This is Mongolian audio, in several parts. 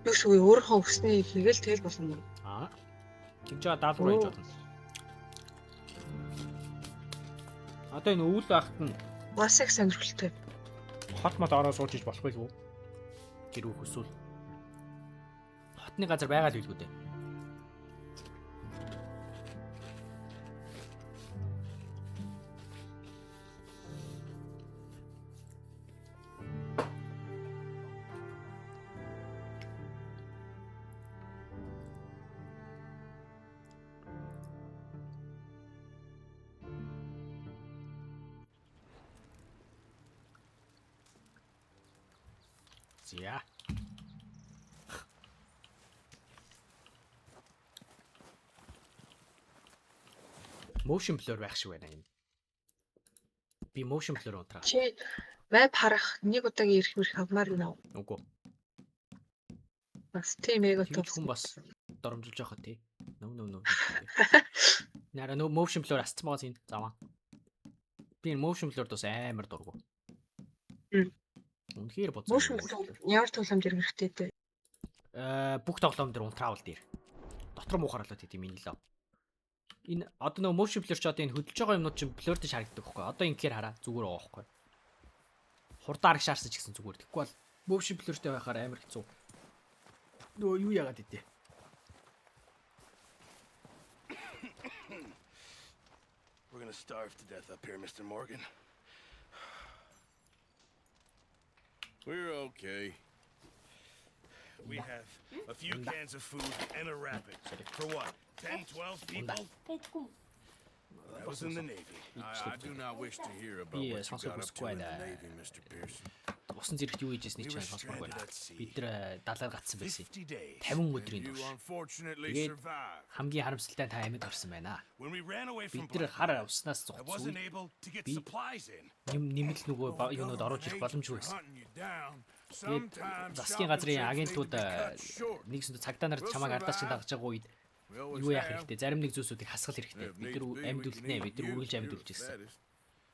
Юусгүй өөрийнхөө өснээ хийгээл тэгэл болно. Аа. Тэгж байгаа даалгавар хийж болно. Одоо энэ өвөл багт нь Бас их сонирхолтой. хот мод ороо сууж иж болох байлгүй. Гэр бүл хүсвэл хотны газар байгаа л билгүү дээ. За. Motion blur байх шиг байна энэ. Би motion blur унтраа. Чи веб харах нэг удаагийн ирэх мэрх авмаар байна уу? Үгүй. Бас тийм эго Тэгвэл хүн бас доромжилж байгаа тий. No. Нара no motion blur асцсан байгаа юм. Заваа. Би энэ motion blur дус амар дургу. Үнэхээр боцсон. Motion ямар тууламж хэрэгтэй дээ. Бүх тоглоом дээр унтраавал дээр. Дотор муухаар болоод идэм юм лээ. Энэ одоо нөгөө motion blur ч одоо энэ хөдөлж байгаа юмнууд чинь blur дээр харагддаг байхгүй. Одоо ингээр хараа зүгээр байгаа байхгүй. Хурдаар шаарсан ч гэсэн зүгээр. Тэгэхгүй бол motion blurтэй байхаар амар хэцүү. Нөгөө юу яагаад идэв? We're gonna starve to death up here, Mr. Morgan. We're okay. We have a few cans of food and a rapid. For what? 10, 12 people? That was in the Navy. I do not wish to hear about Yes, what you got also up to in the quite, Navy, Mr. Pearson. Усан зэрэгт юу хийжсэний чинь сонсмоор байна. Бид нэр далаар гацсан байсан. 50 days. 50 өдрийн You турш. unfortunately Тэгээд survived. хамгийн харамсалтай та амьд гарсан байна. When we ran away from Бид нэр хар уснаас I wasn't зогцсон. able to get Bi- supplies in. Нэмэл нөгөө юунууд оруулж ирэх боломжгүй байсан. Hunting you down. Тэгээд Sometimes засгийн газрын shopping агентууд trips need to be cut short. нэгсэнд цагдаа нар чамайг ардаас чинь дагж байгаа үед We always юу яах have. хэрэгтэй? Зарим нэг зүйлсүүдийг хасгал хэрэгтэй. If Бид need нар be, амьд we үлднэ, can бид нар even үргэлж use амьд you, үлдчихсэн. that is.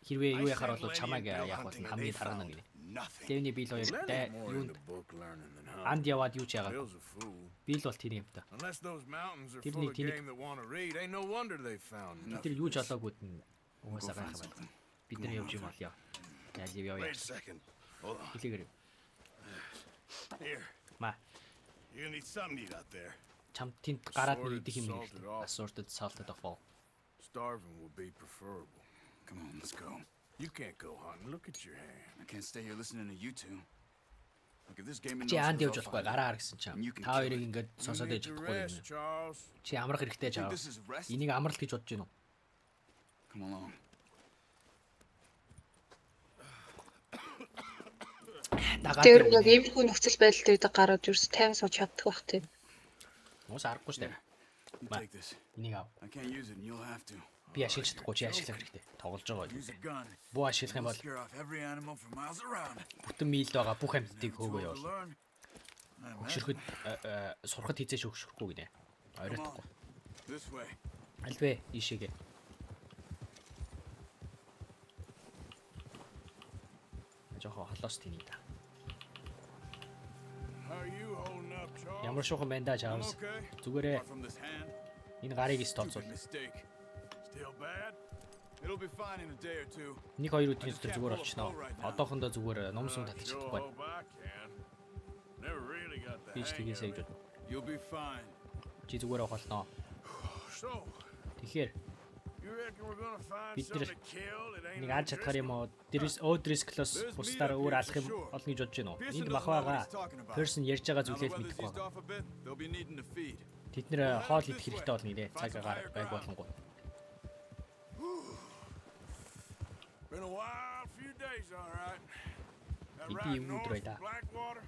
Хэрвээ юу I яхаар sent бол Lenny чамайг and Bill яах hunting болно and they хамгийн дараана found гинэ. nothing. Дэвний бил хоёр Lenny's more юунд into book learning than анд hunting. яваад юу ч яагаад. Bill's a fool. Бил бол тэр юм та. Unless those mountains are Тэний- full of тэний- game that want to read, ain't no wonder they found Бид нар nothing. юу ч олоогүйд нь угаасаа байх юм байна. Бид нар явж юм бол яа. Яаж явъя. Wait a second. Hold on. Хэлээгэр. Here. Ма You're gonna need something to eat out there. чам тэнд гараад нэг Assorted идэх юм salted хэлдэг. off. Assorted salted off. Starving would be preferable. Come on, let's go. You can't go hunting. Look at your hand. I can't stay here listening to you two. Look, if this game Чи анд явж болохгүй гараа харгасан чам. Та хоёрыг ингээд You сонсоод need ээж to чадахгүй rest, юм. Charles. Чи амрах хэрэгтэй Think чаа. this is rest? Энийг амралт гэж бодож байна уу? Come along. Дагаад Тэр яг иймэрхүү нөхцөл байдал дээр гараад юус тайван сууж чаддаг бах тийм. Уус аргагүй шүү дээ. You Ma- take this. Энийг ав. I can't use it, and you'll have to. Би ашиглаж чадахгүй чи ашиглах хэрэгтэй. Тоглож байгаа Use a бол. gun. Буу ашиглах юм бол Scare off every animal for miles around. бүтэн мийлд байгаа бүх амьтдыг Too хөөгөө old to явуул. learn. I Хөшөрөхөд сурахад хийцээш хөшөрөхгүй гинэ. Come Оройтхгүй. on. This way. Альвэ ийшээгээ. Жохо холоос тиний да. How are you holding up, Charles? Ямар шуухан байна да I'm чаавс. okay. Зүгээрээ Apart from this hand, энэ гарыг столцуул. stupid mistake. Still bad? It'll be fine in a day or two. Нэг хоёр өдрийн дотор зүгээр болчихноо. Одоохондоо зүгээр ном сум татчих Sure чадахгүй. hope I can. Never really got the Би ч hang тгийсэй of гэж it. бод. You'll be fine. Чи зүгээр авах болно. So, Тэгэхээр you reckon we're gonna find Бид нар something to kill that ain't нэг аж чадхаар юм уу? Дрисклос бусдаар өөр алах юм олно гэж бодож байна уу? Pearson Энд doesn't мах know what байгаа. he's talking about. Персон ярьж байгаа Now the зүйлээ л weather's мэдэхгүй eased байгаа. off a bit, they'll be needing to feed. Тэд нэр хоол идэх хэрэгтэй болно нэ. Цаг агаар байг болонгоо. Been a wild few days, all right. That Иди ride юм north өдрөө да. to Blackwater,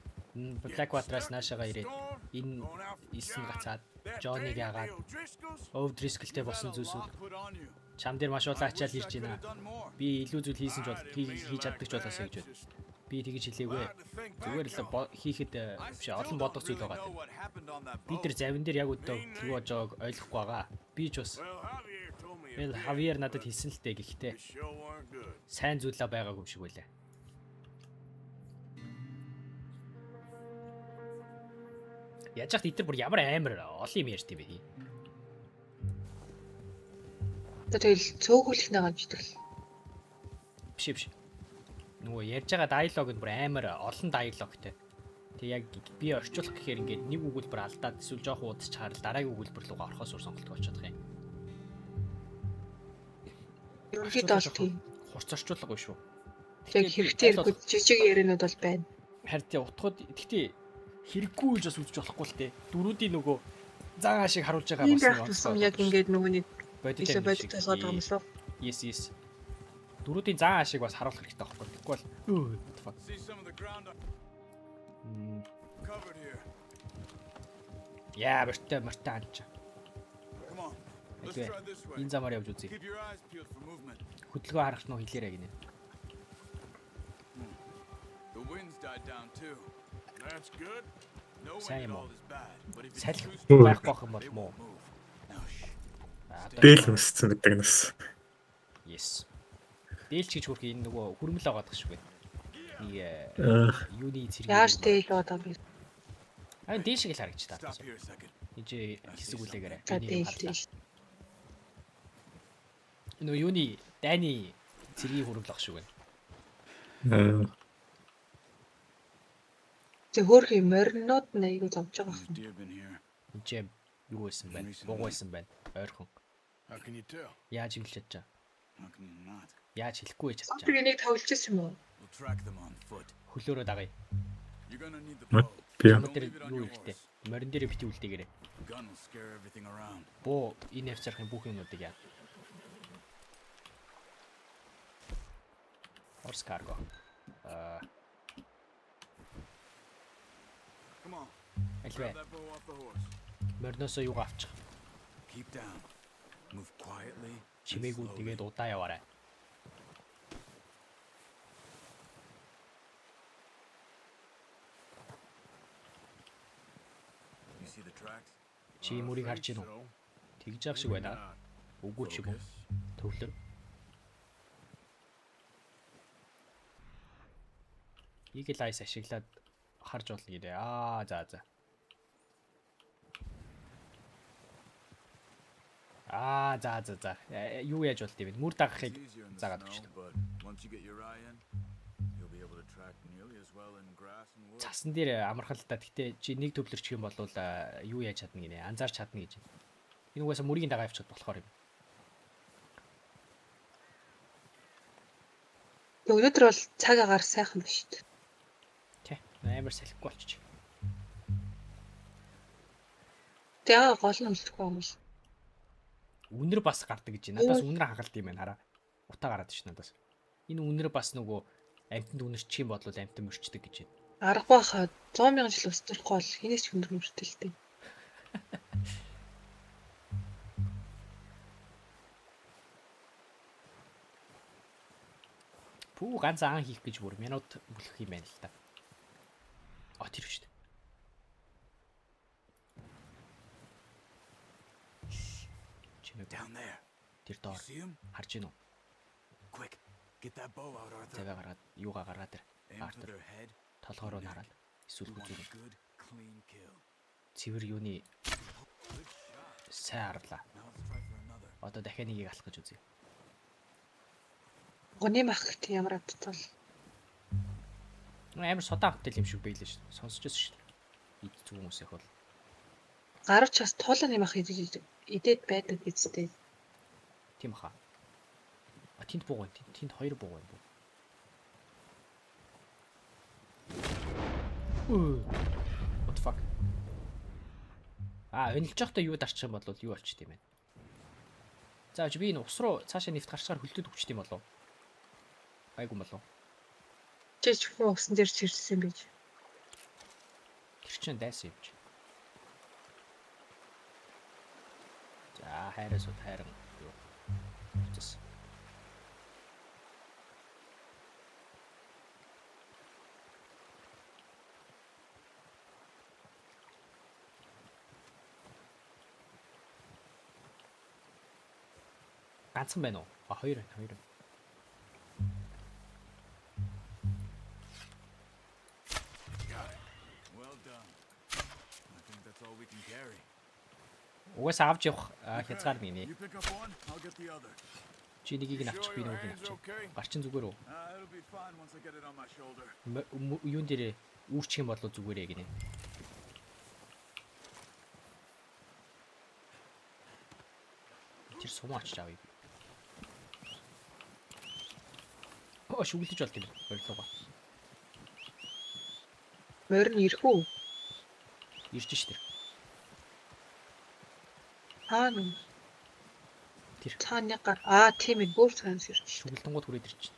Blackwater-аас наашаага ирээд энэ going out for эсн John. гацаад That Джоныг day, яагаад the O'Driscolls, Ов Дрискэлтэй болсон Had a зүйлсүүд lot put on you. чам дээр маш олон I ачаал wish I ирж could байна. have done more. Би илүү зүйл хийсэн ч бол I didn't mean it хийж чаддаг ч like болоосэй гэж that, байна. just Би тэгэж хэлээгүй. like to think back Зүгээр л on. хийхэд I биш still олон don't бодох зүйл really байгаа. know what happened on that Бид boat. нар завин дээр яг өдөө тэр божоог ойлгохгүй байгаа. Би ч бас Well, Javier told me a Эл bit. Хавьер надад хэлсэн л дээ гэхдээ It sure weren't good. сайн зүйлээ байгаагүй юм шиг байлаа. Яаж яхад эдгээр бүр ямар амар олон юм ярьд юм бэ? Тэгэл цөөхүүлэх нэг амждаг. Биш. Нөгөө ярьж байгаа диалог нь бүр амар олон диалогтэй. Тэг яг би орчуулах гэхээр ингээд нэг өгүүлбэр алдаад эсвэл жоох удаж чарал дараагийн өгүүлбэр рүү орохоос үр сонголт болчиход байгаа юм. Ерөнхийдөө бол тийм. Хурц орчуулгагүй шүү. Яг хэрэгтэй хэрэггүй жижиг яриануд бол байна. Харин тий утгууд гэхдээ хэрэггүй гэж бас үзэж болохгүй л дээ. Дөрүүдийн нөгөө зан ашиг харуулж байгаа Тийм байх тусам яг ингээд нөгөө нэг бодит илүү бодит тасгаад байгаа юм шүү. Yes. Дөрүүдийн зан ашиг бас харуулах хэрэгтэй байхгүй. Тэгэхгүй бол See some of the ground covered here. яа бэртэ анч. Come on. Let's Okay. try this way. Энэ замаар явж үзье. Keep your eyes peeled for movement. Хөдөлгөөн харах нь хэлээрэй гинэ. The wind's died down too. That's good. No wind Сайн at юм all уу? is bad, but if it's Салхи too strong, байхгүй байх юм бол they муу. won't move. Now shh. Дээл өмссөн гэдэг нэс. Yes. Дээлч гэж хүрх энэ нөгөө хүрмэл байгаа гэх шиг байна. Нэг юуны зэрэг. Яаж дээл байгаа юм бэ? Дeel шиг л харагдчих та. Stop here a second. Энд хэсэг үлээгээрэй. За дээл. Нөгөө юуны дайны зэргийн хүрмэл ах шиг байна. Тэг хөөрхи моринууд нэг зовж байгаа There's юм. deer been here. Энд юу байсан байна? Буг байсан байна. Ойрхон. How can you tell? Яаж имлэж чадчаа? How can you not? Яаж хэлэхгүй Тэг чадчаа? энийг тавилж ирсэн юм уу? We'll track them on foot. Хөлөөрөө дагая. You're gonna need the Мат bow. би Чамд дээр юу ихтэй? Морин дээр бити үлдээгээрэй. Gun will scare everything around. Боо энэ авчрахын бүх юмнуудыг яа. Horse cargo. Come on. Альвэ. Grab that bow off the horse. Морноосоо юу авчих? Keep down. Move quietly. and Чимээгүүд slowly. тэгээд удаа яваарай. You see the tracks? Чи мөрийг харж гинөө? Тэгж яах шиг байна. Үгүй ч юм уу. Төвлөр. Eagle Eyes ашиглаад харж болно гинэ. За. За. Юу яаж болд юм бэ? Мөр дагахыг It's easier in the заагаад snow, өгч. but once you get your eye in, you'll be able to track nearly as well in grass and wood. Цасан дээр амархан л та. Гэтэ чи нэг төвлөрчих юм бол юу яаж чадна гинэ? Анзаарч чадна гэж. Энэ угаасаа мөрийн дагаа явчихад болохоор юм. Өнөөдөр бол цаг агаар сайхан байна шүү дээ. Тэ. Амар салхигүй болчих. Тэгээ гол нь өмсөхгүй юм бол. Үнэр бас гардаг гэж байна. Надаас үнэр хангалт юм байна хараа. Утаа гараад ш надаас. Энэ үнэр бас нөгөө амтнд үнэрчих юм бол амтан мөрчдөг гэж байна. Аргагүй хаа 100,000 жил өсөхгүй бол хинээс ч хүндрэх юмштэй л дээ. Пүү ганц аан хийх гэж бүр минут бүлэх юм байна л та. Тэр шүү дээ. Чимээ Down there. тэр You доор see him? харж гинөө. Quick. Get that bow out, Arthur. Цагаа гаргаад юугаа гаргаад тэр. Aim for Arthur their head. толгоороо нараад эсвэл We want хүзүүг a good, clean kill. цэвэр юуны Good shot. сайн харлаа. Now let's try for another. Одоо дахиад нэгийг алах гэж үзье. Гоны мах гэх ямар адтал. Амар содаан хөтөл юм шиг байлээ шүү. Сонсож байсан шүү. Ид зүг хүмүүс их бол. Гарч бас тууланы мах идээд байдаг гэжтэй. Тийм хаа. Тэнд бууг байна. Тэнд хоёр бууг байна. What the fuck? Өнөлж явахдаа юу дарчих юм бол юу болчих тийм байна. За би энэ ус руу цаашаа нефт гарчгаар хөлтөд өгч тийм болов. Айгу болов. Чи ч хүн усан дээр чирсэн байж. Тэр чинь дайсан юм чи. За хайраас уу хайран юу. Зүс. Ганцхан байна уу? Хоёр байна. Well done. I think that's all we can carry. Угаасаа авч явах хязгаар нэг. You pick up one, I'll get the other. Чи нэгийг нь авчих, би нөгөөг нь авчих. Гарчин зүгээр үү? It'll be fine once I get it on my shoulder. Юун дээр үүрчих юм бол зүгээрээ гинэ. Тэр сумаач авъя. Шүглэж болт юм. Боллоо. Морин ирэх үү? Ирж ш тэр. Нүү. Тэр Цааны гар. Тийм ээ, бүр цаанаас ирж. шүглэнгууд хүрээд ирж.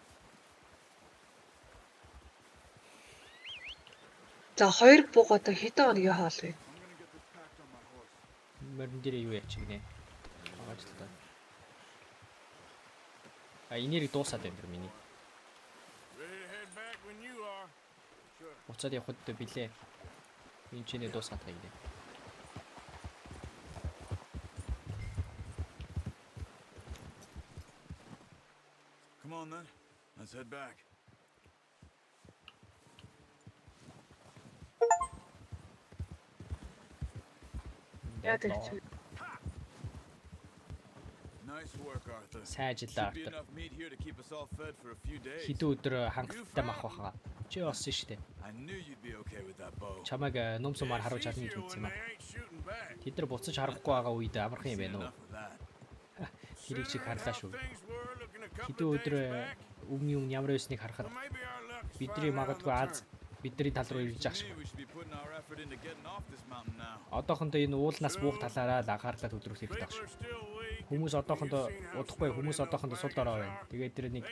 За хоёр буг одоо хэдэн хоногийн хоол вэ? Морин дээр юу яач гинэ. Агаач та. Энерги дуусаад байна тэр миний. Ready to head back when you are. Уцаад явхад билээ. Энд чинээ дуусаад байгаа гинэ. Come on then, let's head back. Яа тэгчих. Nice work, Arthur. Сайн ажиллаа Should be Артур. enough meat here to keep us all fed for a few days. Хэдэн өдөр хангалттай мах баха. Чи болсон штэ. I knew you'd be okay with that bow. Чамайг ном сумаар харуулж харна гэж үзсэн юм аа. Тэд нар буцаж харахгүй байгаа үед амархан юм байна уу? Enough of that. Тэрийг чи харлаа шүү. Хэдэн өдөр өмнө ямар байсныг харахад бидний магадгүй Аз бидний тал руу ирж ах шиг. We should be putting our effort into getting off this mountain now. Одоохондоо энэ уулнаас буух талаараа л анхаарлаа төвлөрөх хэрэгтэй байна. Хүмүүс одоохондоо удахгүй хүмүүс одоохондоо сул дорой байна. Тэгээд тэр нэг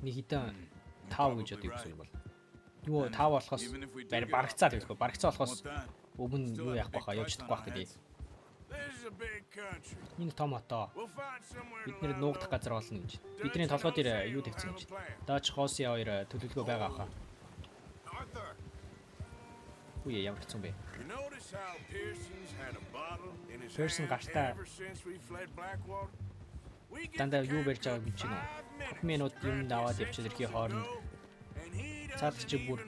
хитэн тав гэж одоо юу гэсэн юм бол. Юу тав болохоос барагцаад байхгүй. Барагцаа болохоос өмнө юу яах баха явж чадахгүй байх гэдэг. Энэ том отоо. Бид нэр нуугдах газар болно гэж. Бидний толгой дээр юу тавьсан гэж. Дооч хоосын хоёр төлөвлөгөө байгаа хаа. Үе ямар хэцүү бэ? Pearson гартаа дандаа юу барьж байгааг гэж байна. Минут юм даваад явчихсан тэрхий хооронд цаад чи бүр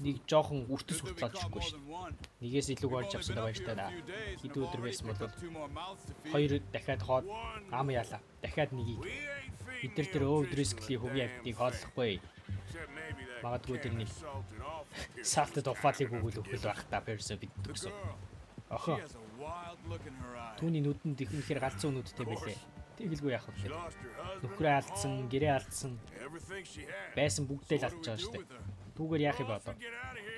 нэг жоохон үртэс хүртэл олчихгүй шүү дээ. Нэгээс илүү олж авсандаа баяртай да. Хэдэн өдөр байсан бол хоёр дахиад хоод ам яалаа. Дахиад нэгийг бид нар тэр өвдрисклийн хувийн амьтныг хооллохгүй. Магадгүй тэр нэг салт дофалыг өгөл өгөх байх та Pearson бид төгсөн. Охоо. She has a wild look in her eye. Түүний нүдэнд ихэнхээр галзуу нүдтэй байлээ. Тэгэлгүй яах вэ? Нөхрөө алдсан, гэрээ алдсан, байсан бүгдээ л алдчихсан шүү дээ. Түүгээр яах юм бэ одоо?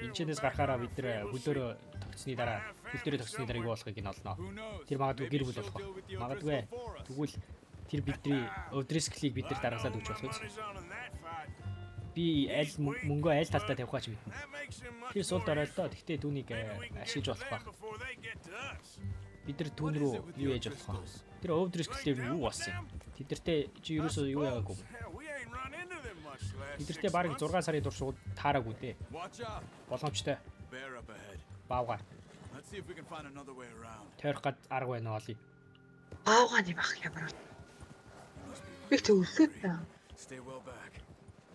Энчнээс гарахаараа бид нэр хөлөөрөө тогтсны дараа, хөл дээрээ тогтсны дараа юу болохыг нь олноо. Тэр магадгүй гэр бүл болох ба. Магадгүй. Тэгвэл тэр бидний өвдрисклийг бид нар дараалаад өгч болох үү? Би аль мөнгөө аль талдаа тавих гэж мэднэ. Тэр сул дараа л доо. Гэхдээ түүнийг ашиглаж болох ба. Бид нар түүн рүү юу яаж болох вэ? Тэр өвдрисклээр юу болсон юм? Тэдэртээ чи ерөөсөө юу яагаагүй. Тэдэртээ бараг 6 сарын турш таараагүй дээ. Watch out. Боломжтой. Bear up ahead. Баавгаар. Let's see if we can find another way around. Тойрох гад арга байна олъё. Аавгааны бах ямар. Би төвлөд та. Stay well back.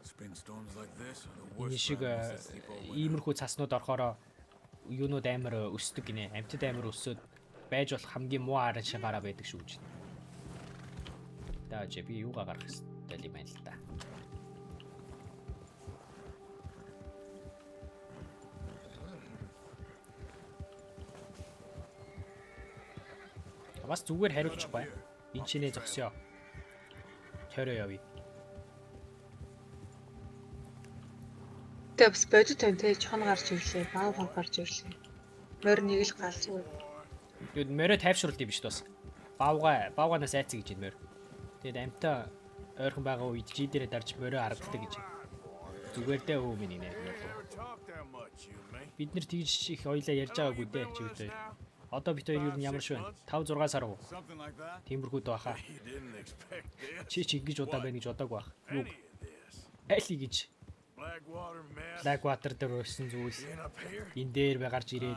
Spring storms like this are the Энэ worst. шиг rabbits that sleep all winter. иймэрхүү цаснууд орохороо юунууд амар өсдөг гинэ. Амьтад амар өсөд байж болох хамгийн муу арга шигараа байдаг шүү гэж. Дааж би юугаа гарах хэвээр юм байна л да. Бас зүгээр хариулчихгүй. Энэ чинээ зогсё. Тойроо явъя. Тэгээ бас бодит тань те чон гарч ирлээ, баав гарч ирлээ. Морь нэг л галзуу. Тэгэд морь тайвшруулт юм биш бас. Баавганаас айцсан гэж энэ морь. Тэгэд амтаа ойрхон байгаа үед жи дээрээ дарж морио харагддаг гэж. Зүгээр дээ өө минь нэ. Бид нэр тэгж их хоёлаа ярьж байгаагүй дээ чи бид хоёр. Одоо бид хоёр юу ямар шүү вэ? 5 6 сар уу? Something like that. Тиймэрхүүд байхаа. Чи ингэж удаа байна гэж бодоагүй байх. Юу? Айли гэж. Blackwater дээр өссөн зүйл. Энэ дээр бай гарч ирээд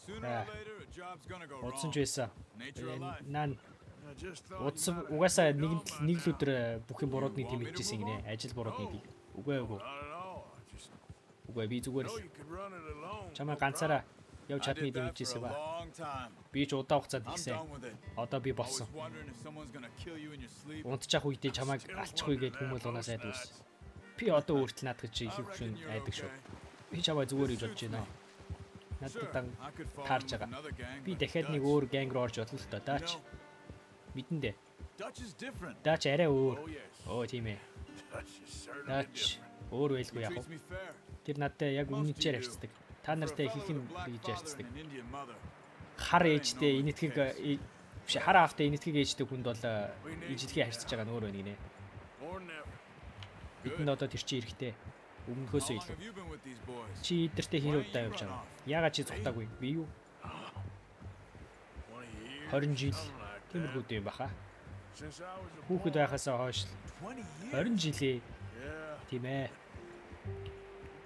Sooner or later, a job's gonna go удсан wrong. ч байсан. Nature of life. Наа удсан угаасаа нэг л өдөр бүх юм буруудны тийм хэлжсэн гинэ. Ажил буруудны тийм. Үгүй ээ. Үгүй би зүгээр know л you could run it alone. чамаа ганцаараа явж I чадмыг did that дэмжижсэн for a ба. long time. Би ч удаан хугацаанд I'm тэгсэн. done with it. Одоо би I was болсон. wondering if someone's gonna kill you in your sleep. Унтчих үедээ чамайг алчихгүй гэд хүмүүс унаас айдаг байсан. Би одоо өөртөө наадах чи их хөшин айдаг шүү. Би чамаа зүгээр гэж бодож байна. Надад I could fall таарч in with байгаа. another gang. Би but дахиад нэг Dutch- өөр гэнг руу орж бодлоо л доо. Даач. Мэдэн дээ. Dutch is different. Даач арай өөр. Oh yes. Оо тийм ээ. Dutch is certainly Даач different. өөр байлгүй He яг. treats me fair. Тэр надтай яг үнэнчээр ярьцдаг. Та For a нартай fellow хийхэн with a black гэж father ярьцдаг. and an Indian mother. Хар ээжтэй инэтхэг биш хар аавтай инэтхэг ээжтэй хүнд бол ижлэхий харьцаж байгаа нь өөр байна гинэ. Or never. Бидэнд одоо тэр чи эрэхтэй. Өмнөхөөсөө How long илүү. have you been with these boys? Чи эдэртэй хэр удаа явж байгаа. Яагаад чи цухтаагүй? Би юу? 20 years. 20 жил Something like that. тиймэрхүү юм баха. Since I was a Хүүхэд boy. байхасаа хойш 20 years. 20 жилээ Yeah. тийм ээ.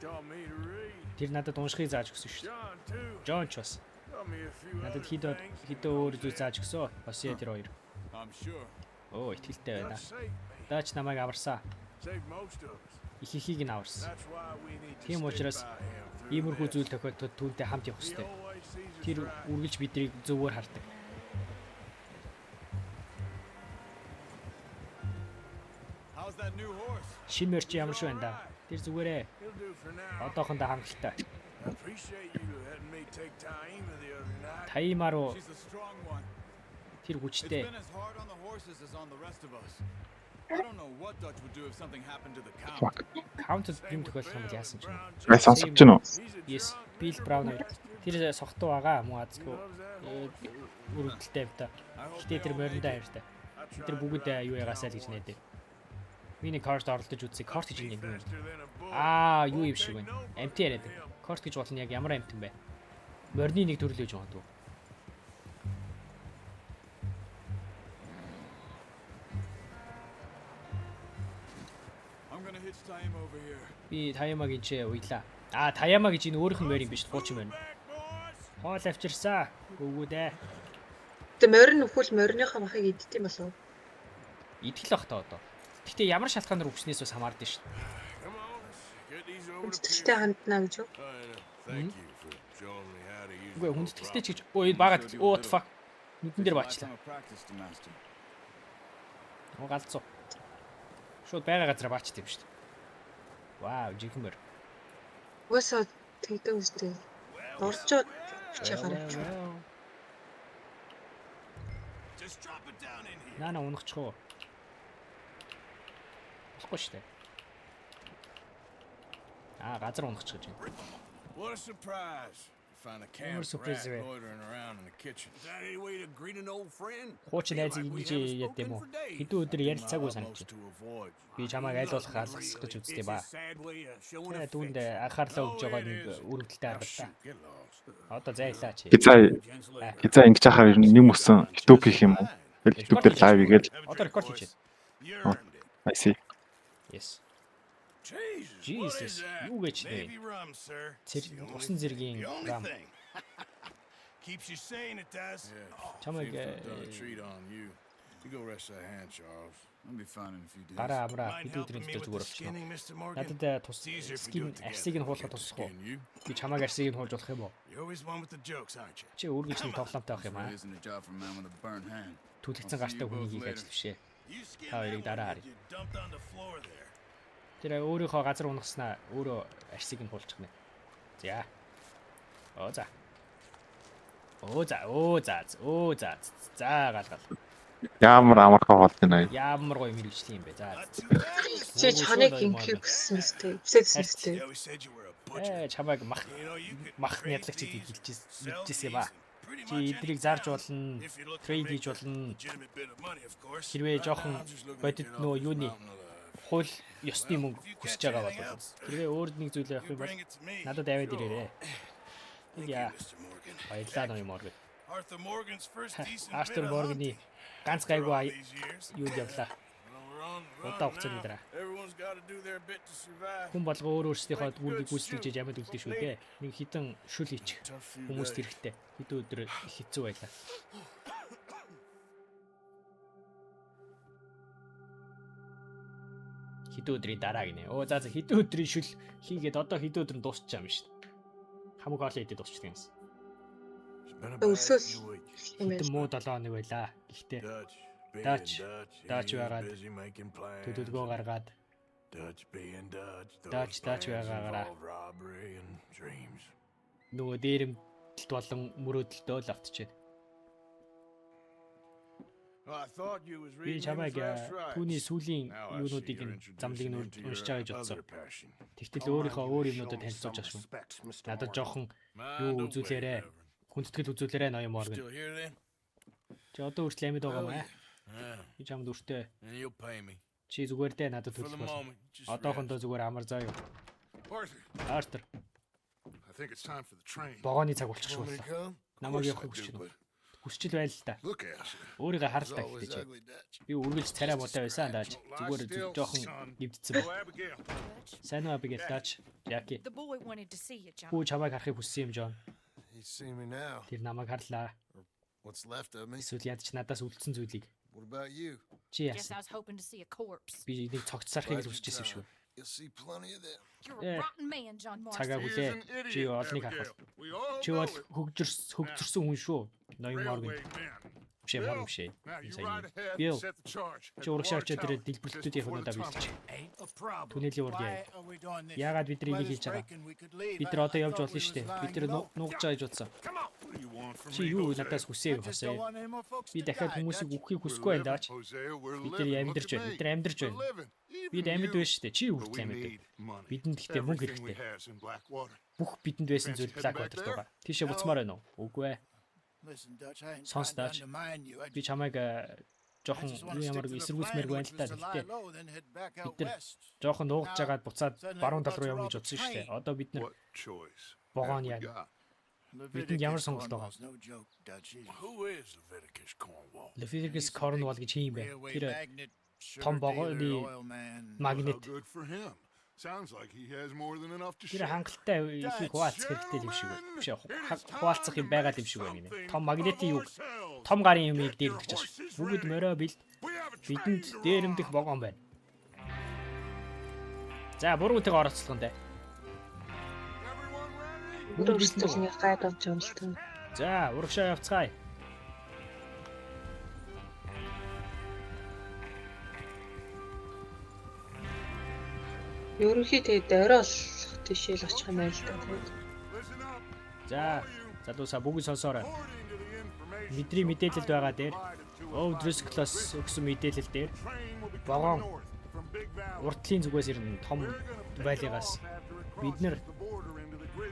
Taught me to read. Тэр надад уншихыг зааж өгсөн шүү дээ. John too. Джон ч бас Taught me a few надад other хідөө өөр зүйл зааж өгсөө. Бас яа тэр хоёр. I'm sure. Оо итгэлтэй байна. Dutch saved me. Даач намайг аварсан. Saved most of us. Их ихийг нь аварсан. That's why we need to Тийм stick учраас by him through иймэрхүү this. зүйл тохиолдоход түүнтэй хамт явах He хэрэгтэй. always sees us Тэр right. үргэлж бидрийг зөвөр хардаг. How's that new horse? Шинэ мөрч ямар шүү байна да. Тэр зүгээрээ He'll do for now. одоохондоо хангалттай. I appreciate you letting me take Taima the other night. Таимаа руу She's a strong one. тэр It's хүчтэй. been as hard on the horses as on the rest of us. I don't know what Dutch would do if something happened to the count. Каунтд юм тохиолдох юм бол яасан ч юм. Ай сонсож байна уу? Yes, Bill Brown хоёр. Тэр сохтуу байгаа муу азгүй. Үргэлжлэлтэй юм та. Гэтэ тэр мориндоо хайртай. Тэр бүгд юу ягаасаа л гэж найдаа. Миний карт оролдож үзье. Карт гэж юм юм. Аа, юу юм шиг байна. Амт яриад. Карт гэж болно яг ямар амт юм бэ? Морины нэг төрөл гэж байна. I'm gonna hitch Taima over here. Би Таямагийн чи уйлаа. Аа, Таяма гэж энэ өөрийнх нь морин биш, хуучин морин. Хоол авчирсаа. Гүгүүдээ. Тэ морин нөхөл мориныхаа махыг иддэг юм болов уу? Идэл бах та одоо. Гэтэ ямар шалтгаанаар өвчнээс бас хамаардаг шүү дээ. Come on, let's get these over to Хүндэтгэлтэй ханднаа гэж юу? Thank you for showing me how to use Үгүй the хүндэтгэлтэй ч гэж өө багаад оо what the fuck. Нүдэн дээр баачлаа. Lifetime of practice to master. Оо галзуу. Шууд байга газараа баачт юм шүү дээ. Вау, жигмэр. Угаасаа тэгдэг үстэй. Дурчод чигээр. Just drop it down in here. Наа унахчих уу? Болохгүй шүү дээ. Аа, газар унахчих гэж байна. What a surprise. You find a camp surprise rat вэ? loitering around in the kitchen. Is that any way to greet an old friend? Хуучин найзыг ингэж яд юм уу? Хэдэн өдөр ярилцаагүй санаж. To avoid. Би чамайг айлуулах алгасах гэж үзтээ ба. Sad way of showing Тэгээ түүнд анхаарлаа өгж байгаа нэг үргэлжлэлтэй арга та. Get lost. Одоо зайлаа чи. Хизаа ингэж яхаар ер нь юм усан YouTube хийх юм уу? YouTube дээр лайв хийгээл Одоо рекорд хийж байна. You earned it. I see. Yes. Jesus, what is Jesus. that? Юу гэж Baby нэ? rum, sir. Усан зэргийн The only рам. thing. Keeps you sane, it does. Чамайг Seems to have done a treat on you. You go rest that hand, Charles. I'll be fine in a few days. Гараа амраа Mind хэд өдрийн helping me дотор with зүгээр the болчихно. skinning, Mr. Morgan? Надад тус It's easier if we do скин it together. арсыг нь хуулахад тусах уу? Skin you. Би чамайг арсыг нь хуулж болох юм уу? You're always one with the jokes, aren't you? Чи үргэлж нэг тоглоомтой байх юм аа. Really isn't a job for a man with a burned hand. Түлхсэн гартай хүнийг хийх ажил бишээ. You skinned How you that got one out? that you dumped on the floor there. Тэр өөрийнхөө газар унагаснаа өөрөө арсыг нь хуулчих нэ. За. Оо за. Оо за, оо за, оо за. За галгал. Ямар амархан болж байна. Ямар гоё мэрэгжлийн юм бэ. За. Not too bad. Чи чаныг инкив гэсэн мэт. Үсэдсэн мэт. They always said you were a butcher. Чамайг мах You know, you could мах trade нядлагчид these, хэлжсэн юм sell ба. these, and pretty Чи much эдрийг anything зарж болно, if you look to трейд make хийж a болно. legitimate bit of money, of course. Хэрвээ жоохон I'm just looking to бодит get нөө off this юуны mountain alive. хууль ёсны мөнгө хүсэж байгаа бол хэрвээ өөр нэг зүйл явах You юм бол bring it to me. надад аваад ирээрэй. Thank Yeah. you, Mr. Morgan. Баярлалаа ноён Морган. Arthur Morgan's first decent Артур bit of Морганы hunting ганц for all гайгүй these years. юунд явлаа. Well, we're on the Удаа run хугацааны now. дараа. Everyone's got to do their bit to survive. Хүн болго өөр өөрсдийнхөө үүргийг гүйцэтгэж амьд үлдээ шүү дээ. Нэг хідэн шүл хийчих. Tough few Хүмүүст days. хэрэгтэй. Хэдэн өдөр хэцүү байлаа. Хэдэн өдрийн дараа гинэ. Оо за хэдэн өдрийн шүл хийгээд одоо хэдэн өдөр нь дуусчих юм шүү дээ. Хамаг олон хэдэн дуусчих юм. It's been a bad Өсөөл few weeks. юм Хэдэн байна. муу 7 хоног байлаа. Гэхдээ Dutch Dutch being байгаад busy making plans. төдөлгөө гаргаад Dutch being Dutch. Dutch байгаагаараа. Robbery and dreams. нөгөө дээрэмт болон мөрөөдөлтөө л автчихэв. Well, I thought you was Би reading чамайг fast right. түүний сүүлийн Now I see юунуудыг you're замлыг introducing нь into уншиж your байгаа гэж бодсон. other passion. Тэгтэл өөрийнхөө өөр юмнуудад танилцуулж байгаа шүү. Надад жоохон юу Mind үзүүлээрэ. away, Reverend. Хүндэтгэл үзүүлээрэ ноён Морган. Still here then? Чи одоо хүртэл амьд байгаа маа. Yeah. Би чамд үртэй. And you'll pay me. Чи зүгээр дээ надад For the төлөх болно. moment, just Одоохондоо rest. зүгээр амар заа юу. Arthur, Артер, I think it's time for the train. вагоны цаг болчих Want me to шүү. come? Намайг Of явах course I хүсэж do, байна. but Хүсчил байл л та. look at you. Өөрийгөө хар It's та always гэхдээ чи. ugly, Dutch. Би үргэлж царай муутай байсан дааж. Зүгээр жоохон эвдсэн Oh, байна. Abigail. Сайн уу Абигейл даач. Яки. The boy wanted to see you, John. Хүү чамайг харахыг хүссэн юм Жон. He's seen me now. Тэр намайг харлаа. What's left of me? Эсвэл ядч надаас үлдсэн зүйлийг. What about you? Чи Guess яасан? I was hoping to see a corpse. Би нэг цогц сархыг л хүсчихсэн юм шиг. You'll see plenty of them. You're Yeah. a rotten man, John Цагаа Marston. хүлээ. He is an Чи idiot, олныг харах. Abigail. We all Чи know бол it. хөгжөрсөн хүн шүү. Ноён Морган. Railway man. Биш Морган биш. Now you Сайн ride юм. ahead Bill. and set the charge. Чи урагшаа очоод ирээд дэлбэрэлтүүдийн хөнөөдөө бэлтэж. Ain't a problem. Түнэлийн урд яа. Яагаад бид энийг хийж байгаа? Бид нар одоо явж болно шүү дээ. Бид нар нуугч байгаа гэж бодсон. Come on. What do you want from Чи me, юу Jose? надаас хүсээг хосоо. Би дахиад хүмүүсийг үххийг хүсэхгүй байна даач. Jose, we're Бид нар living. амьдарч Look at байна. me. Бид нар амьдарч We're байна. living. Бид Even амьд you. байна шүү дээ. Чи юу But хүртэл we амьд вэ? need money. Бидэнд гэхдээ мөнгө Everything we хэрэгтэй. has in Blackwater. Бүх бидэнд байсан зүйл Blackwater байгаа. Тийшээ буцмаар байна уу? Үгүй ээ. Сонс даач. Би чамайг жоохон юу ямар эсэргүүцмээр байна л та. Гэхдээ бид нар жоохон нуугч жагаад буцаад баруун тал руу явна гэж бодсон шүү дээ. Одоо бид нар What choice? вагон have we яа. got? Бидэнд ямар сонголт байгаа? Who is Leviticus Cornwall? Leviticus Cornwall гэж хин юм бэ? Тэр том вагоны How магнит. good for him. Sounds like he has more than enough to Тэр share. хангалттай ихийг хуваалцах хэрэгтэй юм шиг байна. Биш хуваалцах юм байгаа юм шиг байна. Том магнитийн юг, том гарын юмыг дээрдэж байна. Бүгд морой бэлд бидэнд дээрэмдэх вагон байна. За буруутэйг оролцлоо дэ. Өөрсдөө ингэ гайд авч юм л таа. За урагшаа явцгаая. Ерөнхийдөө тэгээд орой болох тийшээ л очих юм байл л да. Тэгээд Listen up. За залуусаа бүгд сонсоорой. According to the information Бидний мэдээлэлд байгаа дээр provided to us, Ов Дрискклос өгсөн мэдээлэл дээр train will be вагон coming north from Big Valley. уртлын зүгээс ирнэ том байлгаас бид нар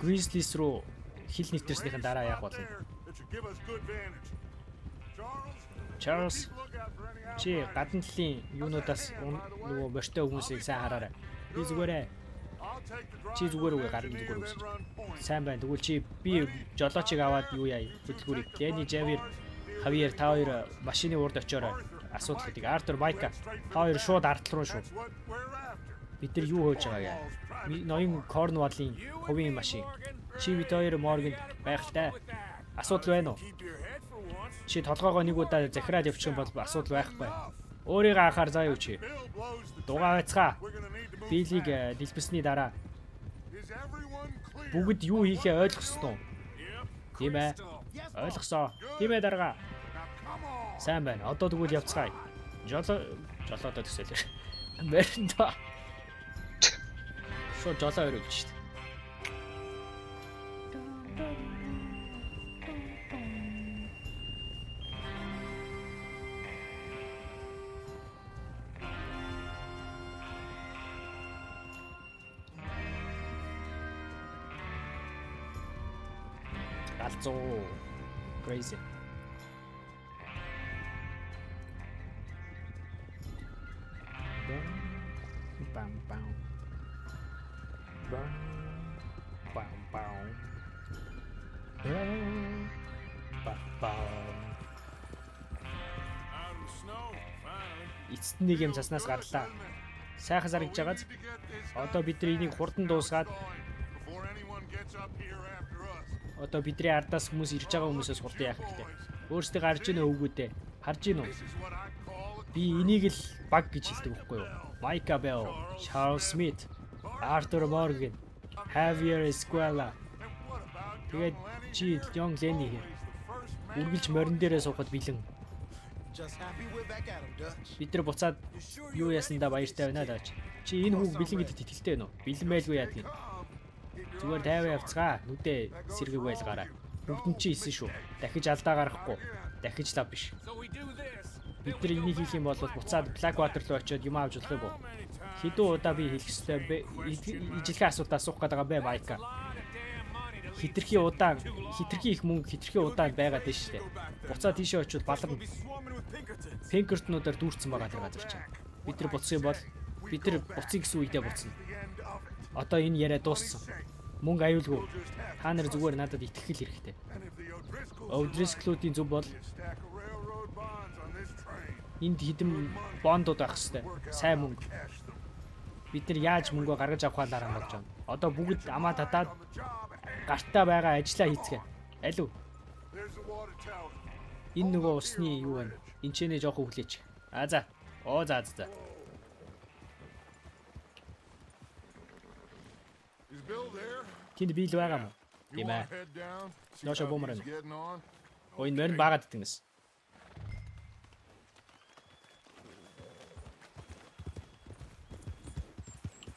Grizzlies руу хил нэвтэрснийхэн дараа явах болно. Charles чи гадна талын юунуудаас нөгөө морьтой хүмүүсийг сайн хараарай. Би зүгээрээ чи зүгээр үгүй гарна зүгээр үгүй. Сайн байна. Тэгвэл чи би жолоочийг аваад юу яа хөдөлгүүрийг Дэни Жавир Хавьер та хоёр машины урд очиорой. Асуудлуудыг Артур Майка та хоёр шууд ардтал руу шүү. Бид нар юу хийж байгаа яа? Ноён Корнваллын хувийн машин. Чи бид хоёр Морганд байхтай. Асуудал байна уу? Чи толгоогоо нэг удаа захираад явчих юм бол асуудал байхгүй. Өөрийгөө анхаар заа юу чи. Дугаа байцгаа. Бийлийг дэлбэсний дараа бүгд юу хийхээ ойлгосноо. Тийм ээ. Ойлгосоо. Тийм ээ дарга. Сайн байна. Одоо тэгвэл явцгаая. Жолоодоо төсөөлөө. Мэрнда. Шо жолоо өрөөлж шít. Алцоо. Crazy. Bam bam. Bam bam bam. Bam bam. Эцэст нэг юм цаснаас гарлаа. Сайхан саргиж байгааз одоо бид нар энийг хурдан дуусгаад одоо бидний ардаас хүмүүс ирж байгаа хүмүүсээс хурдан яах хэрэгтэй. Өөрсдөө гарч ийнө өвгүүдээ. Харж ийн үү? Би энийг л баг гэж хэлдэг байхгүй юу? Micah Bell, Charles Smith, Arthur Morgan, Javier Escuela. Тэгээд чи Young Lenny үргэлж морин дээрээ суухад бэлэн. Just happy we're back at him, Dutch. Бид нар буцаад юу ясандаа баяртай байна даач. Чи энэ хүүг бэлэн гэдэгт итгэлтэй байна уу? Бэлэн байлгүй яадаг юм. Зүгээр тайван явцгаа. Нүдээ сэргийг байлгаарай. Бүгд нь чи исэн шүү. Дахиж алдаа гарахгүй. Дахиж лав биш. Бид нар энийг хийх юм бол буцаад Blackwater руу очиод юм авч болох юм уу? Хэдэн удаа би хэлэх ёстой бэ? Ижилхэн асуулт асуух гээд байгаа бэ, Майка? Хитрхи их мөнгө хитрхи удаан байгаад байна шүү дээ. Буцаад тийшээ очиод баларна. Пинкертнуудаар дүүрсэн байгаа тэр газар чинь. Бид нар буцсан юм бол бид нар буцъя гэсэн үедээ буцна. Одоо энэ яриа дууссан. Мөнгө аюулгүй. Та нар зүгээр надад итгэх хэрэгтэй. O'Driscoll-ийн зөв бол энд хэдэн бондууд байх хэрэгтэй. Сайн мөнгө. Бид нар яаж мөнгөө гаргаж авах талаар хамаарч байна. Одоо бүгд амаа татаад гартаа байгаа ажиллаа хийцгээ. Алив. Энэ нөгөө усны юу вэ? Энд ч нэ жоох өглөөч. За. Оо за. Is Bill there? Тэнд бийл байгаа мó? Тийм ээ. Head down. Яша бомрын. Getting on. Ой морин баагаад итгэнэс.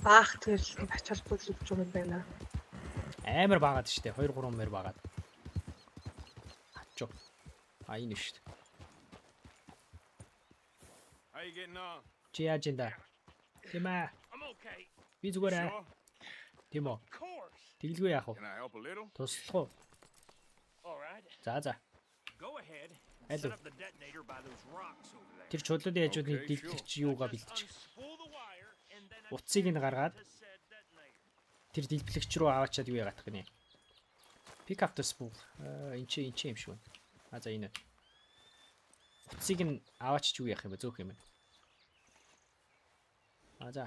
Баах тэрл ачаалгүй л өгч байгаа юм байна. Амар баагаад штэ. 2 3 мөр баагаад. Ачоо. Энэ штэ. How you getting on? Чи яаж энэ? Тийм ээ. I'm okay. Би зүгээр аа. Sure. Тийм үү. Of course. Тэгэлгүй яах вэ? Can I help a little? Туслах уу? All right. За. Go ahead. Hello. Set up the detonator by those rocks over there. Тэр чулуун яжуудын дэлгэгч юугаа бэлдчих. Unspool the wire and then Утсыг нь гаргаад to said detonator. тэр дэлбэлэгч рүү аваачаад юу яагаад гинэ. Pick up the spool. Энд чи юм шиг байна. За энэ. Утсыг нь аваач юу яах юм бэ? Зөөх юм байна. За.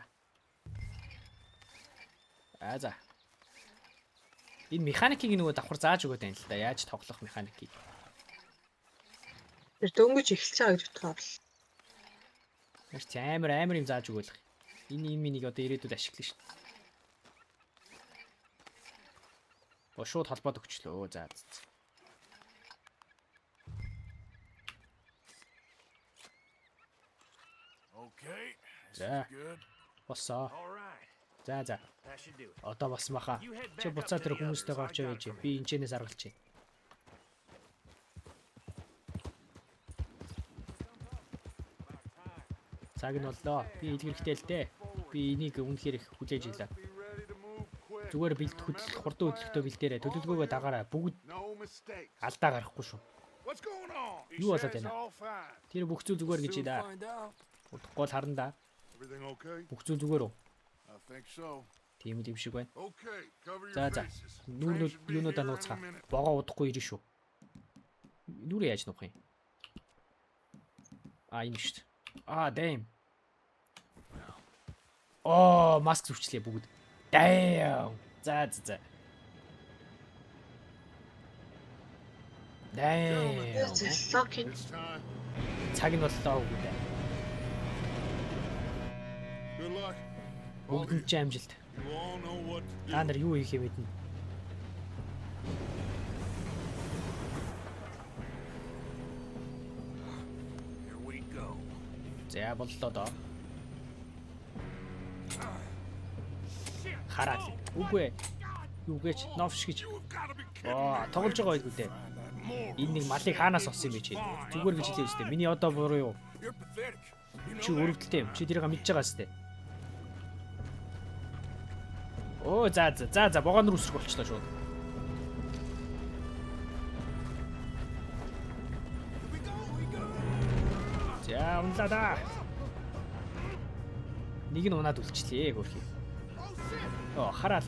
Энэ механикийг нөгөө давхар зааж өгöd байна л да. Яаж тоглох механикийг. Тэр дөнгөж эхэлж байгаа гэж бодгоо. Маш амар юм зааж өгөх. Энэ минийг одоо ирээдүйд ашиглана шүү дээ. Шууд холбоод өгчлөө. За. Okay. This Yeah. is good. Боссоо. All right. За. That should do it. Одоо бас маха. Чи буцаа тэр хүмүүстэй гарч явж. Би энэчнээс аргалж чинь. Цаг нь боллоо. Би илэрхтэй л дээ. Би энийг үнэхээр их хүлээж ийлээ. Be ready to move quick. Зүгээр хурдан хөдөлгөтөө бэлдээрэй. Төлөвлөгөөгөө дагаарай. Бүгд No mistakes. алдаа гарахгүй шүү. What's going on? He You are says the- all fine. Тэр бүх зүйл зүгээр гэж Soon даа. find out. Удахгүй л харна да. Everything okay? Бүх зүйл зүгээр үү? I think so. Тийм л юм шиг байна. Okay, cover your За. faces. Нүүрнүүд Train should be юунуудаа here in a нууцгаа. minute. Богоо удахгүй ирнэ шүү. Нүрээ яаж нуух юм? Энэ шүү дээ. Damn. Маск зүвчлээ бүгд. Damn. За. Damn. Локин. It's time. Цаг нь боллоо үгүй дээ. Good luck. Бүгд ч амжилт. You all know what to Та do. нар юу хийх юм мэднэ? Here we go. За боллоо доо. Хараад. Үгүй ээ. Юу гэж новш гэж. Тоглож байгаа байлгүй дээ. Энэ нэг малыг хаанаас олсон юм бэ чи? Зүгээр гэж хэлээ үстэй. Миний одоо буруу юу? You're pathetic. You Чи know that. өрөвдөлтэй юм. Чи тэрийг мэдж байгаа үстэй. За богоон руу үсрэх болчлоо шууд. За унлаа да. Нэг нь унаад үлчлээ гөрхий. Хараал.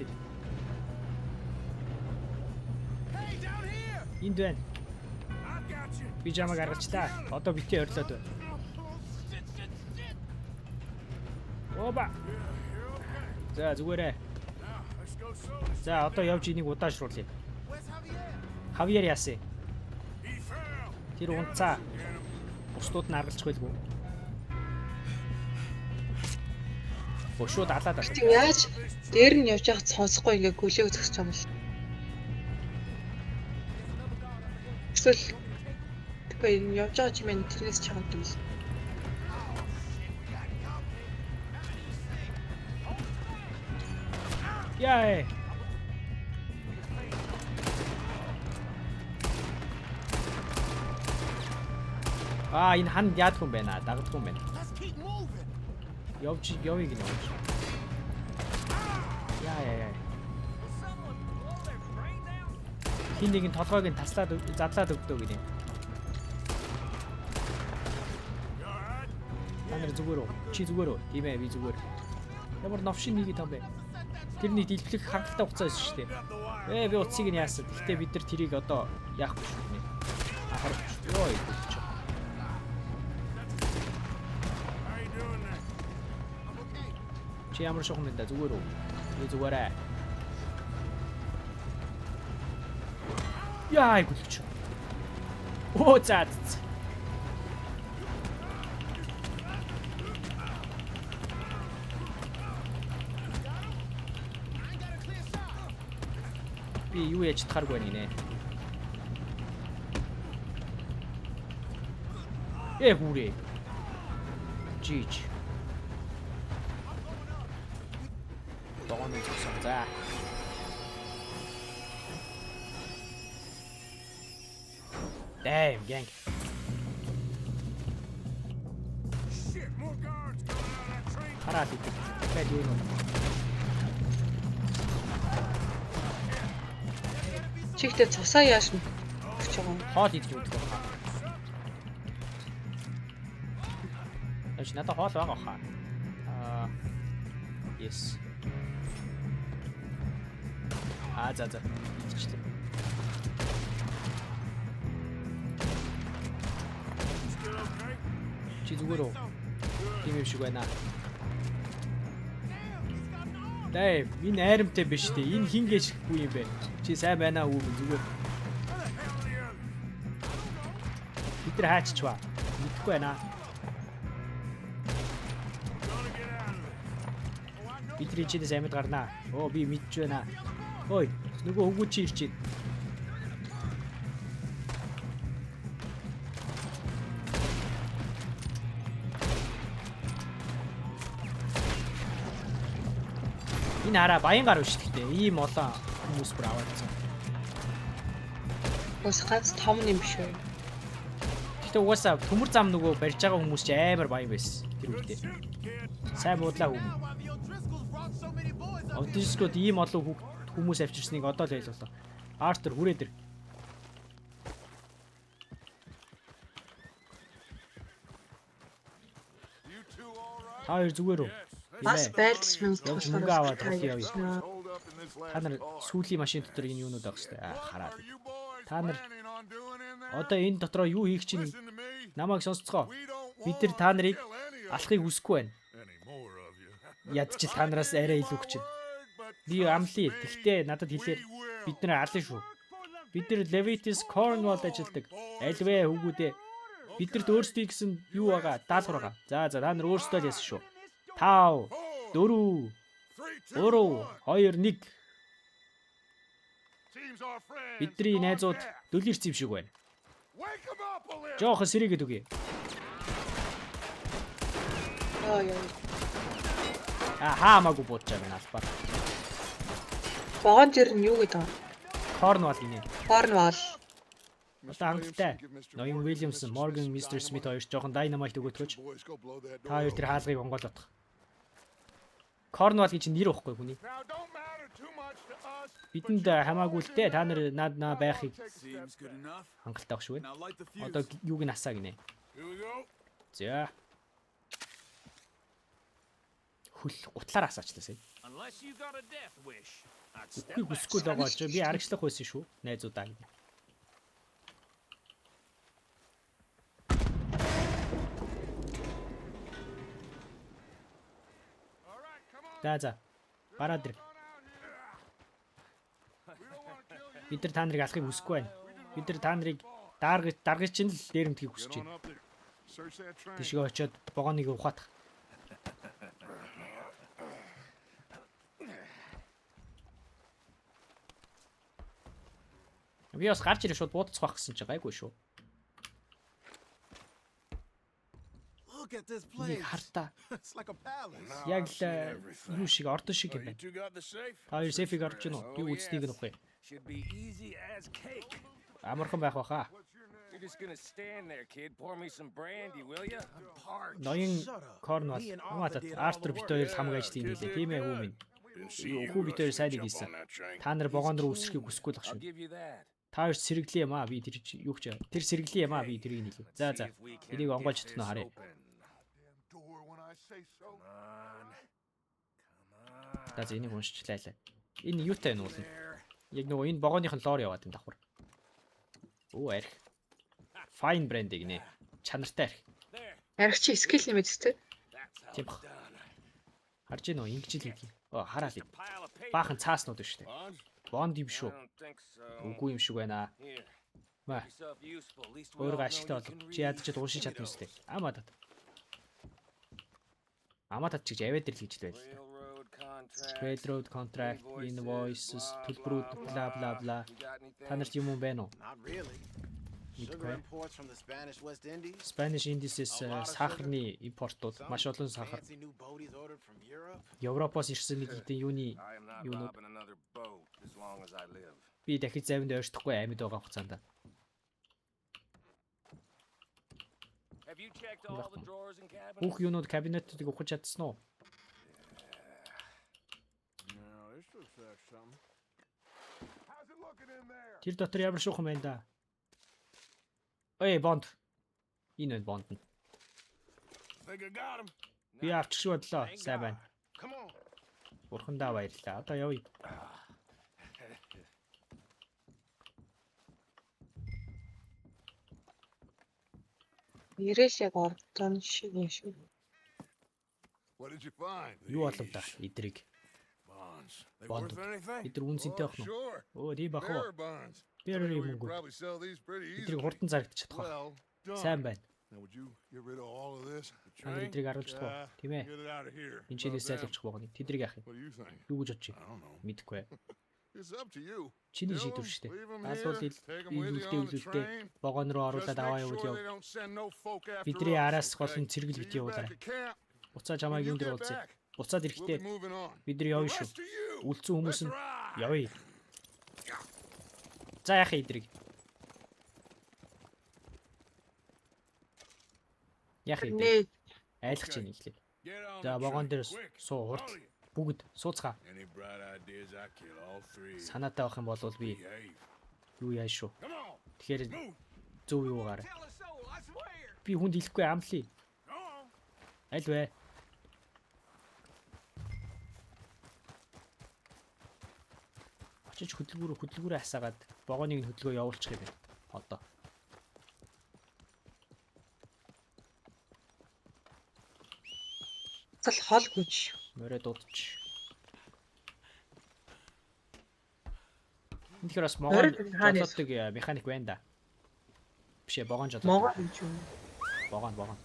Энд байна. I got you. Би жамаг гаргачлаа. Одоо битээ орилоод байна. Оба. За зүгээрээ. Now, let's go slow. За одоо явж энийг удаашруулъя. Where's Javier? Хавьер яасан? He fell. Тэр унцаа. Бусдууд нь аргалж байлгүй. Шууд алаад байна. Тэг яаж дээр нь явж байхад сонсохгүй ингээ гөлөө үзэх юм бол. Эсвэл тэгвэл энэ явж байгаа юм тэрнээс чамд юм. Яа. Энэ ханд яадах юм байна. Дагдаг юм байна. Let's keep moving. Явъя гинэ. Яа. Хин нэг нь толгойг нь таслаад задлаад өгдөө гинэ. Танер зүгээр үү? Чи зүгээр үү? Тийм ээ, би зүгээр. Ямар новшин нэг том бэ? Тэрний дэлбэлэх хангалттай хугацаа байсан шүү дээ. Би утсыг нь яасан. Гэхдээ бид нар тэрийг одоо яахгүй шүү дээ. Анхаарах шүү. Йоо идэж. Чи ямар шохон бэ? Зүгээр үү? Би зүгээрээ. Яа гүлч. Оо зад. Би юу яаж чадхааргүй байна нэ. Хүрээ. Жиж. Дооны зогсон за. Damn, gang. Shit, more guards coming out of that train. Хараад идэв. Бэд юу юм. Чигтээ цусаа яаш нь гэж байгаа юм. Хоол идэж өгдөг байна. Эч надад хоол байгаа хаа. Yes. За. Идчихлээ. Чи зүгээр үү? Тийм юм шиг байна. Дэв, энэ айрамтай биш дээ. Энэ хин гээшгүй юм бэ. Чи сайн байна уу зүгээр. Бид нар хааччихва. Мэдхгүй байна. Бидний чинээс амьд гарнаа. Би мэдж байна. Ой, нөгөө хөвгүү чи ирчээ. Энэ хараа баян гар биш гэхдээ ийм олон хүмүүс бүр аваад байгаа. Ус ганц том юм биш үү? Гэхдээ угаасаа төмөр зам нөгөө барьж байгаа хүмүүс ч амар баян байсан тэр үедээ. Сайн буудлаа хүмүүс. Одишгод ийм олон хүмүүс авчирсныг одоо л ойлголоо. Артер хүрээд ир. Та хоёр зүгээр үү? Бас байлдсан юм мөнгө аваад явъя. Та нар сүүлийн машин дотор энэ юунууд байгаа шүү дээ. Хараад. Та нар одоо энэ дотроо юу хийх чинь намайг сонсцгоо. Бид нар та нарыг алахыг хүсэхгүй байна. Ядчил та нараас арай илүү хүчин. Би амлий. Тэгтээ надад хэлээр бид нар алан шүү. Бид нар Levitis Cornwall ажилдаг. Альвэ хөвгүүдээ. Бидэрт өөрсдөө гэсэн юу байгаа? Даалгавар байгаа. За та нар өөрсдөө л яасан шүү. 5 4 3 2 1 Бидний найзууд дөлирч юм шиг байна. Жохон сэрийгэд үгүй. Хаамаагүй бууж байгаа албаар. Богоон тэр нь юу гэдэг вэ? Cornwall гинэ. Cornwall. Одоо хангалттай. Ноён Williamson, Morgan, Mr. Smith хоёр жоохон dynamite өгөөдгөж. Та хоёр тэр хаалгыг онгойлгох. Cornwall гэж нэр өгөхгүй хүний. Бидэнд хамаагүй л дээ. Та нар наа байхыг хангалттай багш байна. Одоо юуг нь асаа гинэ. За. Хөл утлаар асаачлаа сая. Үгүй хүсэхгүй л байгаа ч би аргачлах байсан шүү. Найзуудаа. За. Гараад ир. Бид нар та нарыг алахыг хүсэхгүй байна. Бид нар та нарыг даргаж чинь л дээрэмдгийг хүсэж байна. Тийшээ очиод богоныг ухаадах. Би бас гарч ирэх шууд буудацах байх гэсэн чи гайгүй шүү. Look at this Нэг place. хартаа. It's like a palace. Яг л юу шиг ордон шиг юм You байна. two got the safe? Та хоёр сейфийг орж гинөө. Би үзтийг нь ухъя. Should be easy as cake. Амархан байх баха. You're just gonna stand there, kid. Pour me some brandy, will ya? I'm parched. Ноён Корнвал хамгаалаад Артур бит хоёр л хамгааж тийм хэлээ. Тийм ээ хүү минь. Didn't see you Хүү бит хоёр really сайн jump хийсэн. on that train. Та нар вагон руу үсрэхийг хүсэхгүй л ах I'll шүү. give you that. Та хоёр сэргэлээ юм аа. Би тэр юу ч тэр сэргэлээ юм аа. Би тэрийг хэлээ. За за. Энийг онгойлж чадна уу харъя. Door when I say so. За энийг уншчлаа. Энэ юутай энэ уулна. Яг нөгөө энэ вагоныхон лоор яваад энэ давхар. Оо арх. Fine brand-ийг нэ. Чанартай арх. Аригч скил нэмээд тест. Тийм баг. Харж гинөө ингэж л хийх. Хараа л. Баахан цааснууд шүү дээ. Бонд юм шүү. I don't think so. Үгүй юм шиг байна. Here. Маа. Yourself useful. At least we all Өөрөө know ашигтай you бол can чи ядаж read. уншиж чадна үстэй. Амаадад. Амаадад чиг аваад ир л гэж л байл. Railroad contract. Railroad contract, invoices, төлбөрүүд бла бла бла. You got anything? Та нарт юм уу байна уу? Not really. Sugar imports from the Spanish West Indies. Spanish Indies-с сахарны импортууд маш олон сахар. Fancy new boaties ordered from Europe. Европоос ирсэн нэг хэдэн юуны I am not юунууд robbing another boat as long as I live. би дахиж завинд ойртохгүй амьд байгаа хугацаанд. Have you checked all the drawers and cabinets? Бүх юунууд кабинетуудыг ухаж чадсан уу? No, this looks like something. How's it looking in there? Тэр дотор ямар шуухан байна да? Эй, бонд. Энэ бонд нь. Think I got him. Би авчих шүү бодлоо. Сайн байна. Come on. Бурхандаа баярлалаа. Одоо явъя. Ирээл яг ордон шиг юм шүү. What did you find? Юу болов да? Идрийг. Bonds. They Bond. worth anything? Эдгээр үнцэнтэй Oh, ах нь. sure. Өө, тийм бах уу? Bearer bonds. Bearer Figure we юм could уу? probably sell these pretty Эдрийг easily. хурдан зарагдчих чадах. Well done. Сайн байна. Now would you get rid of all of this? The Та нар train? эдрийг харуулж чадах уу? Тийм ээ. Get it out of here. Энэ чилээс Love them. зайлуулчих болгоно. Тэдрийг яах юм? What do you think? Юу гэж бодчих I don't know. мэдэхгүй. It's up to you. Чиний Kill шийдвэр 'em, шүү дээ. leave 'em Асуул here, take 'em with you илүүлдэ on the илүүлдэ train. вагон руу Just оруулаад аваа make явуул sure яв. they don't send no folk after Бидний us, араас okay? болон цэргэл See битгий you back явуулаарай. at camp. Буцааж When хамааг you юм дээр get уулзъя. back, Буцаад we'll ирэхдээ be moving on. бид нар The явна шүү. rest of you, Үлдсэн хүмүүс let's нь ride. явъя. За яах юм эдрийг? Яах юм? Нэ Айлах чинь ихлээ. Get on За the вагон train, дээр quick. суу хурд. All of you. Бүгд сууцгаа. Any bright ideas? I kill all three. Санаатай байх юм бол би Behave. юу яа шүү. Come on. Тэгэхээр Move. зөв юугаар. Tell us so, I swear. Би хүнд хэлэхгүй амлий. Go on. Аль вэ? Очиж хөдөлгөөрөө хасаагаад вагоныг нь хөдөлгөө явуулчих юм байна. Одоо. цал хол гүж. Морой дуудчих. Энэ тэгэхээр бас Морой могон хаана жолоодог механик байна да. Биш ээ, вагон жолоодог. Могоо гэж юм. Вагон.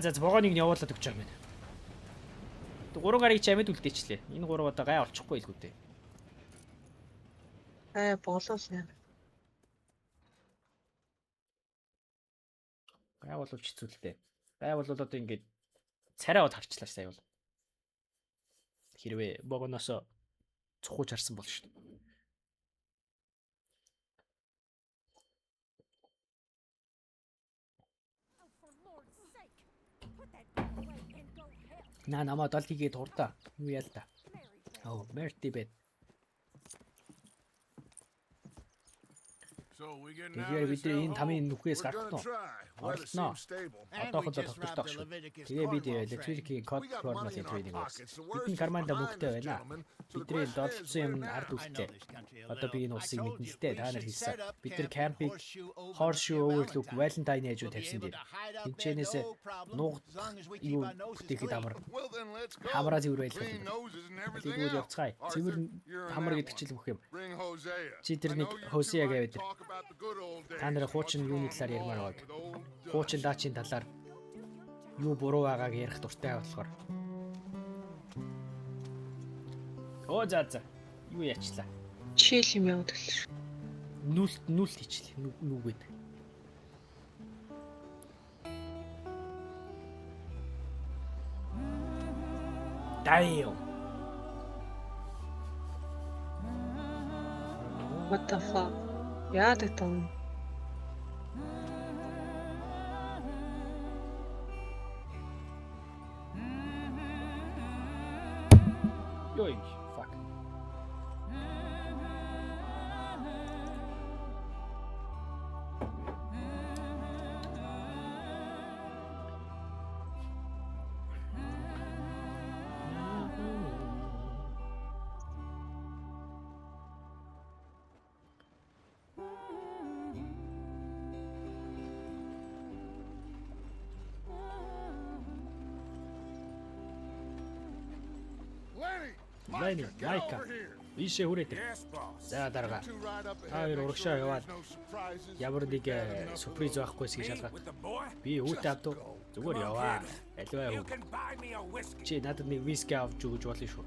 За вагоныг нь явуулаад өгч байгаа юм байна. 3 гарыг ч амьд үлдээчлээ. Энэ 3 одоо гай олчихгүй илгүү дээ. Болоосаа. Гай боловч хэцүү л дээ. Гай бол одоо ингээд царай бод харчлаа сая бол. Хэрвээ вагоноос цухууч харсан бол шүү дээ. Oh, for Lord's sake. Put that gun away and go help Намаа дол хийгээд хурдаа. Юу яа л та. Mary. Мерти бэт. So we getting out Тэгэхээр of бид this энэ hellhole? тамийн нүхээс We're гарах gonna нь. try. Weather Оролцноо. seems stable. Одоохондоо тогтвортой шүү. Тэгээ бид Electric Code Corner-ийн трейнинг болсон. Бидний карманда бүгдтэй байна. Бидний долцсон юм ард үлдээ. Одоо би энэ усыг мэднэ л дээ. Та нар хэлсэн. Бид нар кампыг Horseshoe Overlook Valentine хажуу тавьсан дээр. Тэнчэнээс нуух юу бүтээхэд амар Well then let's go. хамраа зэвэр байлгах Clean юм. noses and everything Тэгвэл else. явцгаая. Зэвэр хамар гэдэг чинь бүх юм. Bring Hosea. Чи тэр I нэг know you two Hosea like гэвэд. to talk about the good old days. Та нарын хуучин юуны талаар ярмаар байгаад. With old Dutch. Хуучин даачийн талаар юу буруу байгааг ярих дуртай болохоор. Оо за. Юу яачлаа. Чийл юм яваад гэлээ. Нүүлт хийчлээ. Нүгээд. Damn. What the fuck? Яа гэдэг юм? Йой, fuck. Lenny, Laika. Ийшээ хүрээд. Yes, boss. За дарга. Two ride up Та хоёр ahead. урагшаа яваад No surprises. ямар нэг сюрприз байхгүйс гэж шалгаад. With the boy? Би үүтэй авдаг. Зүгээр яваа. Аливаа You юу. can buy me a whiskey. Чи надад нэг виски авч өгч болно шүү.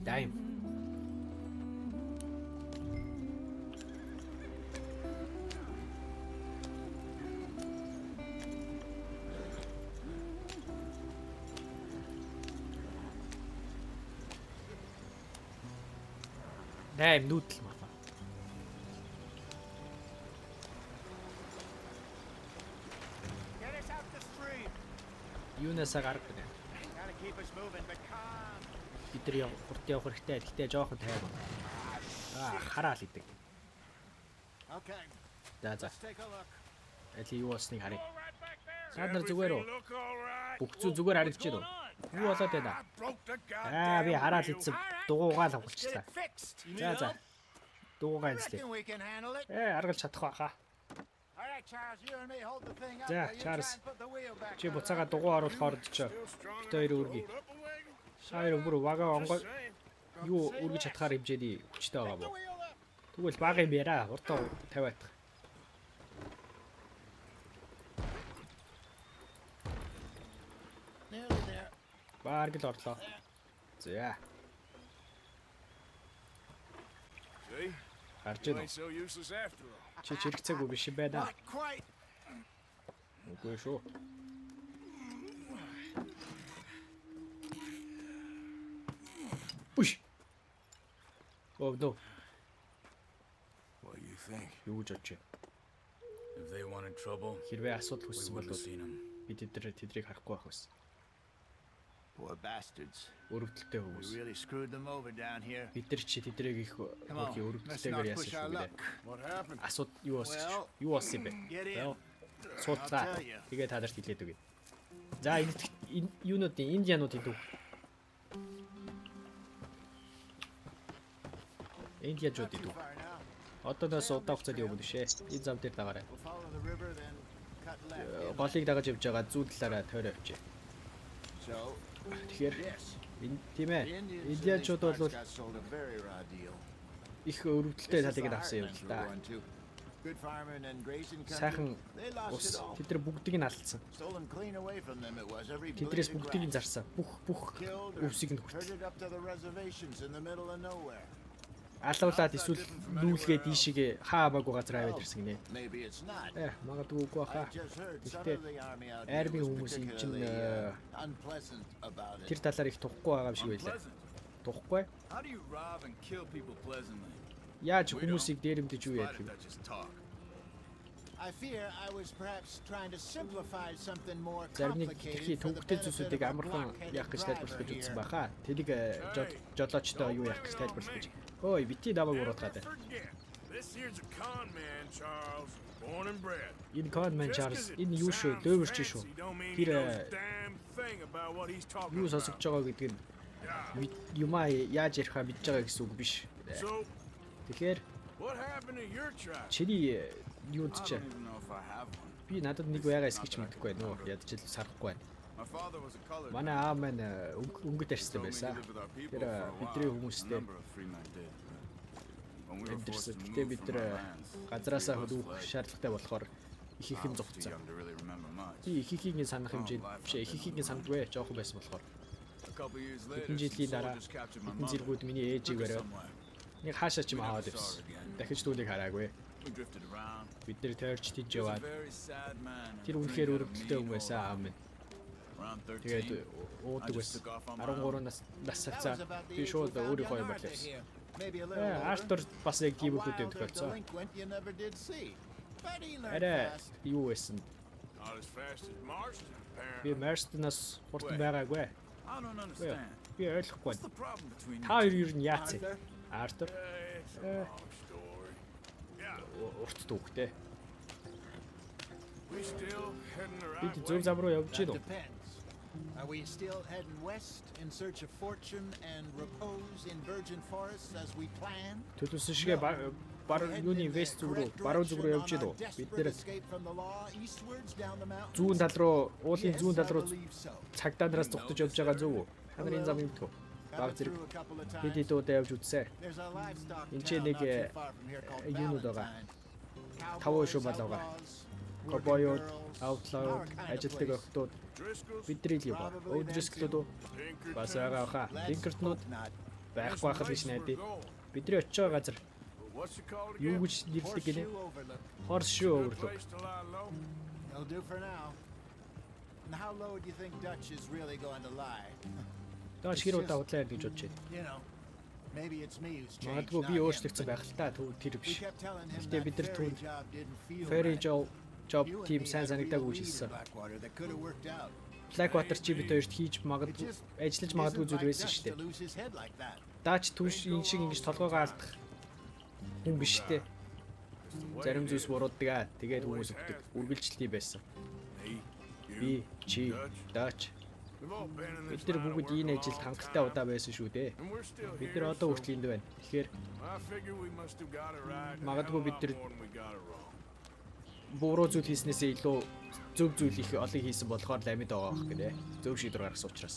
Дайм. Дайм нүүдэл маа. Get us out the street. Юунасаа гарах гэнэ. Gotta keep us moving, but calm. Бид нар хурд явах хэрэгтэй. Гэхдээ жоохон тайван. Хараал идэг. Okay, За за. let's take a look. Али юу болсныг харъя. All right back there. Саад нар зүгээр үү? Look all right. Бүх зүйл зүгээр харагдаж байна уу? Юу болоод байна? I broke the Би goddamn хараад wheel. идсэн дугуугаа л авчихлаа. Fixed. За за. Дугуугаа энэслээ. Reckon we can handle it. Аргалж чадах байхаа. All right, Charles, you and me hold the thing up. За, while you try Charles. and put the wheel back Чи on. буцаага дугуй оруулахаар ч Still strong Бид хоёр enough to үргий. load up a wagon? Шаир бүр вага онгой Just saying. юу үргэж чадхаар хэмжээний хүчтэй байгаа The бо. wheel up. Тэгвэл бага юм яра. Уртаа тавиад. Nearly there. Баарг л орлоо. За. See? Харж You байна ain't so useless after all. уу? Чи чирэгцээгүй биш юм байна. Not quite. Үгүй шүү. Уш. Oh no. What do you think? Юу гэж бодож байна? If they wanted trouble, Хэрвээ асуудал we хүссэн wouldn't бол have seen them. бид тэдрийг харахгүй байх байсан. Poor bastards. Өрөвдөлттэй We хүмүүс. really screwed them over down here. Бид нар чи тэдрийг их Come on, хөрхи let's өрөвдөлттэйгээр not яасан push our шүү дээ. luck. What happened? Асуудал юу болсон ч. Well, Юу болсон юм бэ? Get in. Well, Суудаа. I'll tell you. Тэгээ та нарт хэлээд өгье. За энэ юунуудын индиануудын төв. Индиануудын Too төв. far now. Одоос удаа хугацаанд явна бишээ. Энэ зам дээр дагаарай. We'll follow the river, then cut left. Голыг дагаж явж байгаа зүүн талаараа тойроо явчих. So, Тэгэхээр yes. тийм The ээ. Indians in these Индианчууд parts бол got sold a very raw deal. их өрөвдөлттэй This is талыг the авсан юм heartland л we're да. going to. Good farming and grazing Сайхан country. They lost ус it all. тэд нар бүгдийг нь алдсан. Stolen clean away from them it was. Every Тэдрээс blade of бүгдийг нь grass. зарсан. Бүх Killed or өвсийг нь хүртэл. herded up to the reservations in the middle of nowhere. Алуулаад эсвэл нүүлгээ дийшээ хаа хамаагүй газар аваад ирсэн гинэ. Maybe it's not. Магадгүй үгүй I баха. just heard some Гэхдээ of the army out армийн here was хүмүүс энэ чинь particularly unpleasant about it. тэр талаар их тухгүй байгаа юм шиг байлаа. Unpleasant. Тухгүй? How do you rob and kill people pleasantly? Яаж хүмүүсийг дээрэмдэж юу Fight яах if юм? that just talk. I fear I was perhaps trying to simplify something more Зарим нэг complicated дэлхийн for the төвөгтэй benefit зүйлсүүдийг of our амархан blockheaded яах гэж тайлбарлах гэж driver үзсэн here. баха. Тэнийг жолоочтой юу яах гэж тайлбарлах гэж. Ой, бити даваг ураад Never гадаа. forget. This here's a con man, Charles. Born and bred. Энэ Conman Just Charles 'cause it энэ юу шүү? sounds Дөөмөрч шүү. fancy don't mean he Тэр knows a damn thing about what he's talking юу about. сонсож байгаа гэдэг нь Yeah. юмаа яаж ярихаа мэдж байгаа гэсэн үг биш. So, Тэгэхээр what happened to your tribe? чиний юунд I ч don't even know if I have one. би надад нэг байгаа эсгэж мэдэхгүй байна уу? Ядчил сарахгүй байна. My father was a colored man. Манай аав маань өнгөт арьстай Told me he байсан. lived with our people Тэр for a бидний while. A хүмүүстэй number of free men did. When we were forced to Гэтэ move бид from our нэр lands, газраасаа хөлөх шаардлагатай болохоор их их юм I was too зогцсон. young to really remember much. Би их ихийг санах хэмжээнд биш их ихийг сандгүй жоохон байсан болохоор A couple years later, хэдэн жилийн some дараа soldiers captured my хэдэн mother. зэргүүд миний ээжийг Took her бариад somewhere. нэг хаашаа ч юм аваад явсан. Дахиж түүнийг хараагүй. We drifted around. Бид нэр тойрч тийж He was a яваад very sad man. and тэр a үнэхээр pretty өрөвдөлтэй хүн mean байсан old аав минь. Around 13, Тэгээд I уудаг just байсан. took off on my 13 own. нас That was цацаа about the би age шууд we found өөрийнхөө young юм Arthur болсон. here. Maybe a little older. Артур бас яг A тийм хүмүүстэй wilder тохиолдсон. delinquent you never did see. But he learned Арай fast. юу байсан? Not as fast as Marston, Би apparently. Марстнаас хурдан байгаагүй. I don't understand. Би ойлгохгүй. What's the problem between Та you? хоёр ер нь яац? Arthur, Артур It's a long story. Yeah, урт дүүхтэй. we still heading the Бид right зөв way. зам руу явж that гинөө. depends. Are we still heading west in search of fortune and repose in virgin forests as we planned? Төлөвсөн шигээ баруун юуны вест зүг рүү, баруун зүг рүү явж гинөө. Бид нэр зүүн тал руу, уулын зүүн тал руу цагдаанараас зугтаж явж байгаа зүг үү? Та нар энэ зам юмтгүй. Баг зэрэг хэд хэд удаа явж үзсэн. Энд ч нэг юунууд байгаа. Таван шүү мал байгаа. Кобоёд, аутлаа, ажилтдаг охтууд Driscoll's, бидний л юм ба. Өвдрөсглүүд үү? Pinkerton. Бас байгаа хаа. Линкертнууд байхгүй байх л гэж найдаа. Бидний очиж байгаа газар What's it called юу again? гэж нэрлэдэг гинэ? Хорс шүү Good өвөрлөг. place to lie low. It'll do for now. And how low do you think Dutch is really going to lie? Доош хэр удаа худлаа гэж бодож байна. You know, maybe it's me who's changed. Магадгүй би not him, өөрчлөгдсөн but байх л та тэр we биш. kept telling him Гэхдээ that бид нар ferry түүнд job didn't feel Ferry right. job You and team me сайн had real санагдаагүй leads хэлсэн. in Blackwater that could have worked out. Blackwater чи бид хоёрт хийж It магадгүй just ажиллаж магадгүй isn't зүйл like байсан Dutch шүү to дээ. lose his head like that. Даач түнш энэ шиг ингэж толгоогоо алдах хүн биш дээ. Зарим зүйлс буруудаг аа. Тэгээд хүмүүс өгдөг. Үргэлжлэлий байсан. Me, Би, you, чи, Dutch. Даач We've all been in бид this нар line of бүгд work энэ a ажилд long хангалттай time. удаа байсан шүү дээ. And we're still Бид here, нар одоо so хүртэл энд байна. Тэгэхээр I figure we must have got it right. Магадгүй бид нар more than we got it wrong. буруу зүйл хийснээсээ илүү зөв зүйл их олон хийсэн болохоор л амьд байгаа байх гинэ. Зөв шийдвэр гаргасан учраас.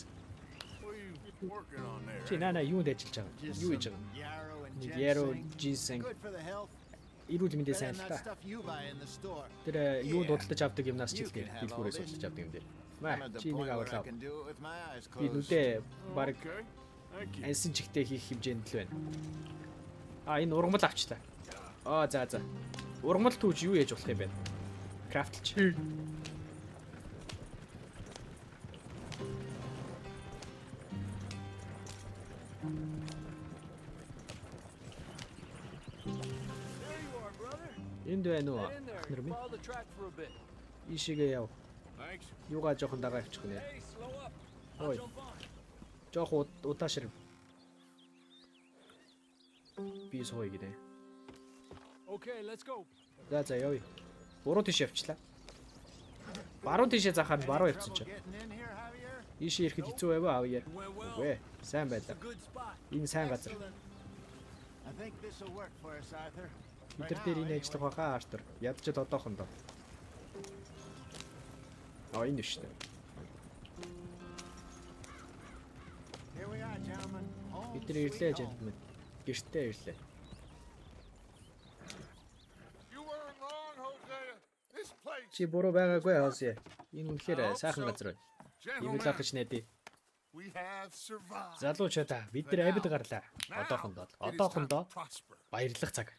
What are you working on there? Чи наа юунд ажиллаж байгаа? Just Юу хийж some байгаа? yarrow and Нэг яруу ginseng. ginseng Good for the health. эрүүл мэндийн Better сайн than л that та. stuff you buy in the store. Тэр юунд худалдаж авдаг юмнаас ч You илгээр can have дэлгүүрээс all this. худалдаж авдаг юм дээр. I'm Маа at the чи point нэг where I аваад can do it with my eyes би closed. нүдээ баг Okay. Thank you. ансан чигтээ хийх хэмжээнд л байна. Энэ ургамал авчлаа. За. Ургамал түүж юу яаж болох юм бэ? Крафтлч. Энд байна уу? Ахнар минь. Follow the track for a bit. Ишигээ яв. Thanks. Юугаа жоохон дагаа авчих гинэ. Hey, slow up. Ой. I'll jump on. Жоох удаашэр. Би сууя гинэ. Okay, let's go. За явъя. Буруу тийш явчлаа. Баруун тийшээ захаар баруун явцсан ч. Getting in here, Javier? Ийшээ ирэхэд хэцүү байваа авъя. Үгүй ээ, сайн байлаа. Good spot. Энэ сайн газар. Excellent. I think this will work for us, Arthur. Бид нар дээр энэ ажиллах байхаа Артур. Ядчил одоохондоо. Энэ шүү дээ. Here we are, gentlemen. Home Бид нар sweet ирлээ home. жентмен. Гэртээ ирлээ. You weren't wrong, Hosea. This place. Чи буруу байгаагүй Хосе. Энэ үнэхээр сайхан газар байна. Имэл Gentlemen, авах нэдий. we have survived. Залуучуудаа бид нар амьд гарлаа. Одоохондоо Prosper. баярлах цаг.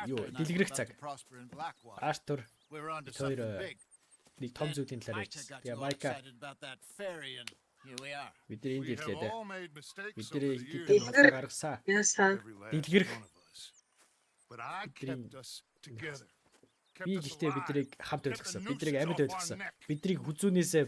Юу, Arthur and I дэлгэрэх were цаг. about to prosper in Blackwater. Артур We were onto Хоёр, something big. нэг том зүйлийн талаар Micah ярьсан. got Тэгээ too Майка excited about that ferry and here we are. бид нар энд We ирлээ have дээ. all made mistakes over Бидний the years. гэдэг нь гаргасаа. Яасан? Every last Дэлгэрэх. one of us. But I Бидний- kept us together. Kept Би us гэхдээ alive. биднийг хамт Kept байлгасан. the Биднийг nooses амьд off our байлгасан. neck. Биднийг хүзүүнээсээ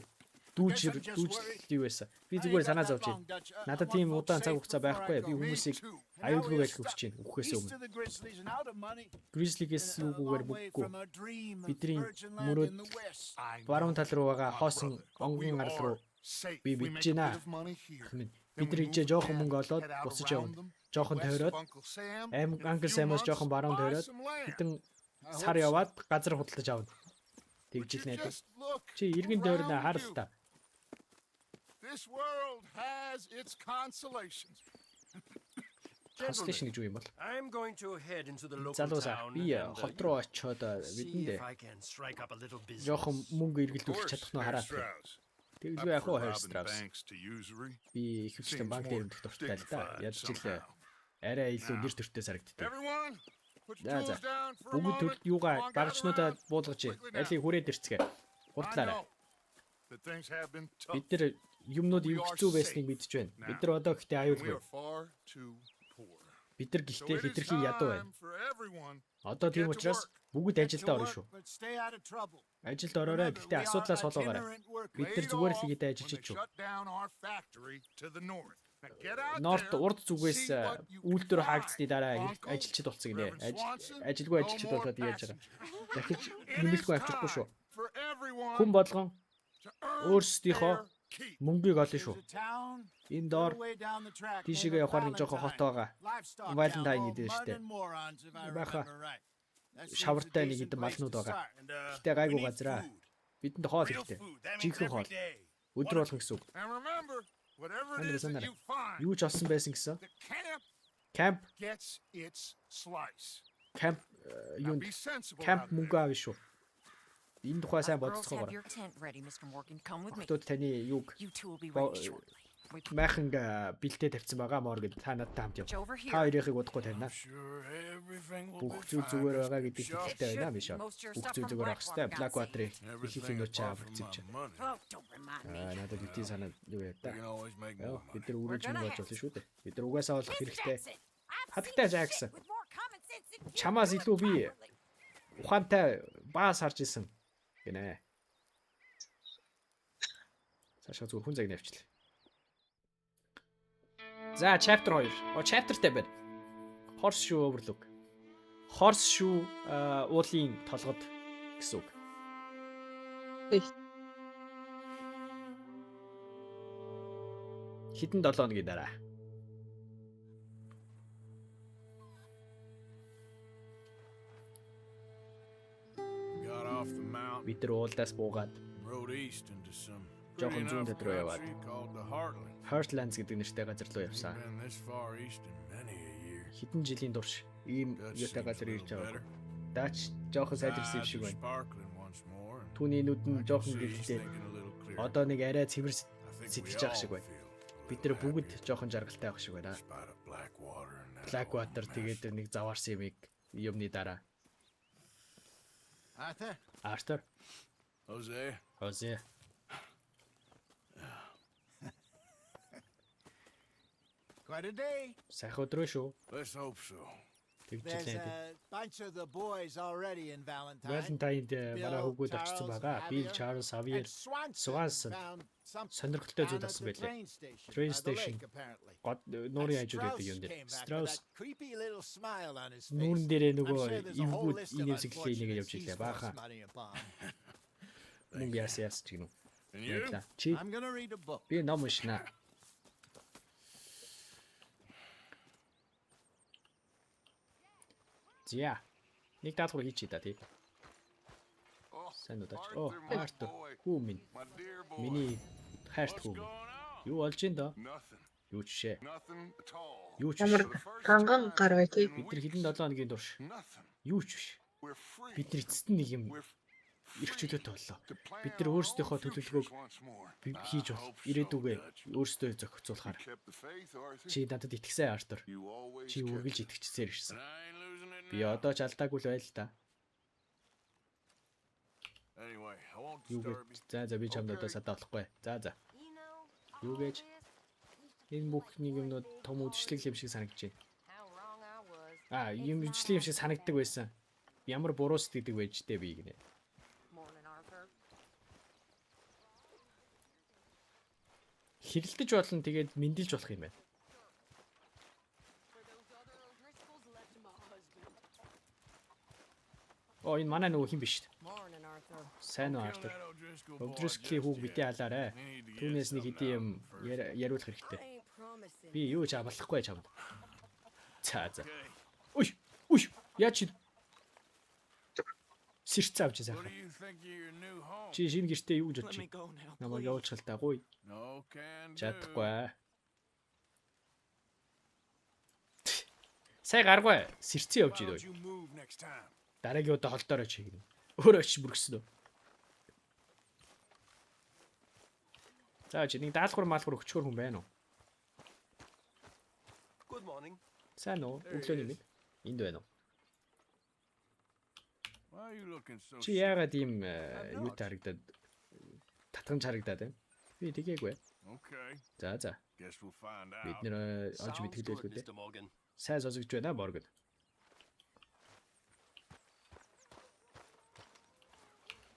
дүүжлээ байсан. Би зүгээр санаа зовж байна. Надад тийм удаан цаг хугацаа байхгүй. Би хүмүүсийг аюулгүй байх хүсэж байна. Үхээс East өмнө. of the Grizzlies and out of money. Гризлигээс юугүйгээр Long way бүггүй. from a dream of Бидний virgin land мөрөөд in the west. I баруун know, тал руу байгаа my хоосон brother, but we онгон арал руу are safe. би We мэдж make a байна. bit of money here. Хэмээн. Then Бид we нар ичээ move жоохон again, мөнгө олоод head out буцаж around явна. them, Жоохон west of тойроод Uncle Sam. Англ In a few Самоос months, жоохон баруун buy тойроод some land. хэдэн I сар hope so. яваад газар худалдаж авна. Would Тэгж you л найдаа. just look Чи иргэн дойрноо around хар you? л та. This world has its consolations. Translation гэж юу юм бол? I'm going to head into the local Залуусаа town би and, хот руу очиод see бидэндээ if I can strike up a little business. жоохон мөнгө эргэлдүүлэх чадах нь хараад. Тэглгүй яг хоо хайр Strauss. Би их хвчлэн банк дээр өмдөх дуртай л да. Яаж ч илээ арай илүү нэр төртөө харагддаг. За. Бүгд төр юугаа багчнуудаа буулгаж алийг хүрээд ирцгээ. Хурдлаарай. Бид нар юмнууд хэцүү байсныг мэдж байна. Бид нар одоо гэхдээ аюулгүй. Бид нар гэхдээ хитрхи ядуу байна. Одоо тийм учраас бүгд ажилдаа орно шүү. Ажилд ороорой. Гэхдээ асуудлаас холоогоорой. Бид нар зүгээр л хийдэ ажиллаж шүү. Норд урд зүгээс үйлдвэр хаагдсны дараа ажилчид болцсон гинэ. Ажилгүй ажилчид болоод яаж байгаа. Дахиж нэмэлтгүй авчихгүй шүү. Хүн болгон өөрсдийнхөө мөнгийг олно шүү. Энэ доор тийшээ явахаар нэг жоохон хот байгаа. Валентайн гэдэг штэ. Баха шавартай нэг хэдэн малнууд байгаа. Гэтэ гайгүй газраа. Бидэнд хоол хэрэгтэй. Жинхэнэ хоол. Өдөр болгон гэсэн үг. Юу ч олсон байсан гэсэн. Camp мөнгө авна шүү. Энэ тухай сайн бодцгоогоор. Хотод таны юуг майхан бэлтээ тавьсан байгаа моргэд та надтай хамт яв. Та хоёрыг удахгүй тавина. Бүх зүйл зүгээр байгаа гэдэг хэлтэй байна биш үү? Бүх зүйл зүгээр байх хэвээр Blackwater-ыг их юмнууд чаа авчихсан. Надад битгий санаа юу яа та. Бид нар үргэлж юм болж болно шүү дээ. Бид нар угаасаа болох хэрэгтэй. Хатагтай жаа гэсэн. Чамаас илүү би ухаантай баас харж исэн гинэ. Цаашаа зүгээр хүн цаг навчлаа. За chapter 2. Chapterтэй байна. Horseshoe Overlook. Horseshoe уулын толгод гэсэн үг. Хэдэн 7 хоногийн дараа. Бид нар уулдаас буугаад жоохон зүүн төд рүү яваад Heartlands гэдэг нэртэй газар руу явсан. Хэдэн жилийн турш ийм юутай газар ирж байгаа. Даач жоохон сайдэрсэн шиг байна. Түүний нүд нь жоохон гэлтэй. Одоо нэг арай цэвэр сэтгэж байгаа шиг байна. Бид нар бүгд жоохон жаргалтай байх шиг байна. Blackwater тэгээд нэг заваарсан юмны дараа. Arthur. Jose. Quite a day. Сайхан өдрөө шүү. Let's hope so. There's a bunch of the boys already in Valentine. Valentine манай хүүгүүд очсон байгаа. Bill, Charles, Javier, Swanson сонирхолтой зүйл асан байлээ. Train station. Гол нуурын хажууд байдаг юм дээр. Strauss нуурын дээрээ нөгөө эвгүүд инэвсэглээ нэгэ явж ирлээ. Баахан. Мөнгө яас ч гинэ. Чи би ном уншина. За. Нэг даалгавар хийчихье да тий. Сайн удаач. Артур. Хүү минь. Миний хайрт хүү минь. Юу болж ин доо? Юу ч шээ. Юу ч биш. Ганган гар бай тий. Бид нар хэдэн 7 хоногийн турш. Юу ч биш. Бид нар эцэст нь нэг юм ирэх чөлөөтэй боллоо. Бид нар өөрсдийнхөө төлөвлөгөөг хийж бол ирээдүгээ өөрсдөө зохицуулахаар. Чи надад итгэсэн Артур. Чи үргэлж итгэжсээр ирсэн. Би одоо ч алдаагүй л байл та. Юу гэж за би чамд одоо садаа болохгүй. За. Юу гэж энэ бүх нэг юмнууд том үдшилэг юм шиг санагдаж байна. Юм үдшилэг юм шиг санагддаг байсан. Ямар буруу сэтгэдэг байж тээ би гинэ. Хэрэлдэж болно тэгээд мэндэлж болох юм байна. Энэ манай нөгөө хин биш. Сайн уу Артур. O'Driscoll-ийн хүүг битээ халаарэ. Түүнээс нэг хэдийн юм яриулах хэрэгтэй. Би юу ч амлахгүй чамд. За. Уй. Яач сэрч авч сайхан. Чи шинэ гэртээ юу гэж бодож байна? Намайг явуулчих л даггүй. Чадахгүй. Сая гаргүй сэрцэн явж Why идөө. don't you move next time? Дараагийн удаа холдороо чигнэ. Өөрөө ч бүргсэн үү. За чи нэг даалгавар маалгавар өчгөр хүн байна уу? Good morning. Сайн уу? Өглөөний мэд. Энд байна уу? Why are you looking so Чи яагаад ийм юу харагдаад татгамж харагдаад байна? Би тэгээгүй. Okay, За. guess we'll find Бид out. нэр олж Sounds good, мэдгэлгүй дээ. Mr. Morgan. Сайн сонсогч байна Morgan.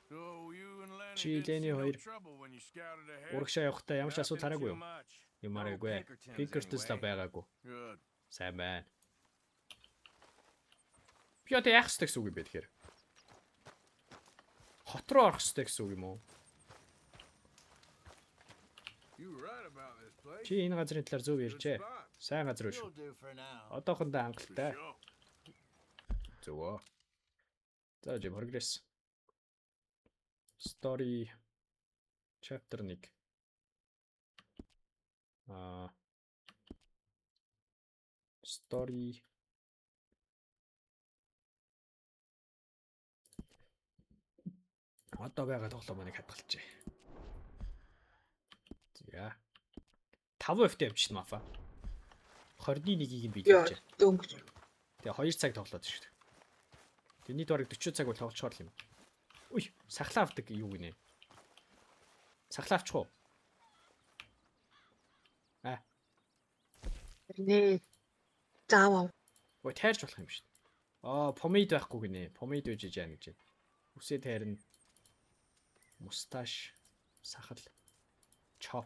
So you and Lenny Чи didn't see Lenny no хоёр trouble when you scouted ahead? Урагшаа явахдаа ямар ч асуудал Nothing хараагүй too юу? much. Юм хараагүй. Pinkertons Pinkertons та anyway. байгаагүй. Good. Сайн байна. Би одоо яах ёстой гэсэн үг юм бэ тэгэхээр? Хот руу орох ёстой гэсэн үг юм уу? You were right about this place. Чи энэ газрын талаар зөв ярьжээ. Spot, Сайн газар биш. You'll do for now. Одоохондоо for хангалттай. sure. Зөвөө. За жим прогресс. Story chapter 1. Story одоо байгаа тоглоом маань хадгалжээ. За. 5% тавьчихсан мафа. 21-ийг нь бий Яа, хийжээ. дөнгөж. Тэгээ 2 цаг тоглоод шүү дээ. Тэгээ нийт бараг 40 цаг бол тоглолцохоор юм. Үй, сахлаа авдаг юу гинэ? Сахлаа авчих уу? Нэ. Заавал. Ой, тайрч болох юм шүү дээ. Помид байхгүй гинэ. Помид үжиж яана гэж. Үсээ тайрна. Мусташ, сахал, чоп.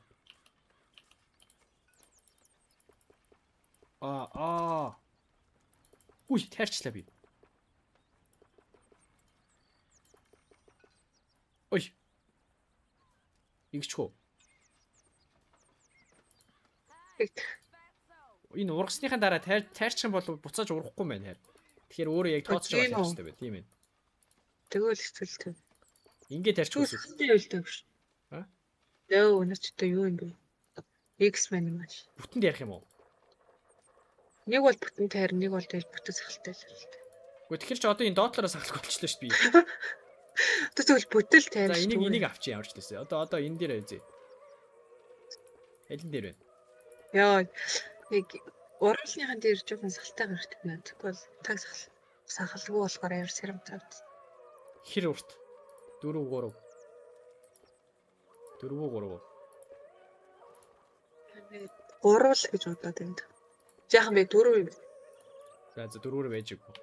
Үй, тайрчлаа би. Ой. Игчхүү. Энэ ургасныхаа дараа тайрчих юм бол буцааж урахгүй юм байна. Тэгэхээр өөрөө яг тооцож байгаа юм хэрэгтэй байна. Тийм ээ. Тэгвэл хэцүүлтэй. Ингээд тарчих үгүй. Хүсэлтэй байлтай биш. Аа? Яа, өнөөч одоо юу юм бэ? X-Men юм ааш. Бүтэнд ярих юм уу? Нэг бол бүтэн тайр, нэг бол тэгэл бүтэн сахалтай л л дээ. Гэхдээ тэгэхээр чи одоо энэ доотлоороо сахалх болчихлоо шүү дээ би. Тэгвэл бүтэл тайр. За энийг авчих ямар ч гэсэн. Одоо энэ дээр үзье. Элэн дээр байна. Яа, нэг уралсныхан дээр жоохон сахалтай гарахт байна. Тэгвэл таг сахалгүй болохоор ямар сэрэм тавд. Хэр урт? 4 3. Гурвал гэж бодоод байна. Жаахан би 4 юм. За 4-өр байж өгөө.